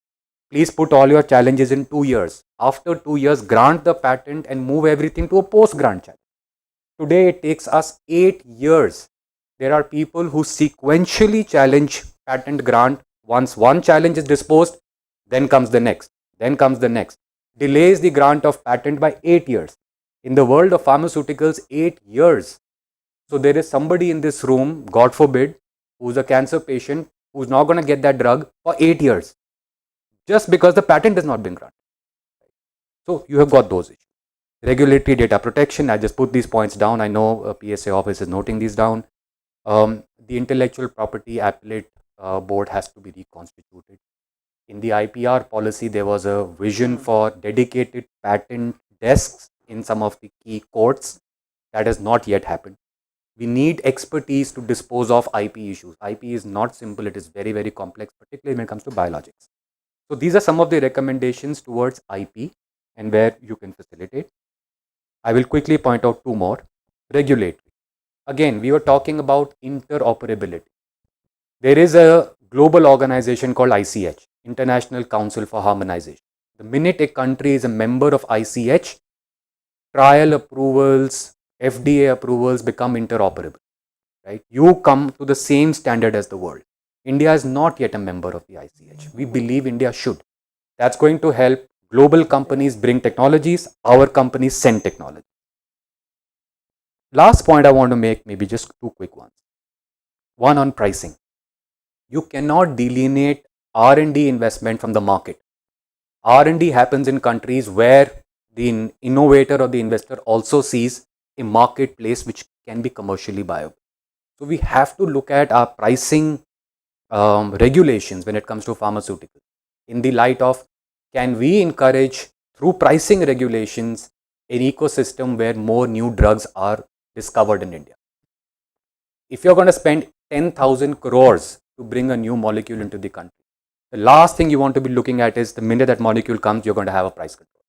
Please put all your challenges in 2 years. After 2 years, grant the patent and move everything to a post-grant challenge. Today, it takes us 8 years. There are people who sequentially challenge patent grant. Once one challenge is disposed, then comes the next, then comes the next. Delays the grant of patent by 8 years. In the world of pharmaceuticals, 8 years. So there is somebody in this room, God forbid, who's a cancer patient, who's not going to get that drug for 8 years, just because the patent has not been granted. So you have got those issues. Regulatory data protection, I just put these points down. I know PSA office is noting these down. The intellectual property appellate board has to be reconstituted. In the IPR policy, there was a vision for dedicated patent desks in some of the key courts. That has not yet happened. We need expertise to dispose of IP issues. IP is not simple, it is very, very complex, particularly when it comes to biologics. So these are some of the recommendations towards IP and where you can facilitate. I will quickly point out two more. Regulatory. Again, we were talking about interoperability. There is a global organization called ICH, International Council for Harmonization. The minute a country is a member of ICH, trial approvals, FDA approvals become interoperable. Right? You come to the same standard as the world. India is not yet a member of the ICH. We believe India should. That's going to help global companies bring technologies, our companies send technology. Last point I want to make, maybe just two quick ones. One on pricing. You cannot delineate R&D investment from the market. R&D happens in countries where the innovator or the investor also sees a marketplace which can be commercially viable. So we have to look at our pricing regulations when it comes to pharmaceuticals in the light of, can we encourage through pricing regulations an ecosystem where more new drugs are discovered in India? If you're going to spend 10,000 crores to bring a new molecule into the country, the last thing you want to be looking at is the minute that molecule comes, you're going to have a price control.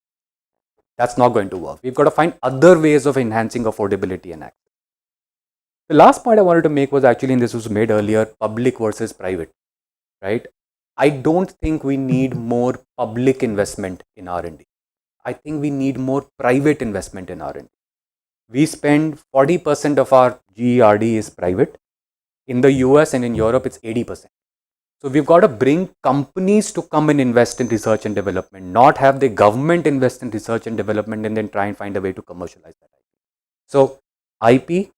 That's not going to work. We've got to find other ways of enhancing affordability and access. The last point I wanted to make was actually, and this was made earlier, public versus private, right? I don't think we need more public investment in R&D. I think we need more private investment in R&D. We spend 40% of our GERD is private. In the US and in Europe, it's 80%. So we've got to bring companies to come and invest in research and development, not have the government invest in research and development and then try and find a way to commercialize that IP. So IP,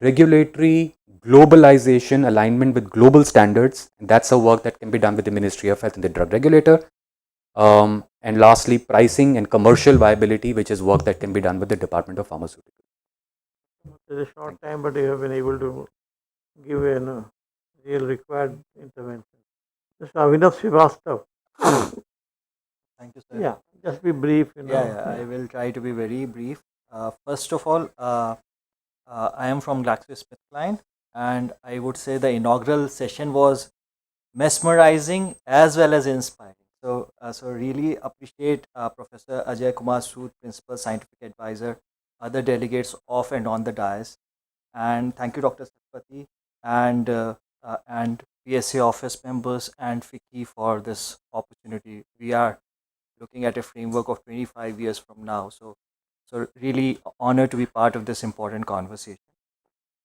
regulatory, globalization, alignment with global standards, and that's a work that can be done with the Ministry of Health and the drug regulator. And lastly, pricing and commercial viability, which is work that can be done with the Department of Pharmaceuticals. It's a short time, but you have been able to give a real required intervention. Mr. Avinav Srivastav. Thank you, sir. Yeah, just be brief. Yeah, I will try to be very brief. First of all, I am from GlaxoSmithKline, and I would say the inaugural session was mesmerizing as well as inspiring. So really appreciate Professor Ajay Kumar Sood, Principal Scientific Advisor, other delegates off and on the dais, and thank you, Dr. Satpathy, and PSA office members and FICCI for this opportunity. We are looking at a framework of 25 years from now. So So really honored to be part of this important conversation.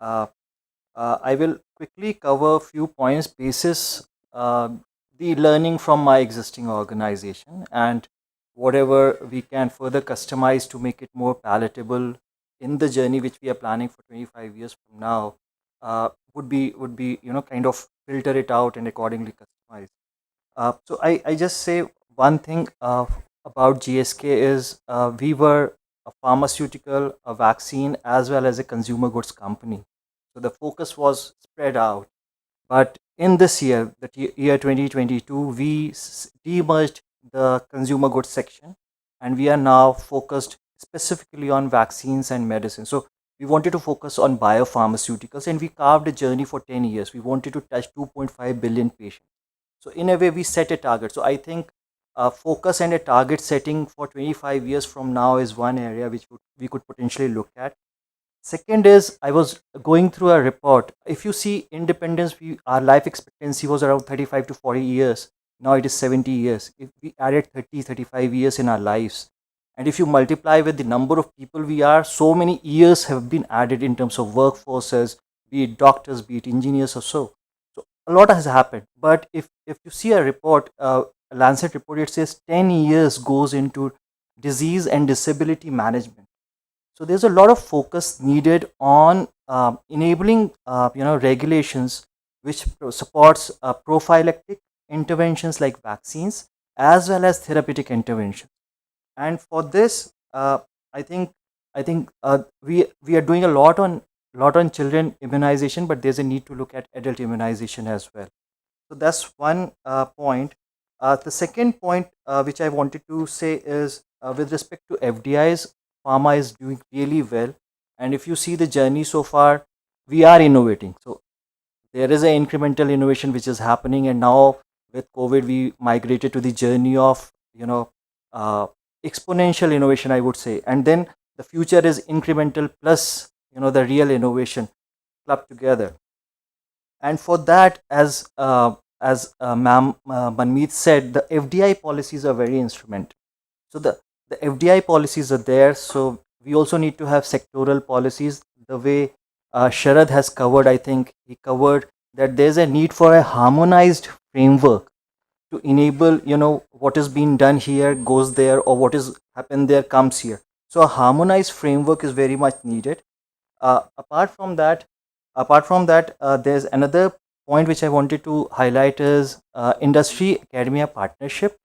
I will quickly cover a few points basis the learning from my existing organization and whatever we can further customize to make it more palatable in the journey which we are planning for 25 years from now would be kind of filter it out and accordingly customize. So I just say one thing about GSK is we were a pharmaceutical, a vaccine, as well as a consumer goods company. So the focus was spread out. But in this year, the year 2022, we demerged the consumer goods section and we are now focused specifically on vaccines and medicine. So we wanted to focus on biopharmaceuticals and we carved a journey for 10 years. We wanted to touch 2.5 billion patients. So in a way, we set a target. So I think focus and a target setting for 25 years from now is one area which we could potentially look at. Second is I was going through a report. If you see independence, our life expectancy was around 35 to 40 years. Now it is 70 years. If we added 30, 35 years in our lives, and if you multiply with the number of people we are, so many years have been added in terms of workforces, be it doctors, be it engineers or so. So a lot has happened. But if you see a report, a Lancet report, it says 10 years goes into disease and disability management. So there's a lot of focus needed on enabling regulations which supports prophylactic interventions like vaccines as well as therapeutic interventions. And for this, I think we are doing a lot on children immunization, but there's a need to look at adult immunization as well. So that's one point. The second point which I wanted to say is with respect to FDIs, pharma is doing really well. And if you see the journey so far, we are innovating. So there is an incremental innovation which is happening. And now with COVID, we migrated to the journey of, exponential innovation, I would say. And then the future is incremental plus, the real innovation clubbed together. And for that, as ma'am Manmeet said, the FDI policies are very instrumental. So the FDI policies are there. So we also need to have sectoral policies. The way Sharad has covered, I think he covered that there's a need for a harmonized framework to enable, what is being done here goes there, or what is happened there comes here. So a harmonized framework is very much needed. Apart from that, there's another point which I wanted to highlight is industry academia partnership.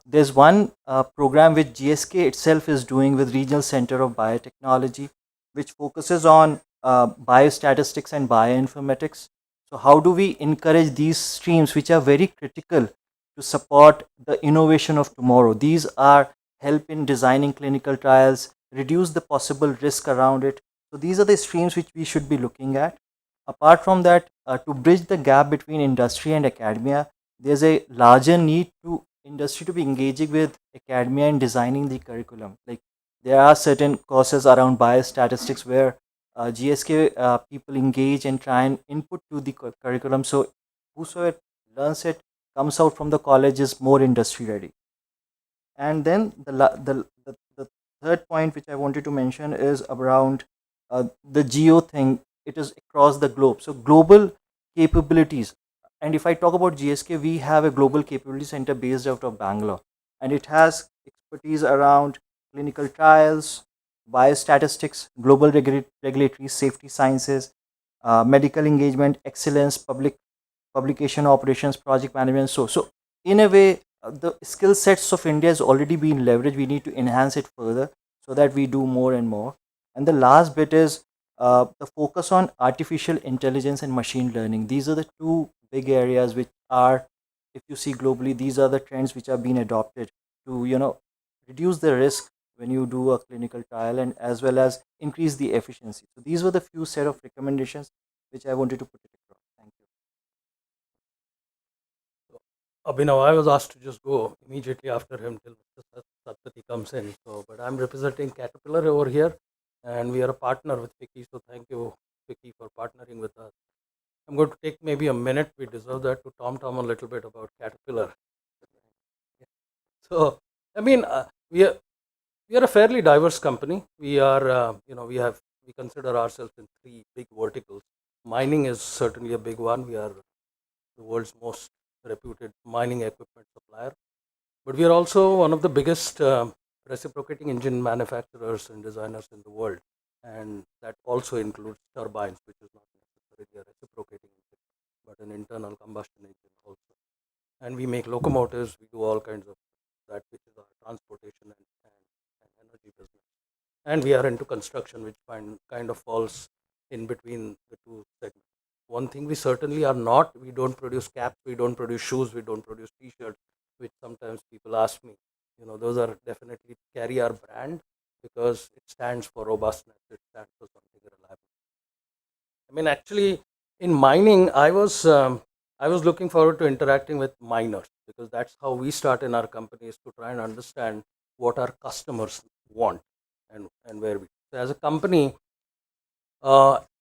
There's one program which GSK itself is doing with Regional Center of Biotechnology, which focuses on biostatistics and bioinformatics. So how do we encourage these streams which are very critical to support the innovation of tomorrow? These are help in designing clinical trials, reduce the possible risk around it. So these are the streams which we should be looking at. Apart from that, to bridge the gap between industry and academia, there's a larger need to industry to be engaging with academia in designing the curriculum. Like there are certain courses around biostatistics where GSK people engage and try and input to the curriculum. So whosoever learns it comes out from the college is more industry ready. And then the third point which I wanted to mention is around the geo thing. It is across the globe. So global capabilities. And if I talk about GSK, we have a global capability center based out of Bangalore, and it has expertise around clinical trials, biostatistics, global regulatory safety sciences, medical engagement, excellence, publication operations, project management. So in a way, the skill sets of India has already been leveraged. We need to enhance it further so that we do more and more. And the last bit is the focus on artificial intelligence and machine learning. These are the two big areas which are, if you see globally, these are the trends which are being adopted to reduce the risk when you do a clinical trial and as well as increase the efficiency. So these were the few set of recommendations which I wanted to put it across. Thank you. Abhinav, I was asked to just go immediately after him till Mr. Satpathy comes in. So, but I'm representing Caterpillar over here, and we are a partner with Vicky. So, thank you, Vicky, for partnering with us. I'm going to take maybe a minute. We deserve that to tom a little bit about Caterpillar. So, I mean, we are We are a fairly diverse company. We are, we consider ourselves in three big verticals. Mining is certainly a big one. We are the world's most reputed mining equipment supplier. But we are also one of the biggest reciprocating engine manufacturers and designers in the world. And that also includes turbines, which is not necessarily a reciprocating engine, but an internal combustion engine also. And we make locomotives, we do all kinds of that, which is our transportation and energy business. And we are into construction, which kind of falls in between the two segments. One thing we certainly are not, we don't produce caps, we don't produce shoes, we don't produce t-shirts, which sometimes people ask me. Those are definitely carry our brand because it stands for robustness, it stands for something reliable. I mean, actually, in mining, I was looking forward to interacting with miners because that's how we start in our company, is to try and understand what our customers want and where we. So as a company,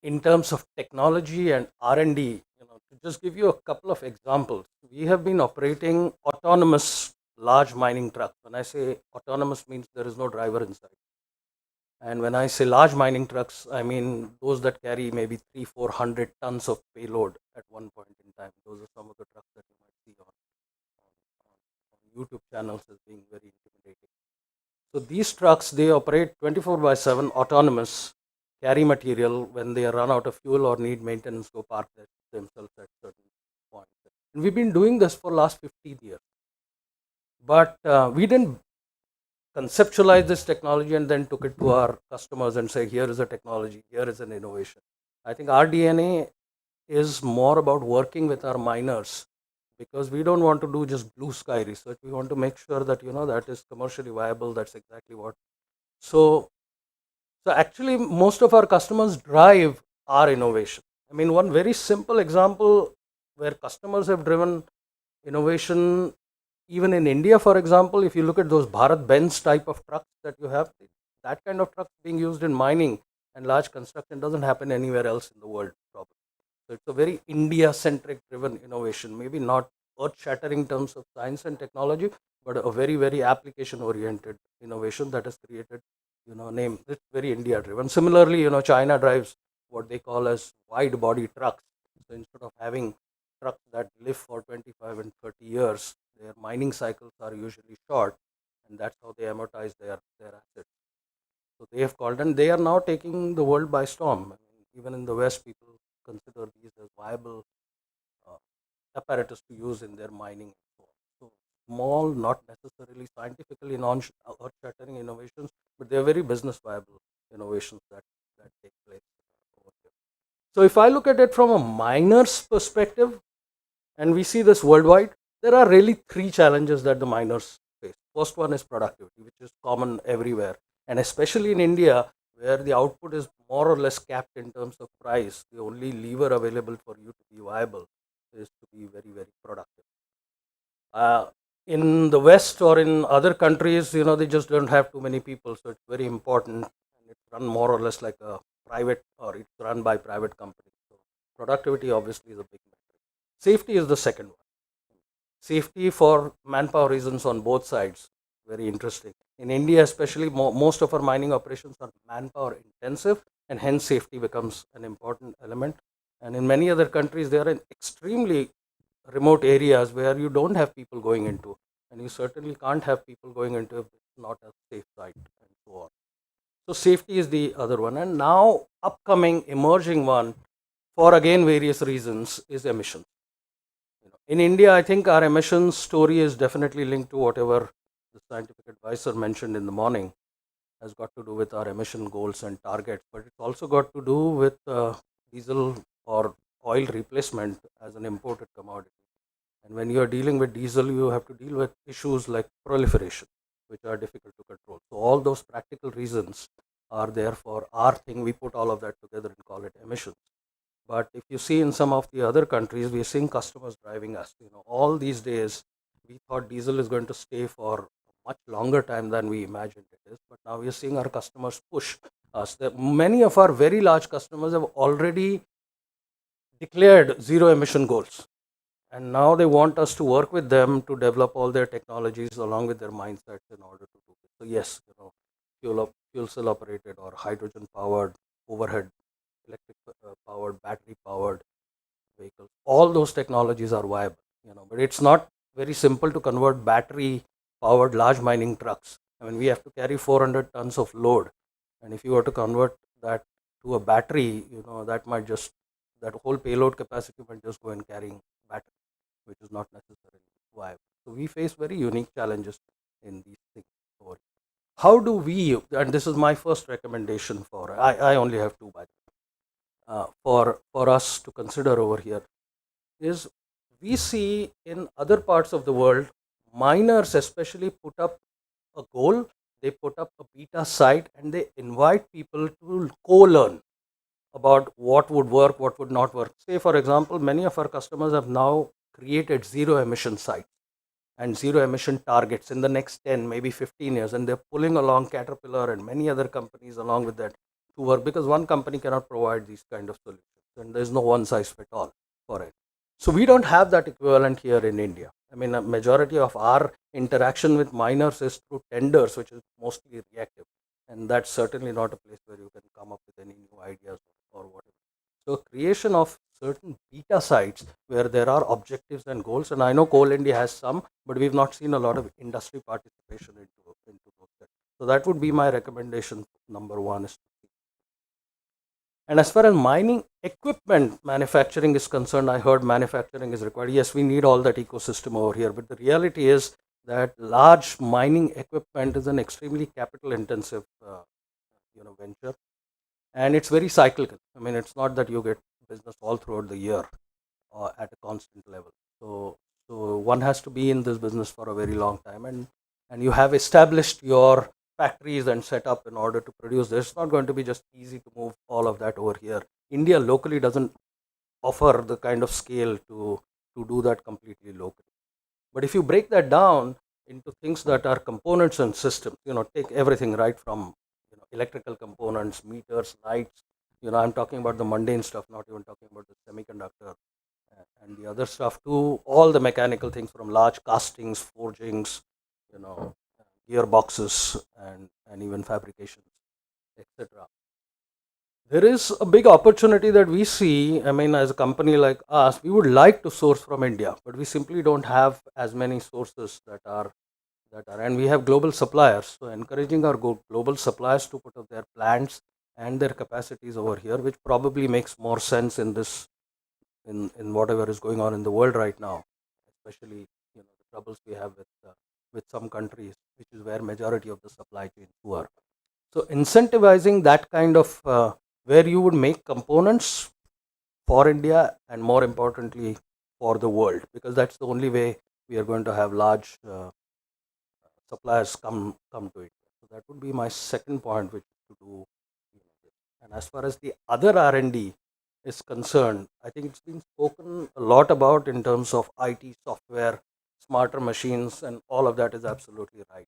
in terms of technology and R&D, to just give you a couple of examples, we have been operating autonomous large mining trucks. When I say autonomous, means there is no driver inside. And when I say large mining trucks, I mean those that carry maybe 300-400 tons of payload at one point in time. Those are some of the trucks that you might see on YouTube channels as being very intimidating. So these trucks, they operate 24/7 autonomous, carry material. When they run out of fuel or need maintenance, go park themselves at certain points. And we've been doing this for last 15 years. But we didn't conceptualize this technology and then took it to our customers and say, here is a technology, here is an innovation. I think our DNA is more about working with our miners, because we don't want to do just blue sky research. We want to make sure that that is commercially viable. That's exactly what. So actually, most of our customers drive our innovation. I mean, one very simple example where customers have driven innovation, even in India, for example, if you look at those Bharat Benz type of trucks that you have, that kind of trucks being used in mining and large construction doesn't happen anywhere else in the world, probably. So it's a very India-centric driven innovation, maybe not earth-shattering in terms of science and technology, but a very, very application-oriented innovation that has created, name. It's very India-driven. Similarly, China drives what they call as wide-body trucks. So instead of having trucks that live for 25 and 30 years, their mining cycles are usually short, and that's how they amortize their assets. So they have called, and they are now taking the world by storm. I mean, even in the West, people consider these as viable apparatus to use in their mining. So small, not necessarily scientifically non-earth-shattering innovations, but they are very business viable innovations that take place over here. So if I look at it from a miner's perspective, and we see this worldwide, there are really three challenges that the miners face. First one is productivity, which is common everywhere, and especially in India, where the output is more or less capped in terms of price. The only lever available for you to be viable is to be very, very productive. In the West or in other countries, they just don't have too many people, so it's very important, and it's run more or less like a private, or it's run by private companies. So productivity obviously is a big metric. Safety is the second one. Safety for manpower reasons on both sides, very interesting. In India especially, most of our mining operations are manpower intensive, and hence safety becomes an important element. And in many other countries, they are in extremely remote areas where you don't have people going into, and you certainly can't have people going into if it's not a safe site, and so on. So safety is the other one. And now upcoming emerging one, for again various reasons, is emissions. In India, I think our emissions story is definitely linked to whatever the scientific advisor mentioned in the morning, has got to do with our emission goals and targets, but it's also got to do with diesel or oil replacement as an imported commodity. And when you are dealing with diesel, you have to deal with issues like proliferation, which are difficult to control. So all those practical reasons are there for our thing. We put all of that together and call it emissions. But if you see in some of the other countries, we are seeing customers driving us. All these days, we thought diesel is going to stay for a much longer time than we imagined it is. But now we are seeing our customers push us. Many of our very large customers have already declared zero emission goals. And now they want us to work with them to develop all their technologies along with their mindsets in order to do it. So yes, fuel cell operated or hydrogen powered, overhead electric powered, battery powered vehicles. All those technologies are viable, but it's not very simple to convert battery powered large mining trucks. I mean, we have to carry 400 tons of load, and if you were to convert that to a battery, that whole payload capacity might just go in carrying battery, which is not necessarily viable. So we face very unique challenges in these things. How do we, and this is my first recommendation I only have two, by the way, for us to consider over here, is we see in other parts of the world, miners especially put up a goal, they put up a beta site, and they invite people to co-learn about what would work, what would not work. Say, for example, many of our customers have now created zero emission sites and zero emission targets in the next 10, maybe 15 years, and they're pulling along Caterpillar and many other companies along with that to work, because one company cannot provide these kind of solutions, and there's no one size fit all for it. So we don't have that equivalent here in India. I mean, a majority of our interaction with miners is through tenders, which is mostly reactive, and that's certainly not a place where you can come up with any new ideas or whatever. So creation of certain beta sites where there are objectives and goals, and I know Coal India has some, but we've not seen a lot of industry participation into those. So that would be my recommendation. Number one is. And as far as mining equipment manufacturing is concerned, I heard manufacturing is required. Yes, we need all that ecosystem over here, but the reality is that large mining equipment is an extremely capital intensive venture, and it's very cyclical. I mean, it's not that you get business all throughout the year at a constant level. So one has to be in this business for a very long time, and you have established your factories and set up in order to produce this. It's not going to be just easy to move all of that over here. India locally doesn't offer the kind of scale to do that completely locally. But if you break that down into things that are components and systems, take everything right from electrical components, meters, lights. I'm talking about the mundane stuff, not even talking about the semiconductor and the other stuff, to all the mechanical things from large castings, forgings, gearboxes, and even fabrications, etc. There is a big opportunity that we see. I mean, as a company like us, we would like to source from India, but we simply don't have as many sources that are, and we have global suppliers. So encouraging our global suppliers to put up their plants and their capacities over here, which probably makes more sense in this, in whatever is going on in the world right now, especially the troubles we have with some countries, which is where majority of the supply chains were. So incentivizing that kind of where you would make components for India and more importantly for the world, because that's the only way we are going to have large suppliers come to it. So that would be my second point, which is to do. And as far as the other R&D is concerned, I think it's been spoken a lot about in terms of IT software, smarter machines, and all of that is absolutely right.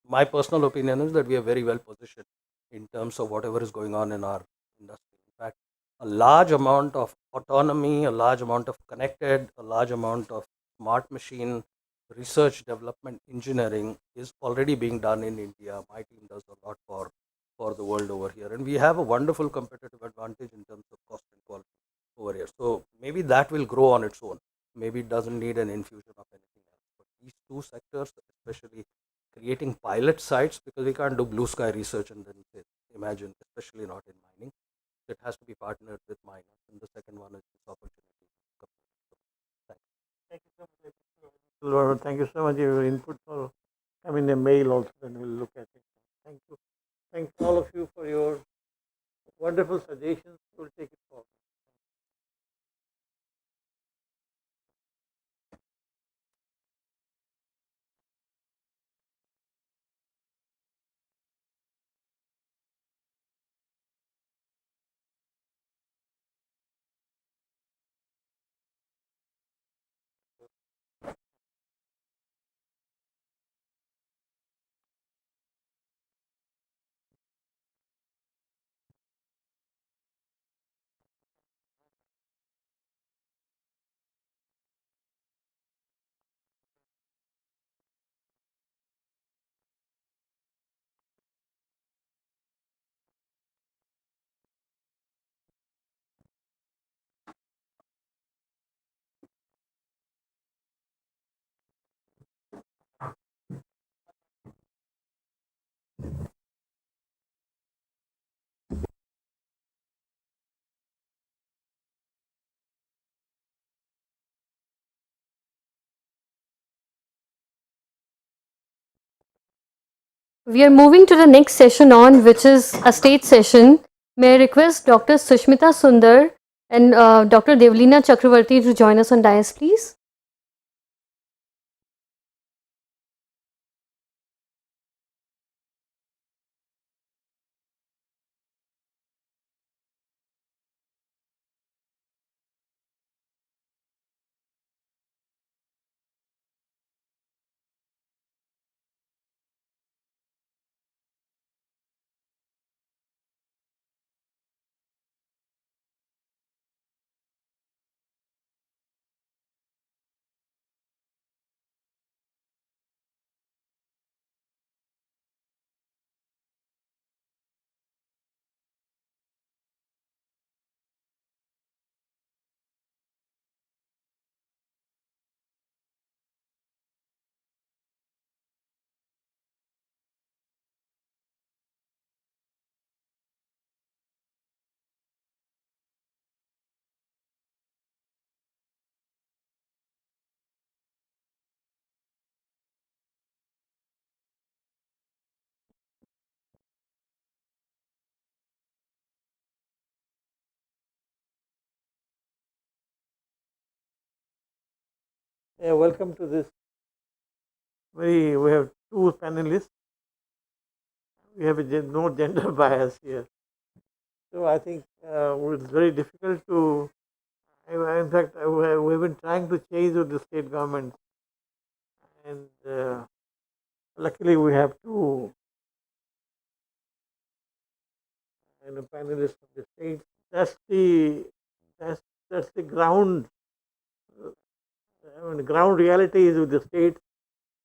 My personal opinion is that we are very well positioned in terms of whatever is going on in our industry. In fact, a large amount of autonomy, a large amount of connected, a large amount of smart machine research, development, engineering is already being done in India. My team does a lot for the world over here, and we have a wonderful competitive advantage in terms of cost and quality over here. So maybe that will grow on its own. Maybe it doesn't need an infusion of anything else. But these two sectors, especially creating pilot sites, because we can't do blue sky research and then imagine, especially not in mining. It has to be partnered with miners. And the second one is this opportunity. Thank you so much. Thank you so much. Your input will come in a mail also, then we'll look at it. Thank you. Thank all of you for your wonderful suggestions. We'll take it forward. We are moving to the next session on, which is a stage session. May I request Dr. Sushmita Sundar and Dr. Devlina Chakravarti to join us on dais, please. Yeah, welcome to this. We have two panelists. We have no gender bias here. So I think it's very difficult to. In fact, we've been trying to change with the state government, and luckily we have two panelists from the state. That's the ground. The ground reality is with the state.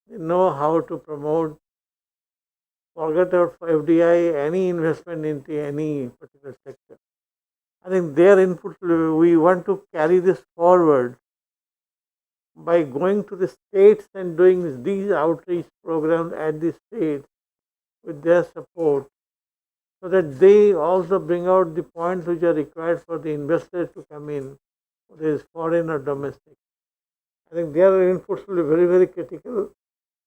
They know how to promote. Forget about FDI, any investment into any particular sector. I think their input, we want to carry this forward by going to the states and doing these outreach programs at the states with their support, so that they also bring out the points which are required for the investors to come in, whether it's foreign or domestic. I think their inputs will be very, very critical.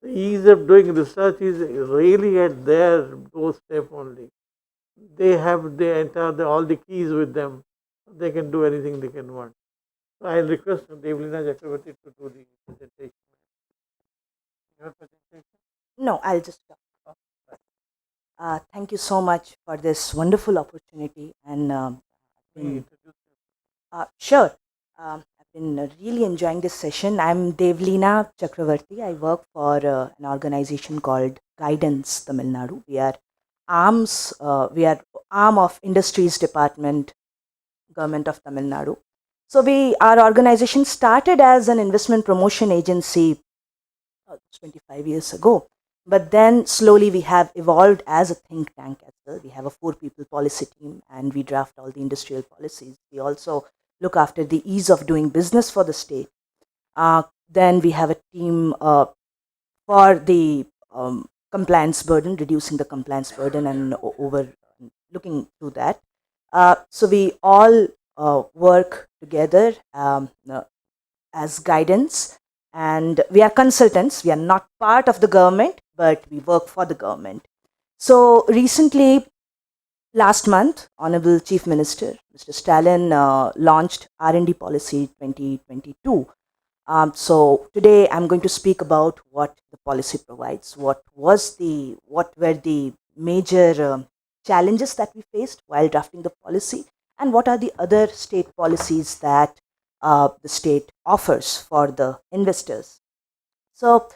The ease of doing research is really at their doorstep only. They have all the keys with them. They can do anything they can want. So I request Devlina Chakravarti to do the presentation. Your presentation? No, I'll just talk. Thank you so much for this wonderful opportunity. And sure, I've been really enjoying this session. I'm Devlina Chakravarti. I work for an organization called Guidance Tamil Nadu. We are arm of Industries Department, Government of Tamil Nadu. So our organization started as an investment promotion agency 25 years ago. But then slowly we have evolved as a think tank as well. We have a 4-people policy team and we draft all the industrial policies. We also look after the ease of doing business for the state. Then we have a team for the compliance burden, reducing the compliance burden and over looking to that. So we all work together as guidance, and we are consultants. We are not part of the government, but we work for the government. So recently, last month, Honorable Chief Minister, Mr. Stalin, launched Rnd Policy 2022. So today I'm going to speak about what the policy provides, what were the major challenges that we faced while drafting the policy, and what are the other state policies that the state offers for the investors. So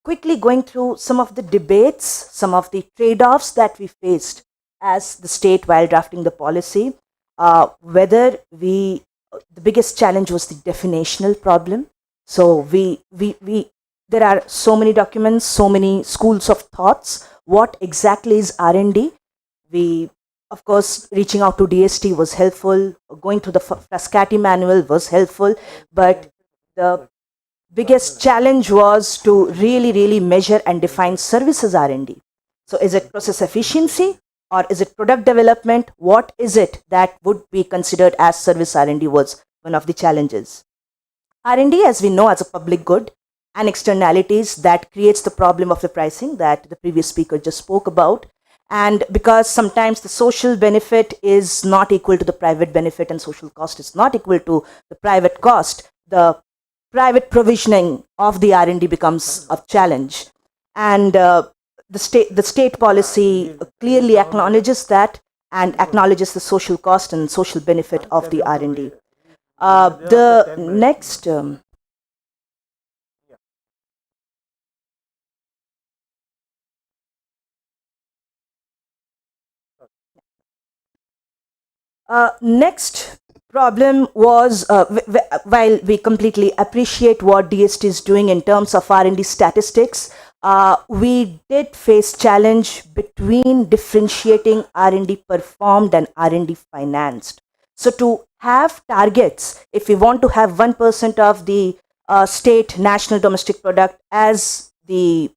quickly going through some of the debates, some of the trade-offs that we faced as the state while drafting the policy, the biggest challenge was the definitional problem. So there are so many documents, so many schools of thoughts. What exactly is R&D? We, of course, reaching out to DST was helpful. Going through the Frascati manual was helpful. But the biggest challenge was to really measure and define services R&D. So is it process efficiency or is it product development? What is it that would be considered as service R&D was one of the challenges. R&D, as we know, as a public good, and externalities that creates the problem of the pricing that the previous speaker just spoke about. And because sometimes the social benefit is not equal to the private benefit and social cost is not equal to the private cost, the private provisioning of the R&D becomes a challenge. And the state policy clearly acknowledges that and acknowledges the social cost and social benefit of the R&D. The next next problem was, while we completely appreciate what DST is doing in terms of R&D statistics, we did face challenge between differentiating R&D performed and R&D financed. So to have targets, if we want to have 1% of the state national domestic product as the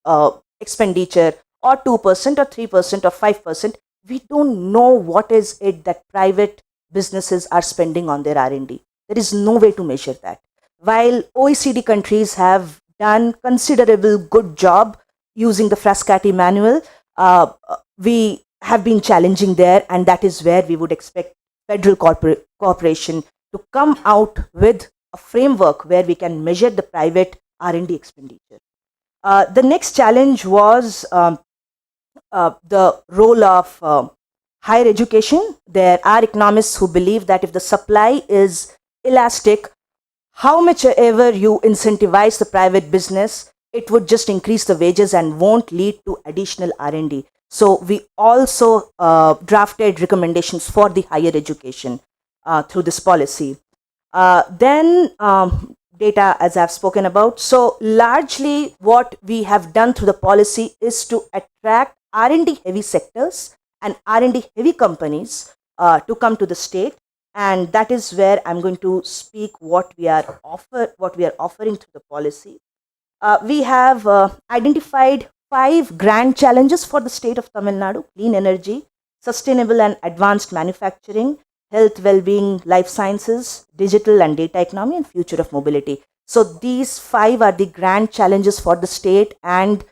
expenditure, or 2% or 3% or 5%, we don't know what is it that private businesses are spending on their R&D. There is no way to measure that. While OECD countries have done considerable good job using the Frascati manual, we have been challenging there, and that is where we would expect federal cooperation to come out with a framework where we can measure the private R&D expenditure. The next challenge was the role of higher education. There are economists who believe that if the supply is elastic, how much ever you incentivize the private business, it would just increase the wages and won't lead to additional R&D. So we also drafted recommendations for the higher education through this policy. Then data, as I've spoken about. So largely what we have done through the policy is to attract R&D heavy sectors and R&D heavy companies to come to the state, and that is where I'm going to speak what we are offering through the policy. We have identified 5 grand challenges for the state of Tamil Nadu: clean energy, sustainable and advanced manufacturing, health, well-being, life sciences, digital and data economy, and future of mobility. So these 5 are the grand challenges for the state, and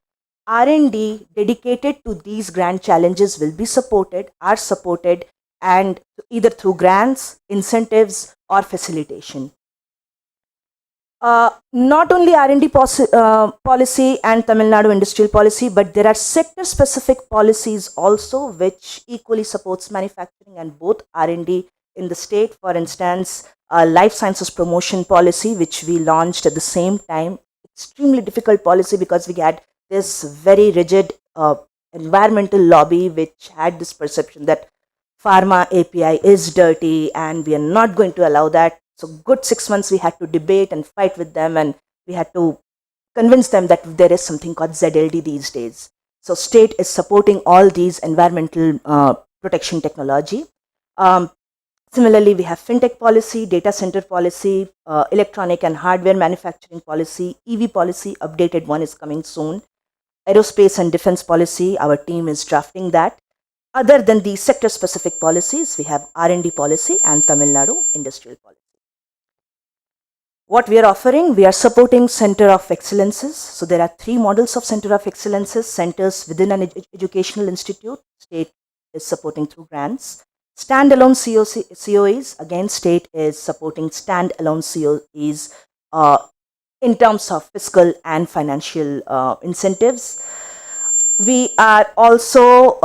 R&D dedicated to these grand challenges will be supported, are supported, and either through grants, incentives, or facilitation. Not only R&D policy and Tamil Nadu industrial policy, but there are sector-specific policies also which equally supports manufacturing and both R&D in the state. For instance, life sciences promotion policy, which we launched at the same time. Extremely difficult policy because we had this very rigid environmental lobby which had this perception that pharma API is dirty and we are not going to allow that. So good 6 months we had to debate and fight with them, and we had to convince them that there is something called ZLD these days. So state is supporting all these environmental protection technology. Similarly, we have fintech policy, data center policy, electronic and hardware manufacturing policy, EV policy, updated one is coming soon. Aerospace and defense policy, our team is drafting that. Other than the sector-specific policies, we have R&D policy and Tamil Nadu industrial policy. What we are offering, we are supporting Center of Excellences. So there are 3 models of Center of Excellences: centers within an educational institute, state is supporting through grants. Standalone COEs, again state is supporting standalone COEs in terms of fiscal and financial incentives. We are also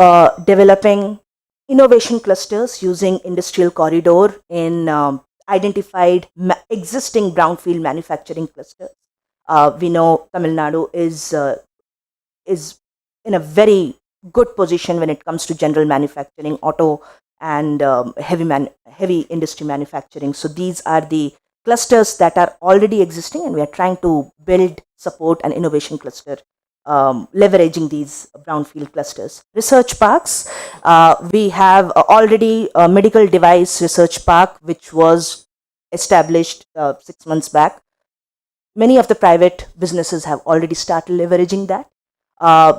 developing innovation clusters using industrial corridor in identified existing brownfield manufacturing clusters. We know Tamil Nadu is in a very good position when it comes to general manufacturing, auto and heavy industry manufacturing. So these are the clusters that are already existing, and we are trying to build, support an innovation cluster leveraging these brownfield clusters. Research parks, we have already a medical device research park which was established 6 months back. Many of the private businesses have already started leveraging that.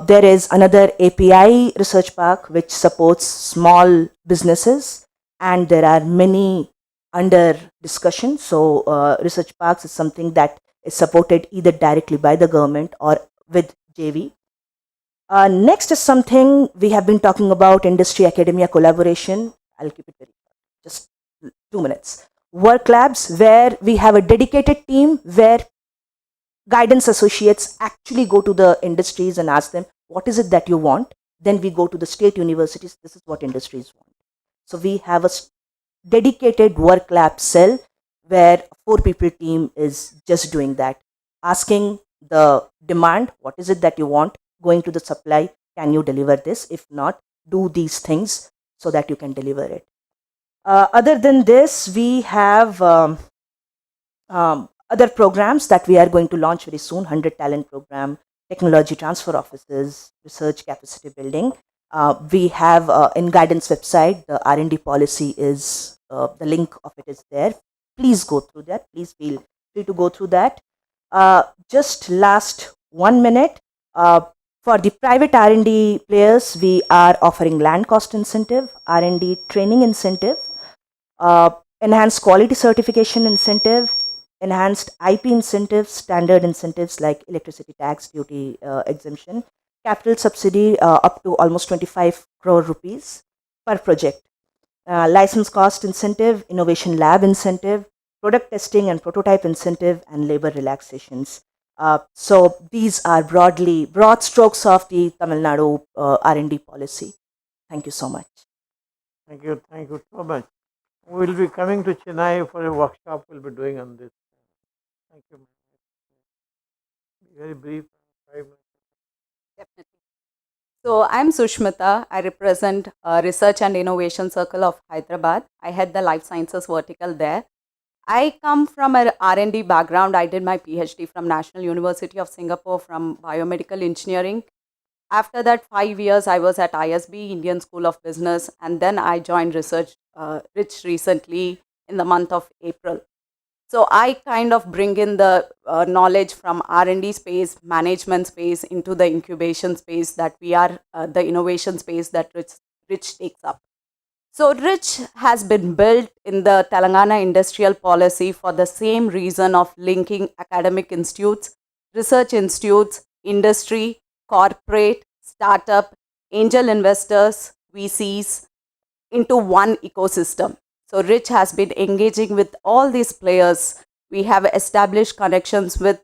There is another API research park which supports small businesses, and there are many under discussion. So research parks is something that is supported either directly by the government or with JV. Next is something we have been talking about, industry academia collaboration. I'll keep it very short, just 2 minutes. Work labs, where we have a dedicated team where guidance associates actually go to the industries and ask them, what is it that you want? Then we go to the state universities, this is what industries want. So we have a dedicated work lab cell where 4 people team is just doing that, asking the demand, what is it that you want, going to the supply, can you deliver this? If not, do these things so that you can deliver it. Other than this, we have other programs that we are going to launch very soon: 100 Talent Program, Technology Transfer Offices, Research Capacity Building. We have in guidance website, the Rnd policy is, the link of it is there. Please go through that. Please feel free to go through that. Just last 1 minute, for the private R&D players, we are offering land cost incentive, R&D training incentive, enhanced quality certification incentive, enhanced IP incentives, standard incentives like electricity tax duty exemption, capital subsidy up to almost 25 crore rupees per project, license cost incentive, innovation lab incentive, product testing and prototype incentive, and labor relaxations. So these are broad strokes of the Tamil Nadu R&D policy. Thank you so much. Thank you so much. We will be coming to Chennai for a workshop we'll be doing on this. Thank you. Very brief. 5 minutes. Definitely. So I'm Sushmita. I represent Research and Innovation Circle of Hyderabad. I head the Life Sciences vertical there. I come from an R&D background. I did my PhD from National University of Singapore from Biomedical Engineering. After that 5 years, I was at ISB, Indian School of Business, and then I joined Rich recently in the month of April. So I kind of bring in the knowledge from R&D space, management space into the incubation space that we are, the innovation space that Rich takes up. So Rich has been built in the Telangana industrial policy for the same reason of linking academic institutes, research institutes, industry, corporate, startup, angel investors, VCs into one ecosystem. So Rich has been engaging with all these players. We have established connections with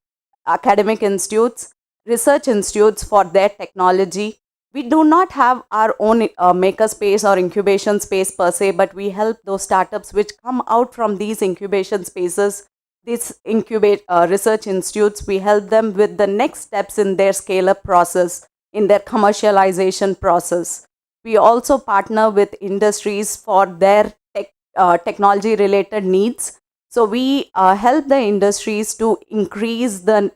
academic institutes, research institutes for their technology. We do not have our own maker space or incubation space per se, but we help those startups which come out from these incubation spaces, these research institutes. We help them with the next steps in their scale-up process, in their commercialization process. We also partner with industries for their technology related needs. So we help the industries to increase the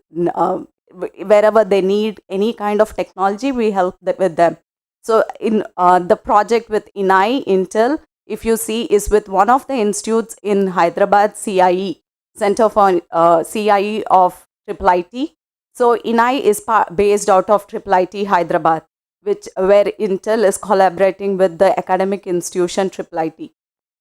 wherever they need any kind of technology, we help with them. So in the project with Intel, if you see, is with one of the institutes in Hyderabad, CIE, Center for CIE of IIIT. So INAI is based out of IIIT Hyderabad, where Intel is collaborating with the academic institution IIIT.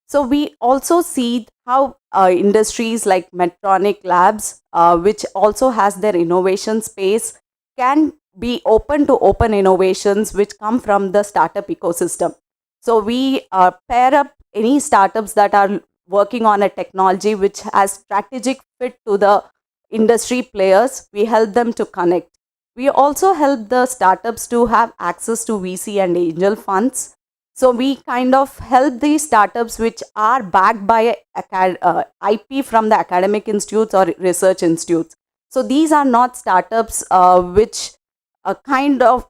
So we also see how industries like Medtronic Labs, which also has their innovation space, can be open to open innovations which come from the startup ecosystem. So we pair up any startups that are working on a technology which has strategic fit to the industry players. We help them to connect. We also help the startups to have access to VC and angel funds. So we kind of help these startups which are backed by IP from the academic institutes or research institutes. So these are not startups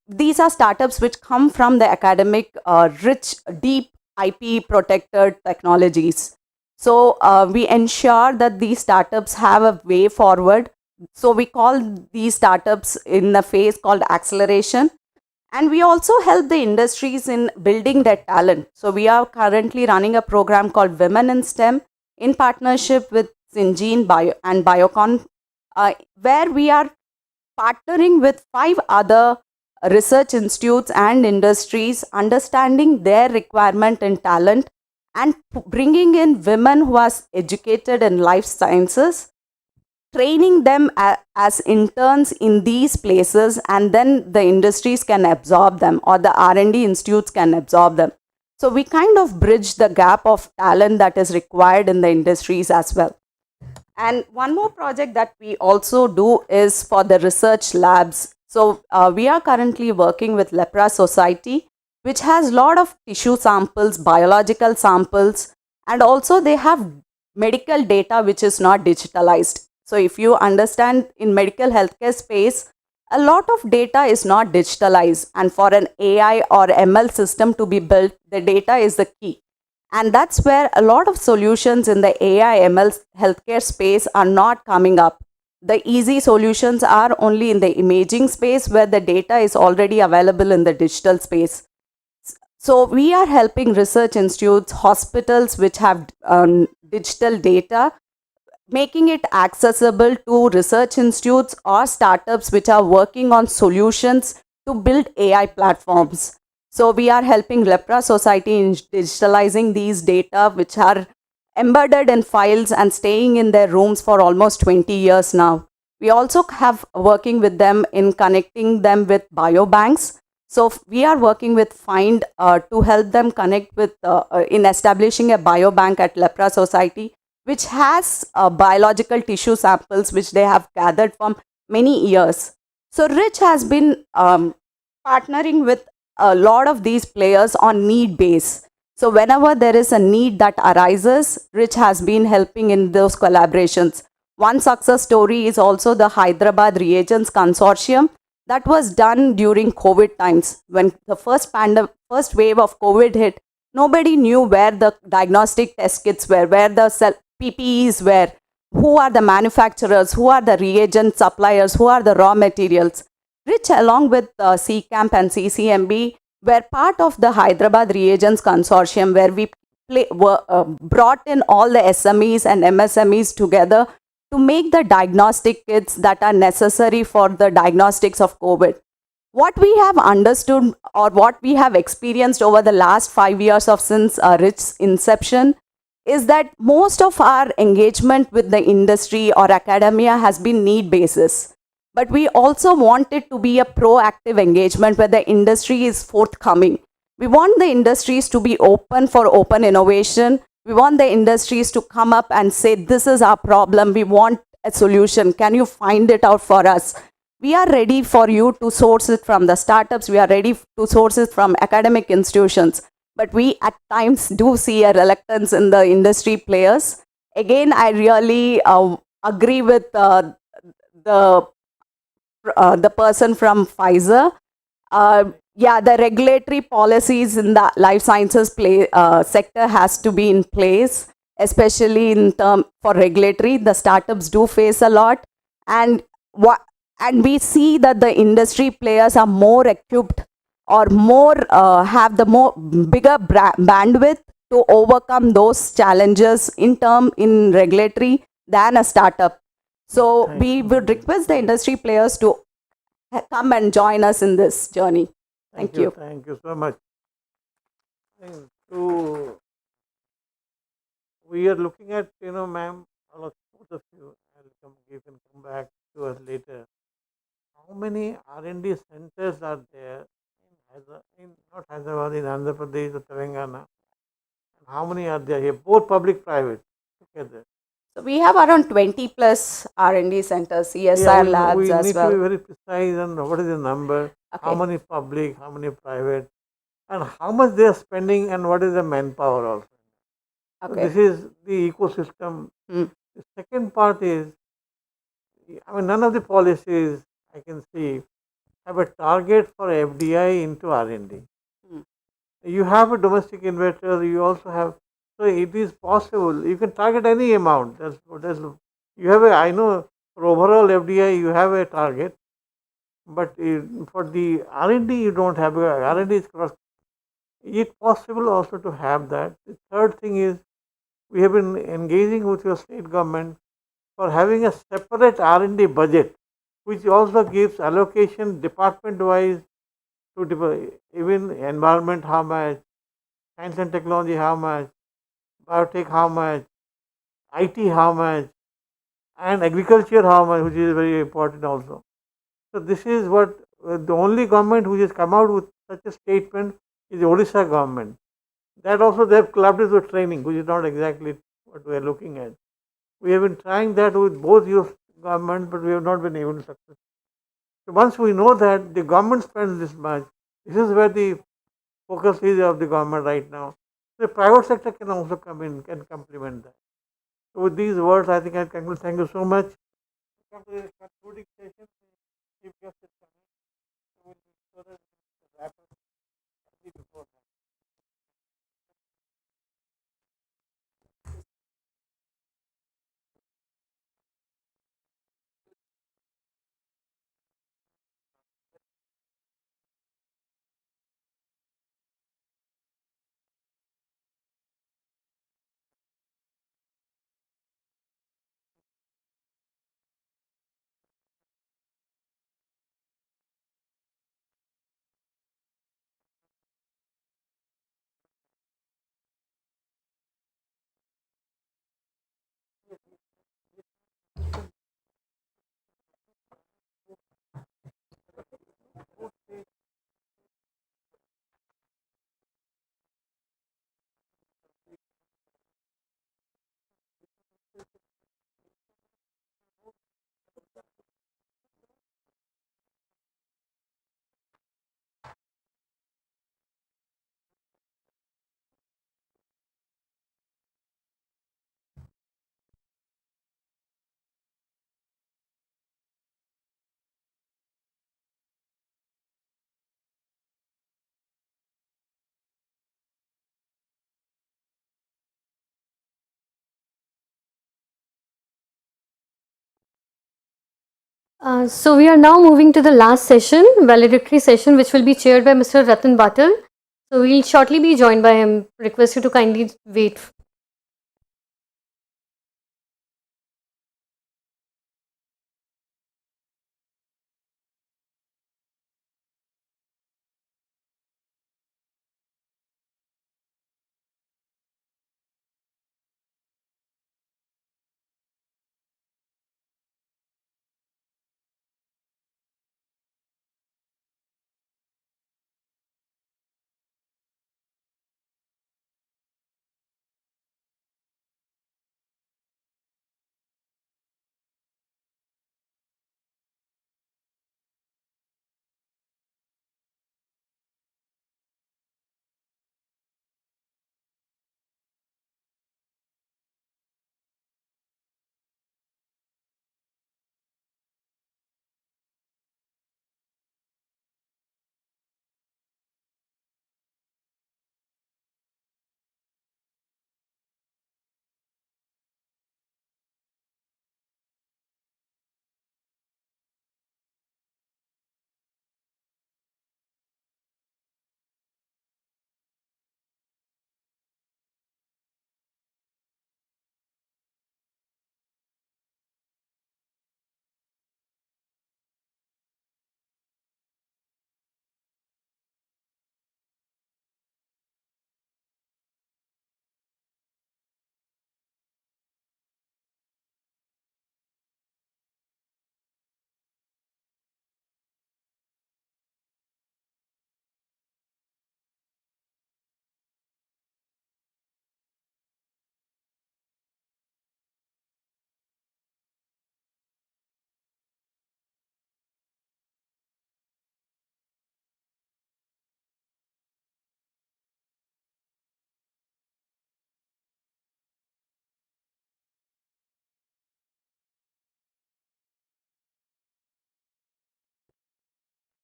these are startups which come from the academic rich, deep IP protected technologies. So we ensure that these startups have a way forward. So we call these startups in a phase called acceleration. And we also help the industries in building their talent. So we are currently running a program called Women in STEM in partnership with Syngene and Biocon, where we are partnering with 5 other research institutes and industries, understanding their requirement and talent, and bringing in women who are educated in life sciences, training them as interns in these places, and then the industries can absorb them or the R&D institutes can absorb them. So we kind of bridge the gap of talent that is required in the industries as well. And one more project that we also do is for the research labs. So we are currently working with Lepra Society, which has a lot of tissue samples, biological samples, and also they have medical data which is not digitalized. So if you understand, in medical healthcare space, a lot of data is not digitalized, and for an AI or ML system to be built, the data is the key. And that's where a lot of solutions in the AI ML healthcare space are not coming up. The easy solutions are only in the imaging space, where the data is already available in the digital space. So we are helping research institutes, hospitals which have digital data, making it accessible to research institutes or startups which are working on solutions to build AI platforms. So we are helping Lepra Society in digitalizing these data which are embedded in files and staying in their rooms for almost 20 years now. We also have working with them in connecting them with biobanks. So we are working with Find to help them connect with in establishing a biobank at Lepra Society, which has biological tissue samples which they have gathered from many years. So Rich has been partnering with a lot of these players on need base. So whenever there is a need that arises, Rich has been helping in those collaborations. One success story is also the Hyderabad Reagents Consortium that was done during COVID times. When the first wave of COVID hit, nobody knew where the diagnostic test kits were, where the PPEs were, who are the manufacturers, who are the reagent suppliers, who are the raw materials. Rich, along with CCAMP and CCMB, were part of the Hyderabad Reagents Consortium, where we brought in all the SMEs and MSMEs together to make the diagnostic kits that are necessary for the diagnostics of COVID. What we have understood or what we have experienced over the last 5 years of since Rich's inception is that most of our engagement with the industry or academia has been need basis. But we also want it to be a proactive engagement where the industry is forthcoming. We want the industries to be open for open innovation. We want the industries to come up and say, this is our problem. We want a solution. Can you find it out for us? We are ready for you to source it from the startups. We are ready to source it from academic institutions. But we at times do see a reluctance in the industry players. Again, I really agree with the person from Pfizer. The regulatory policies in the life sciences sector has to be in place, especially in term for regulatory. The startups do face a lot, and we see that the industry players are more equipped or more have the bigger bandwidth to overcome those challenges in regulatory than a startup. So we would request the industry players to come and join us in this journey. Thank you. Thank you so much. We are looking at, ma'am, all of both of you, you can come back to us later. How many R&D centers are there in not Hyderabad, in Andhra Pradesh or Telangana? How many are there here, both public, private, together? So we have around 20 plus R&D centers, CSR labs as well. We need to be very precise on what is the number, how many public, how many private, and how much they are spending, and what is the manpower also. So this is the ecosystem. The second part is, none of the policies I can see have a target for FDI into R&D. You have a domestic investor, you also have, so it is possible. You can target any amount. You have I know for overall FDI you have a target, but for the R&D you don't have R&D is cross. It possible also to have that. The third thing is, we have been engaging with your state government for having a separate R&D budget, which also gives allocation department wise to even environment how much, science and technology how much, biotech how much, IT how much, and agriculture, how much, which is very important also. So this is what the only government which has come out with such a statement is the Odisha government. That also they have clubbed it with training, which is not exactly what we are looking at. We have been trying that with both your government, but we have not been able to succeed. So once we know that the government spends this much, this is where the focus is of the government right now. The private sector can also come in, can complement that. So with these words, I think I conclude. Thank you so much. Come to the concluding session. Chief Guest is coming. So we'll be further wrap up before that. So we are now moving to the last session, valedictory session, which will be chaired by Mr. Ratan Batal. So we'll shortly be joined by him. Request you to kindly wait.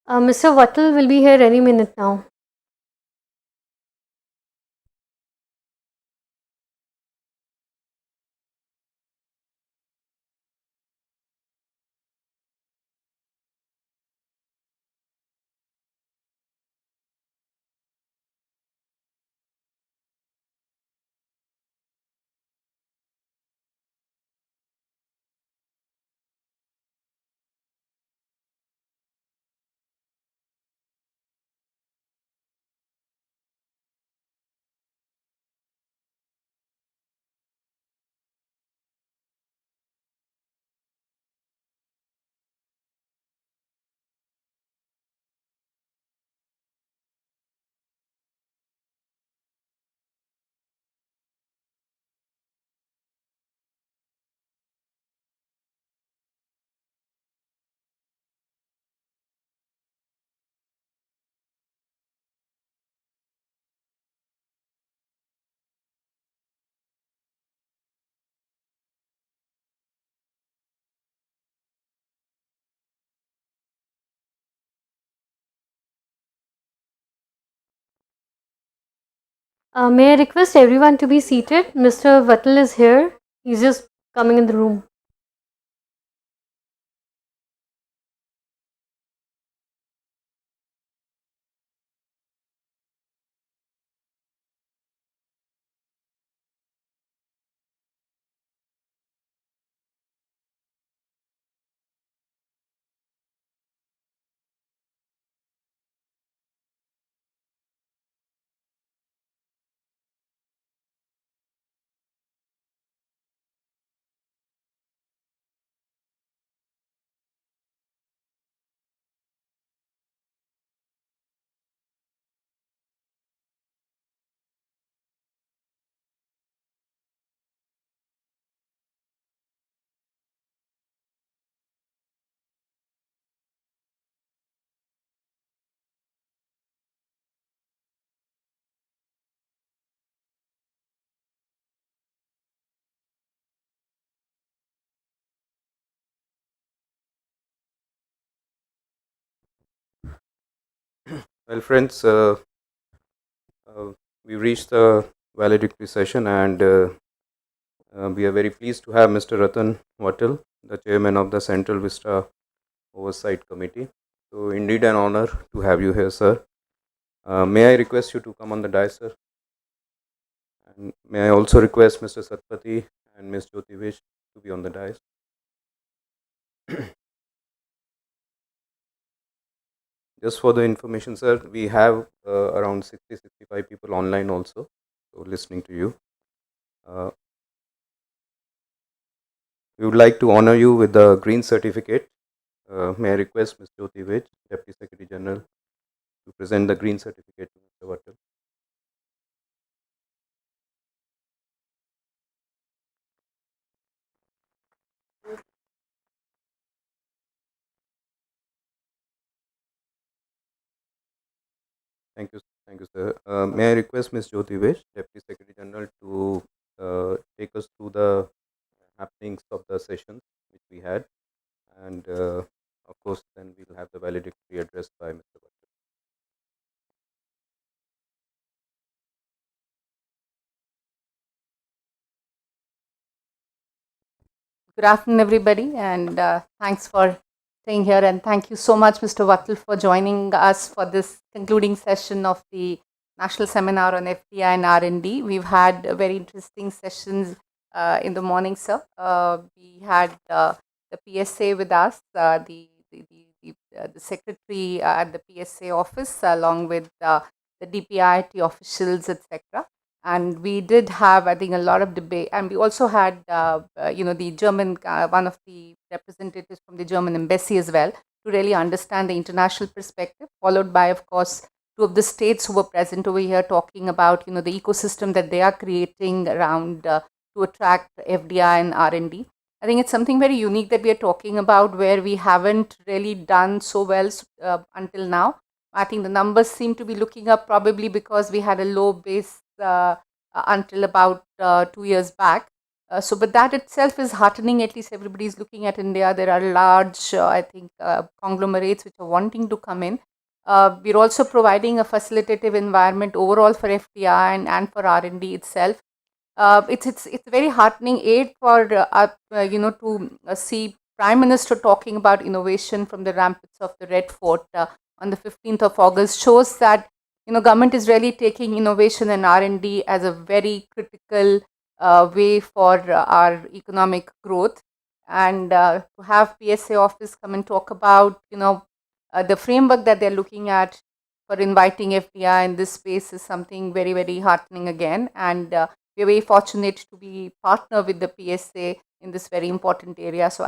Mr. Wattle will be here any minute now. May I request everyone to be seated? Mr. Vattal is here. He's just coming in the room. Well, friends, we reached the valedictory session, and we are very pleased to have Mr. Ratan Vattal, the chairman of the Central Vista Oversight Committee. So, indeed, an honor to have you here, sir. May I request you to come on the dais, sir? And may I also request Mr. Satpathy and Ms. Jyotivish to be on the dais? Just for the information, sir, we have around 60-65 people online also, so listening to you. We would like to honor you with the green certificate. May I request Ms. Jyoti Vij, Deputy Secretary General, to present the green certificate to Mr. Vattal. Thank you, sir. May I request Ms. Jyoti Vij, Deputy Secretary General, to take us through the happenings of the sessions which we had, and of course, then we'll have the valedictory address by Mr. Vattal. Good afternoon, everybody, and thanks for staying here. And thank you so much, Mr. Vattal, for joining us for this concluding session of the National Seminar on FDI and R&D. We've had very interesting sessions in the morning, sir. We had the PSA with us, the secretary at the PSA office, along with the DPIIT officials, etc. And we did have, I think, a lot of debate, and we also had the German, one of the representatives from the German embassy as well, to really understand the international perspective, followed by, of course, two of the states who were present over here talking about the ecosystem that they are creating around to attract FDI and R&D. I think it's something very unique that we are talking about, where we haven't really done so well until now. I think the numbers seem to be looking up, probably because we had a low base until about 2 years back. But that itself is heartening. At least everybody is looking at India. There are large, I think, conglomerates which are wanting to come in. We're also providing a facilitative environment overall for FDI and for R&D itself. It's very heartening aid for to see Prime Minister talking about innovation from the ramparts of the Red Fort on the 15th of August shows that government is really taking innovation and R&D as a very critical way for our economic growth. And to have PSA office come and talk about the framework that they're looking at for inviting FDI in this space is something very, very heartening again. And we're very fortunate to be partner with the PSA in this very important area. So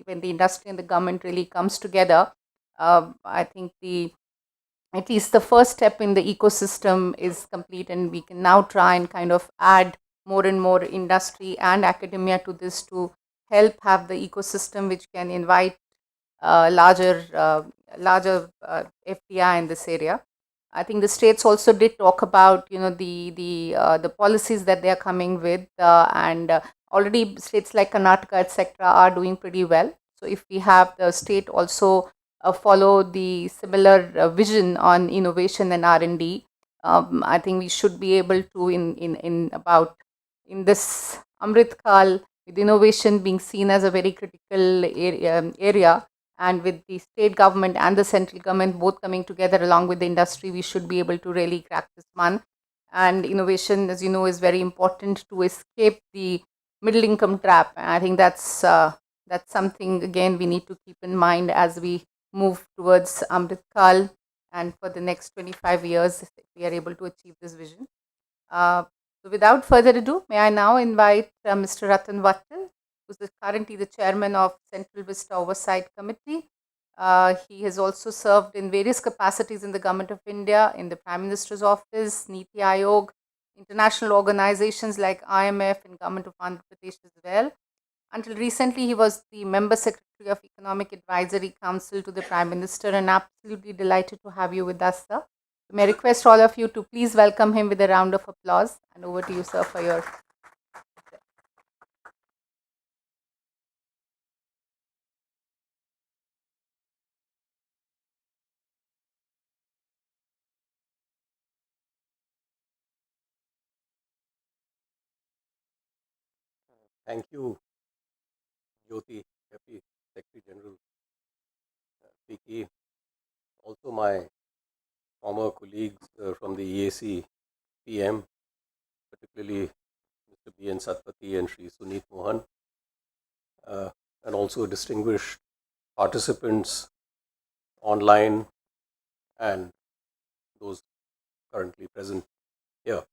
when the industry and the government really comes together, I think at least the first step in the ecosystem is complete, and we can now try and kind of add more and more industry and academia to this to help have the ecosystem which can invite larger FDI in this area. I think the states also did talk about the policies that they are coming with, and already states like Karnataka, etc., are doing pretty well. So if we have the state also follow the similar vision on innovation and R&D, I think we should be able to in this Amrit Kal, with innovation being seen as a very critical area, and with the state government and the central government both coming together along with the industry, we should be able to really crack this one. And innovation, as you know, is very important to escape the middle income trap. And I think that's something again we need to keep in mind as we move towards Amrit Kal, and for the next 25 years, if we are able to achieve this vision. So without further ado, may I now invite Mr. Ratan Vattal, who is currently the chairman of Central Vista Oversight Committee. He has also served in various capacities in the Government of India, in the Prime Minister's Office, Niti Aayog, international organizations like IMF and Government of Andhra Pradesh as well. Until recently, he was the Member Secretary of Economic Advisory Council to the Prime Minister, and absolutely delighted to have you with us, sir. May I request all of you to please welcome him with a round of applause, and over to you, sir, for your... Thank you, Jyoti, Deputy Secretary General, Vicky, also my former colleagues from the EAC PM, particularly Mr. B. N. Satpathy and Sri Suneet Mohan, and also distinguished participants online and those currently present here.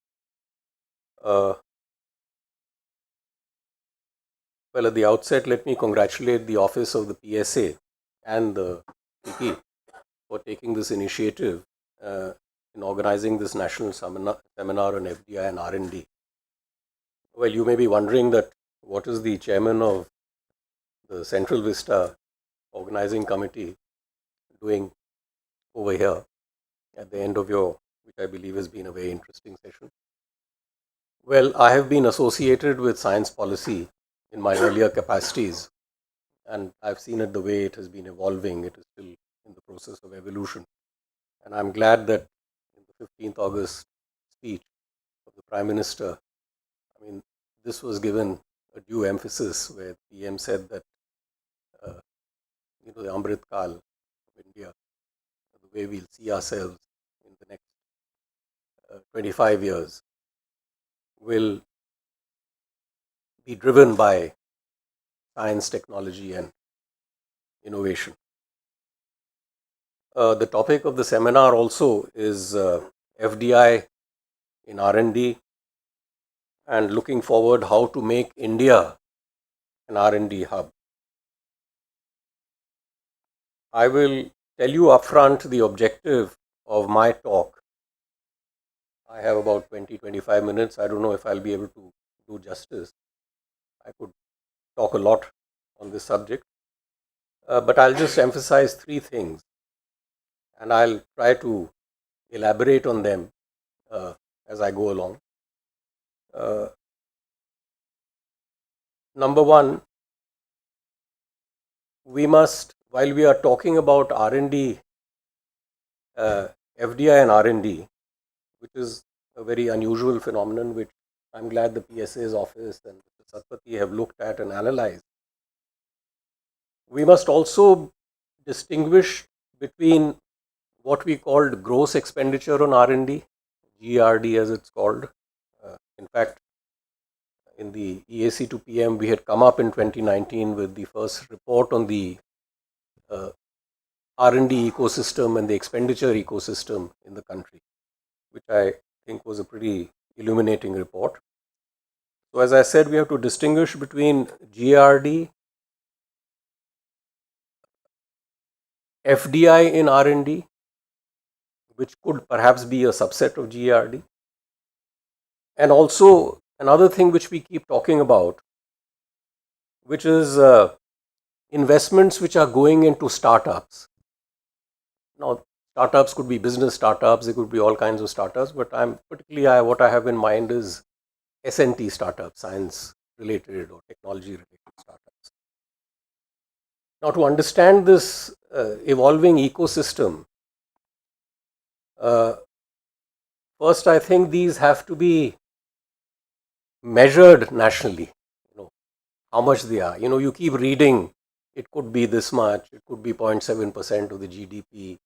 Well, at the outset, let me congratulate the Office of the PSA and the PP for taking this initiative in organizing this national seminar on FDI and Rnd. Well, you may be wondering that what is the chairman of the Central Vista Organizing Committee doing over here at the end of your, which I believe has been a very interesting session. Well, I have been associated with science policy in my earlier capacities, and I've seen it the way it has been evolving. It is still in the process of evolution. And I'm glad that in the 15th August speech of the Prime Minister, I mean, this was given a due emphasis, where the PM said that, the Amrit Kal of India, the way we'll see ourselves in the next 25 years, will be driven by science, technology, and innovation. The topic of the seminar also is FDI in Rnd, and looking forward how to make India an Rnd hub. I will tell you upfront the objective of my talk. I have about 20-25 minutes. I don't know if I'll be able to do justice. I could talk a lot on this subject, but I'll just emphasize three things, and I'll try to elaborate on them as I go along. Number one, we must, while we are talking about Rnd, FDI and Rnd, which is a very unusual phenomenon, which I'm glad the PSA's office and Mr. Satpathy have looked at and analyzed. We must also distinguish between what we called gross expenditure on Rnd, GRD as it's called. In fact, in the EAC to PM, we had come up in 2019 with the first report on the Rnd ecosystem and the expenditure ecosystem in the country, which I think was a pretty illuminating report. So as I said, we have to distinguish between GRD, FDI in Rnd, which could perhaps be a subset of GRD, and also another thing which we keep talking about, which is investments which are going into startups. Now, startups could be business startups, they could be all kinds of startups, but what I have in mind is SNT startups, science related or technology related startups. Now, to understand this evolving ecosystem, First, I think these have to be measured nationally, how much they are. You keep reading, it could be this much, it could be 0.7% of the GDP,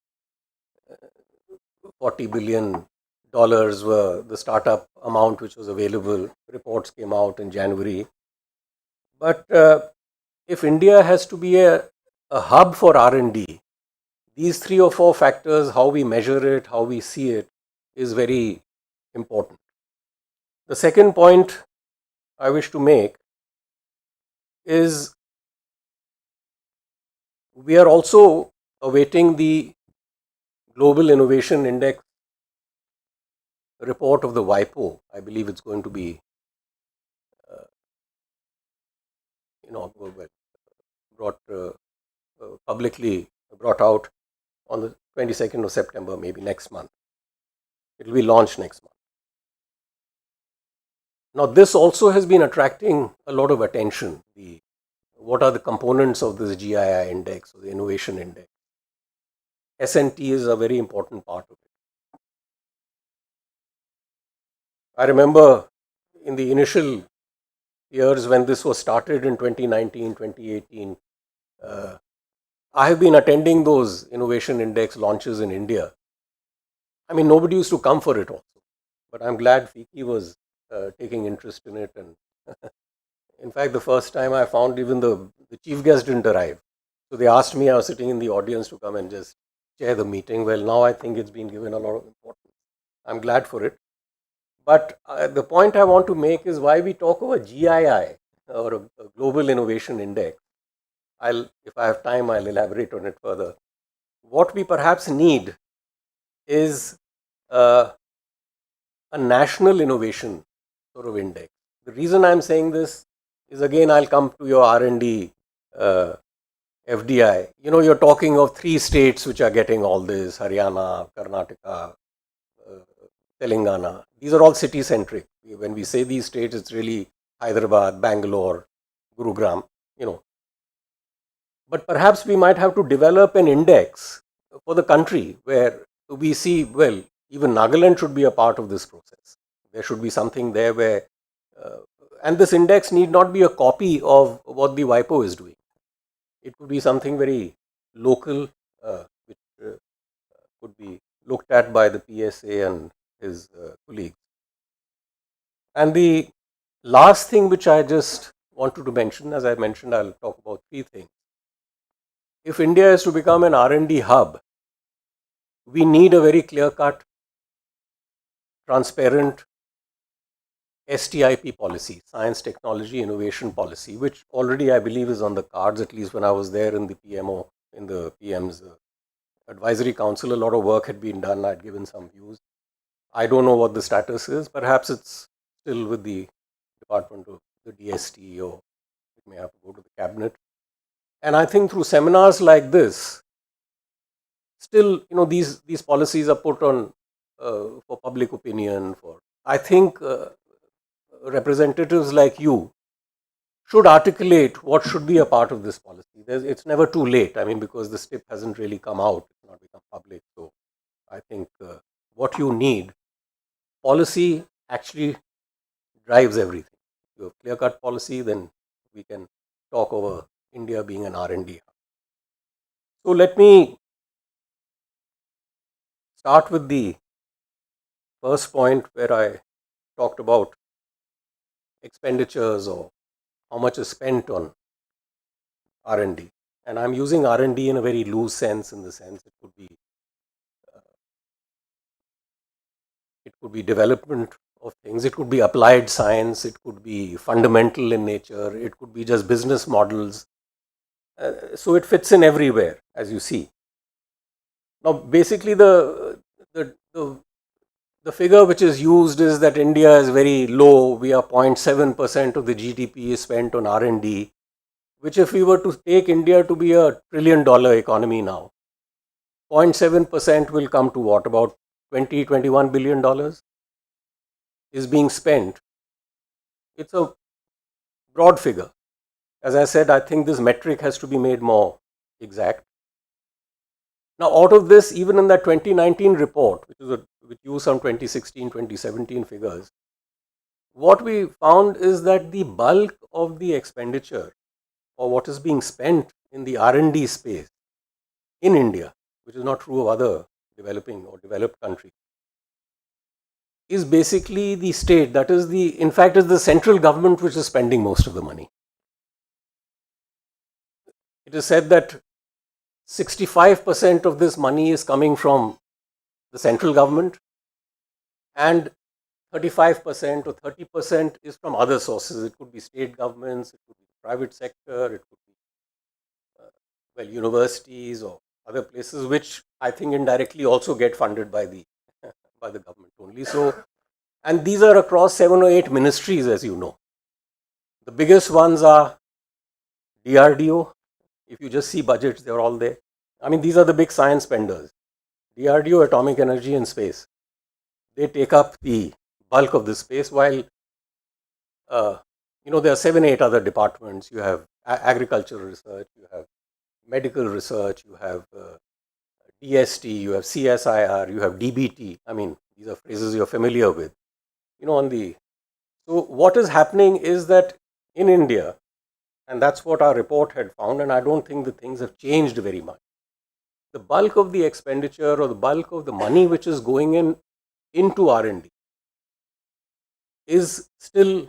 $40 billion were the startup amount which was available. Reports came out in January. But if India has to be a hub for R&D, these 3 or 4 factors, how we measure it, how we see it, is very important. The second point I wish to make is we are also awaiting the Global Innovation Index report of the WIPO. I believe it's going to be publicly brought out on the 22nd of September, maybe next month. It will be launched next month. Now, this also has been attracting a lot of attention. What are the components of this GII index or the innovation index? S&T is a very important part of it. I remember in the initial years when this was started in 2019, 2018, I have been attending those innovation index launches in India. I mean, nobody used to come for it also, but I'm glad FICCI was taking interest in it. And in fact, the first time I found even the chief guest didn't arrive. So they asked me, I was sitting in the audience, to come and just chair the meeting. Well, now I think it's been given a lot of importance. I'm glad for it. But the point I want to make is why we talk about GII or a Global Innovation Index. If I have time, I'll elaborate on it further. What we perhaps need is a national innovation sort of index. The reason I'm saying this is, again, I'll come to your R&D FDI. You're talking of 3 states which are getting all this: Haryana, Karnataka, Telangana. These are all city-centric. When we say these states, it's really Hyderabad, Bangalore, Gurugram, But perhaps we might have to develop an index for the country where we see, well, even Nagaland should be a part of this process. There should be something there where, and this index need not be a copy of what the WIPO is doing. It could be something very local, which could be looked at by the PSA and his colleagues. And the last thing which I just wanted to mention, as I mentioned, I'll talk about 3 things. If India is to become an R&D hub, we need a very clear-cut, transparent STIP policy, Science, Technology, Innovation Policy, which already I believe is on the cards. At least when I was there in the PMO, in the PM's advisory council, a lot of work had been done. I'd given some views. I don't know what the status is. Perhaps it's still with the Department of the DST, or it may have to go to the cabinet. And I think through seminars like this, still, these policies are put on for public opinion. I think representatives like you should articulate what should be a part of this policy. It's never too late. I mean, because the STIP hasn't really come out, it's not become public. So I think what you need, policy actually drives everything. You have clear-cut policy, then we can talk over India being an R&D hub. So let me start with the first point where I talked about expenditures or how much is spent on R&D. And I'm using R&D in a very loose sense, in the sense it could be development of things, it could be applied science, it could be fundamental in nature, it could be just business models. So it fits in everywhere, as you see. Now, basically, the figure which is used is that India is very low. We are 0.7% of the GDP is spent on R&D, which if we were to take India to be a $1 trillion economy now, 0.7% will come to what? About $21 billion is being spent. It's a broad figure. As I said, I think this metric has to be made more exact. Now, out of this, even in that 2019 report, which use some 2016, 2017 figures, what we found is that the bulk of the expenditure or what is being spent in the R&D space in India, which is not true of other developing or developed countries, is basically the state, that is in fact is the central government which is spending most of the money. It is said that 65% of this money is coming from the central government and 35% or 30% is from other sources. It could be state governments, it could be the private sector, it could be universities or other places, which I think indirectly also get funded by the government only. So, and these are across 7 or 8 ministries, as you know. The biggest ones are DRDO. If you just see budgets, they're all there. I mean, these are the big science spenders. DRDO, Atomic Energy and Space. They take up the bulk of this space, while there are 7, 8 other departments. You have agricultural research, you have medical research, you have DST, you have CSIR, you have DBT. I mean, these are phrases you're familiar with. So what is happening is that in India, and that's what our report had found, and I don't think the things have changed very much. The bulk of the expenditure or the bulk of the money which is going into R&D is still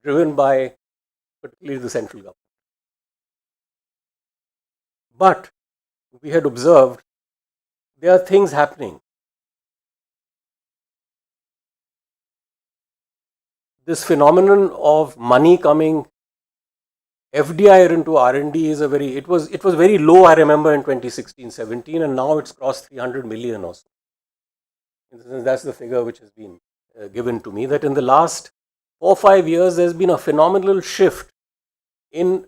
driven by particularly the central government. But we had observed there are things happening. This phenomenon of money coming FDI into R&D is it was very low, I remember, in 2016-17, and now it's crossed 300 million or so. That's the figure which has been given to me, that in the last 4 or 5 years there's been a phenomenal shift in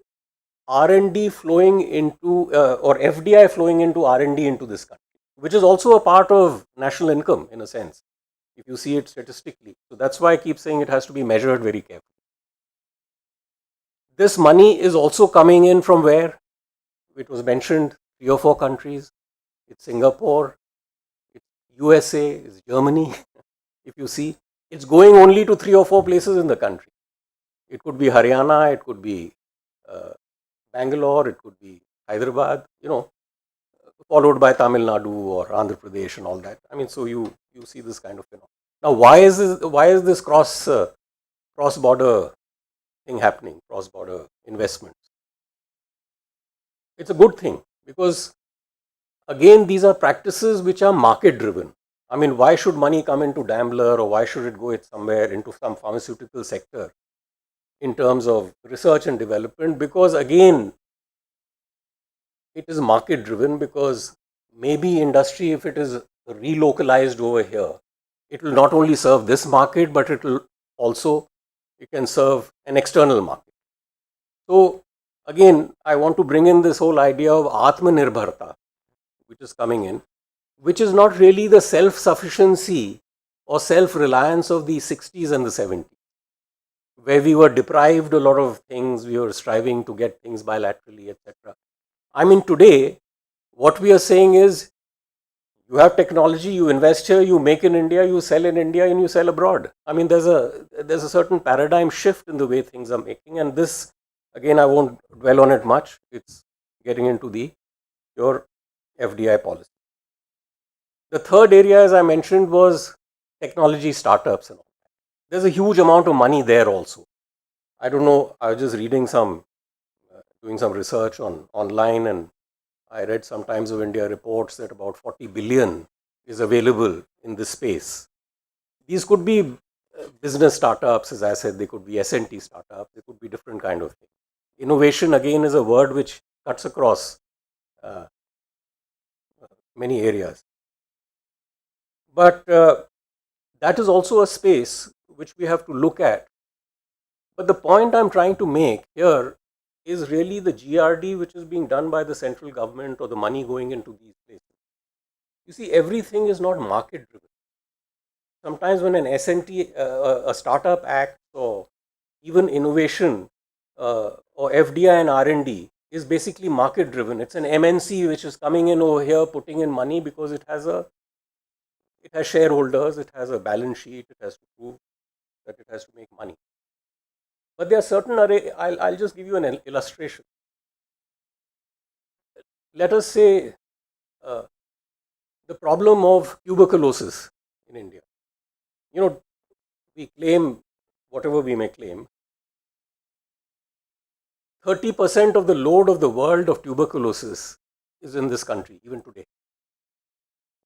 R&D flowing into or FDI flowing into R&D into this country, which is also a part of national income in a sense, if you see it statistically. So that's why I keep saying it has to be measured very carefully. This money is also coming in from where? It was mentioned 3 or 4 countries. It's Singapore, it's USA, it's Germany. If you see, it's going only to 3 or 4 places in the country. It could be Haryana, it could be Bangalore, it could be Hyderabad, followed by Tamil Nadu or Andhra Pradesh and all that. I mean, so you see this kind of phenomenon. Now, why is this cross-border thing happening, cross-border investments? It's a good thing because, again, these are practices which are market-driven. I mean, why should money come into Daimler or why should it go somewhere into some pharmaceutical sector in terms of research and development? Because, again, it is market-driven, because maybe industry, if it is relocalized over here, it will not only serve this market, but it can serve an external market. So, again, I want to bring in this whole idea of Atmanirbharta, which is coming in, which is not really the self-sufficiency or self-reliance of the 60s and the 70s, where we were deprived a lot of things, we were striving to get things bilaterally, etc. I mean, today, what we are saying is, you have technology, you invest here, you make in India, you sell in India, and you sell abroad. I mean, there's a certain paradigm shift in the way things are making, and this, again, I won't dwell on it much. It's getting into the pure FDI policy. The third area, as I mentioned, was technology startups and all that. There's a huge amount of money there also. I don't know, I was just reading doing some research online, and I read some Times of India reports that about 40 billion is available in this space. These could be business startups, as I said, they could be S&T startups, they could be different kind of things. Innovation, again, is a word which cuts across many areas. But that is also a space which we have to look at. But the point I'm trying to make here is really the GRD which is being done by the central government, or the money going into these places. You see, everything is not market driven. Sometimes when an S&T, a startup acts, or even innovation or FDI and R&D is basically market driven. It's an MNC which is coming in over here, putting in money because it has shareholders, it has a balance sheet, it has to prove that it has to make money. But there are certain I'll just give you an illustration. Let us say the problem of tuberculosis in India. We claim whatever we may claim. 30% of the load of the world of tuberculosis is in this country, even today.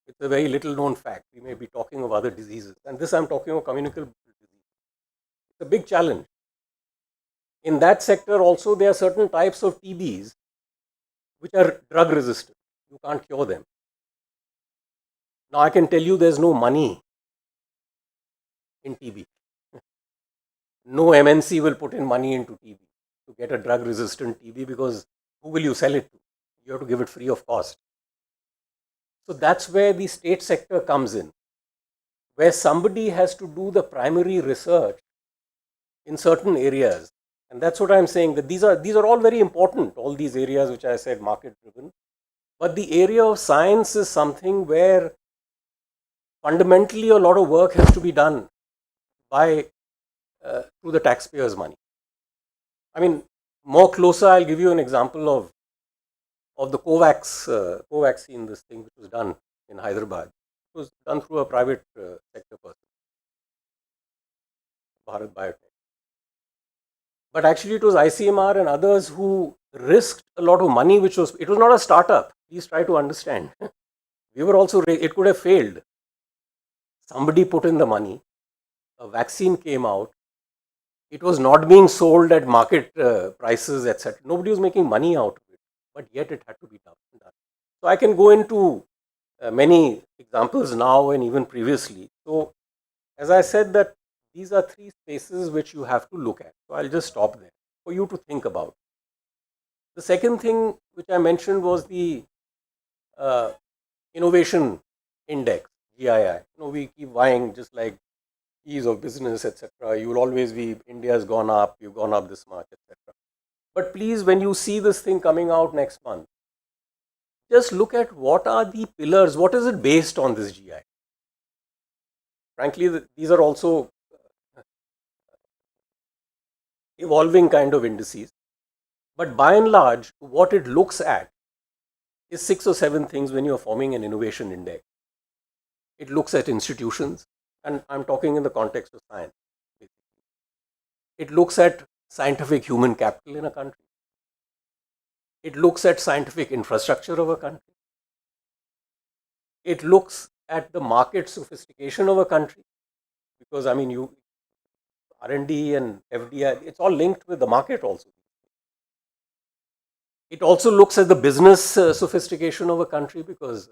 It's a very little known fact. We may be talking of other diseases. And this I'm talking of communicable disease. It's a big challenge. In that sector also, there are certain types of TBs which are drug resistant. You can't cure them. Now I can tell you there's no money in TB. No MNC will put in money into TB to get a drug resistant TB, because who will you sell it to? You have to give it free of cost. So that's where the state sector comes in, where somebody has to do the primary research in certain areas. And that's what I'm saying, that these are all very important, all these areas which I said market driven. But the area of science is something where fundamentally a lot of work has to be done by through the taxpayers' money. I mean, more closer, I'll give you an example of the Covaxine, this thing which was done in Hyderabad. It was done through a private sector person, Bharat Biotech. But actually it was ICMR and others who risked a lot of money, it was not a startup. Please try to understand. We were also, it could have failed. Somebody put in the money, a vaccine came out, it was not being sold at market prices, etc. Nobody was making money out of it, but yet it had to be done. So I can go into many examples now and even previously. So as I said, that these are three spaces which you have to look at. So I'll just stop there for you to think about. The second thing which I mentioned was the innovation index, GII. We keep vying just like ease of business, etc. You will always be, India has gone up, you've gone up this much, etc. But please, when you see this thing coming out next month, just look at what are the pillars, what is it based on, this GI. Frankly, these are also evolving kind of indices. But by and large, what it looks at is 6 or 7 things when you are forming an innovation index. It looks at institutions, and I'm talking in the context of science. It looks at scientific human capital in a country. It looks at scientific infrastructure of a country. It looks at the market sophistication of a country, because I mean, R&D and FDI, it's all linked with the market also. It also looks at the business sophistication of a country, because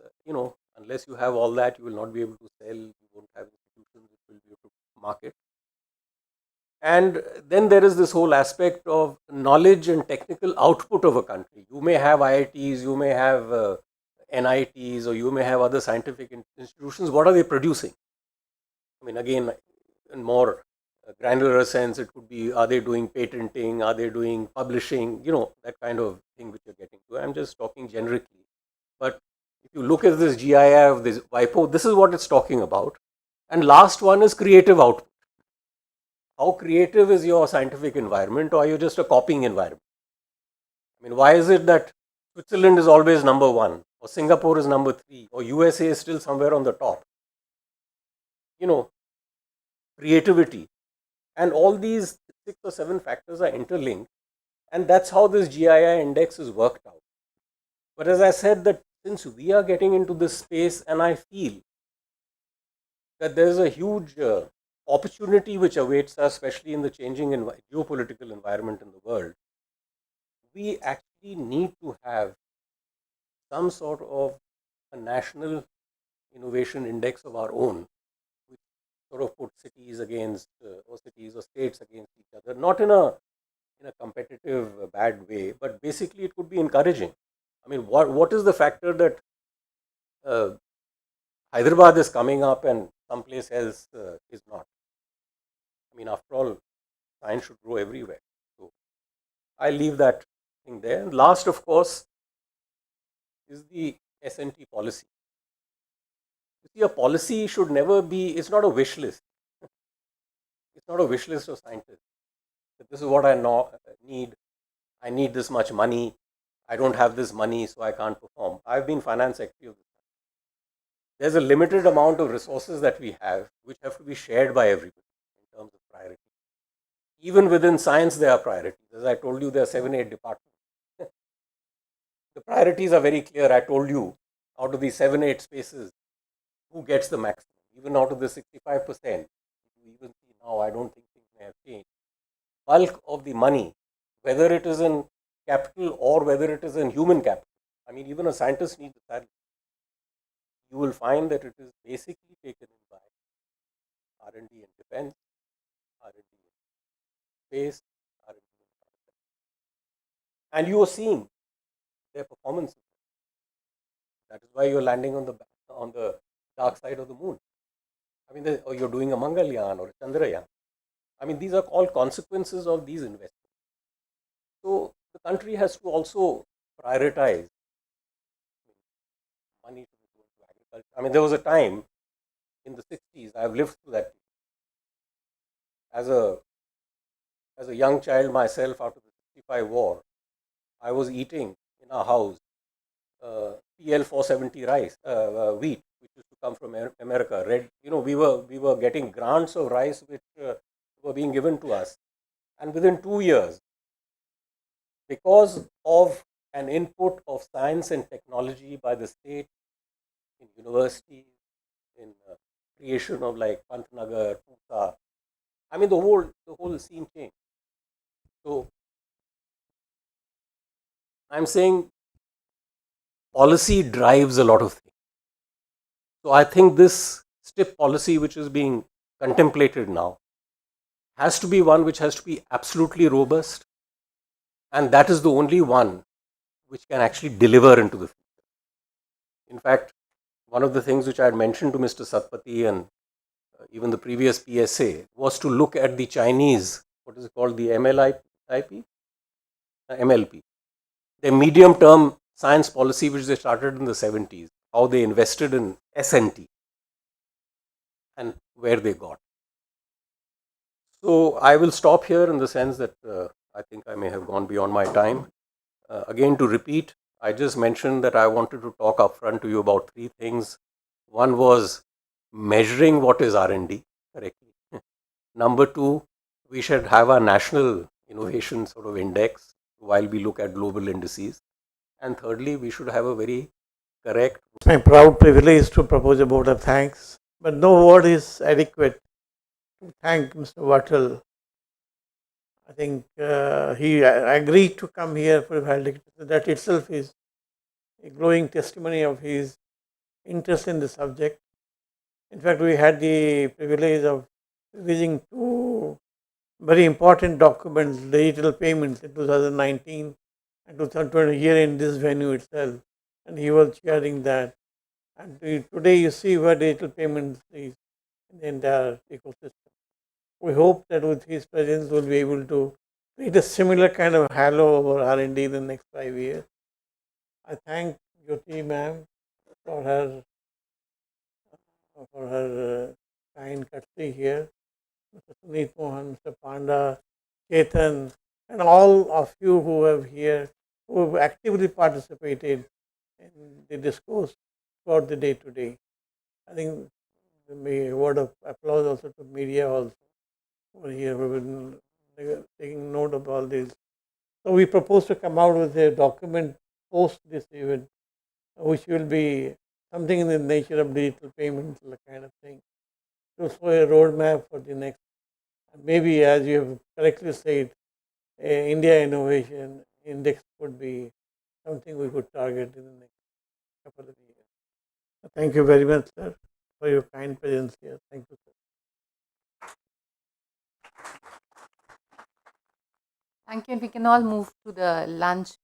unless you have all that, you will not be able to sell, you won't have institutions which will be able to market. And then there is this whole aspect of knowledge and technical output of a country. You may have IITs, you may have NITs, or you may have other scientific institutions. What are they producing? I mean, again, in more granular sense, it could be, are they doing patenting, are they doing publishing, that kind of thing which you're getting to. I'm just talking generically. But if you look at this GIF, this WIPO, this is what it's talking about. And last one is creative output. How creative is your scientific environment, or are you just a copying environment? I mean, why is it that Switzerland is always number 1, or Singapore is number 3, or USA is still somewhere on the top? Creativity. And all these 6 or 7 factors are interlinked, and that's how this GII index is worked out. But as I said, that since we are getting into this space, and I feel that there is a huge opportunity which awaits us, especially in the changing geopolitical environment in the world, we actually need to have some sort of a national innovation index of our own, which sort of put cities against, or cities or states against each other, not in a competitive bad way, but basically it could be encouraging. I mean, what is the factor that Hyderabad is coming up and someplace else is not? I mean, after all, science should grow everywhere. So I leave that thing there. And last, of course, is the S&T policy. You see, a policy should never be, it's not a wish list. It's not a wish list of scientists. This is what I need. I need this much money. I don't have this money, so I can't perform. I've been finance secretary of this country. There's a limited amount of resources that we have, which have to be shared by everybody in terms of priority. Even within science, there are priorities. As I told you, there are 7-8 departments. The priorities are very clear. I told you, out of these 7-8 spaces, who gets the maximum? Even out of the 65%, you even see now, I don't think things may have changed. Bulk of the money, whether it is in capital or whether it is in human capital, I mean, even a scientist needs a salary. You will find that it is basically taken in by R&D in defense, R&D in space, R&D in and you are seeing their performances. That is why you're landing on the dark side of the moon. I mean, or you're doing a Mangalyaan or a Chandrayaan. I mean, these are all consequences of these investments. So the country has to also prioritize money to be going to agriculture. I mean, there was a time in the 60s, I've lived through that. As a young child myself, after the 65 war, I was eating in our house PL 470 rice, wheat, which used to come from America. Red, we were getting grants of rice which were being given to us, and within 2 years, because of an input of science and technology by the state, in universities, in creation of like Pantnagar, Pusa, I mean the whole scene changed. So I'm saying policy drives a lot of things. So I think this STIP policy which is being contemplated now has to be one which has to be absolutely robust, and that is the only one which can actually deliver into the future. In fact, one of the things which I had mentioned to Mr. Satpathy and even the previous PSA was to look at the Chinese, what is it called, the MLP, the medium term science policy which they started in the 70s, how they invested in S&T and where they got. So I will stop here in the sense that I think I may have gone beyond my time. Again, to repeat, I just mentioned that I wanted to talk upfront to you about 3 things. One was measuring what is R&D correctly. Number 2, we should have a national innovation sort of index while we look at global indices. And thirdly, we should have a very correct. It's my proud privilege to propose a vote of thanks, but no word is adequate to thank Mr. Wattel. I think he agreed to come here for validation. That itself is a glowing testimony of his interest in the subject. In fact, we had the privilege of reviewing 2 very important documents, digital payments in 2019 and 2020 here in this venue itself, and he was chairing that. And today you see where digital payments is in the entire ecosystem. We hope that with his presence we'll be able to create a similar kind of halo over R&D in the next 5 years. I thank Jyoti ma'am for her kind courtesy here. Mr. Sunit Mohan, Mr. Panda, Chetan, and all of you who have here, who have actively participated in the discourse throughout the day today. I think a word of applause also to media also over here who have been taking note of all this. So we propose to come out with a document post this event, which will be something in the nature of digital payments, kind of thing, to show a roadmap for the next. Maybe, as you have correctly said, India Innovation Index could be something we could target in the next couple of years. Thank you very much, sir, for your kind presence here. Thank you, sir. Thank you. And we can all move to the lunch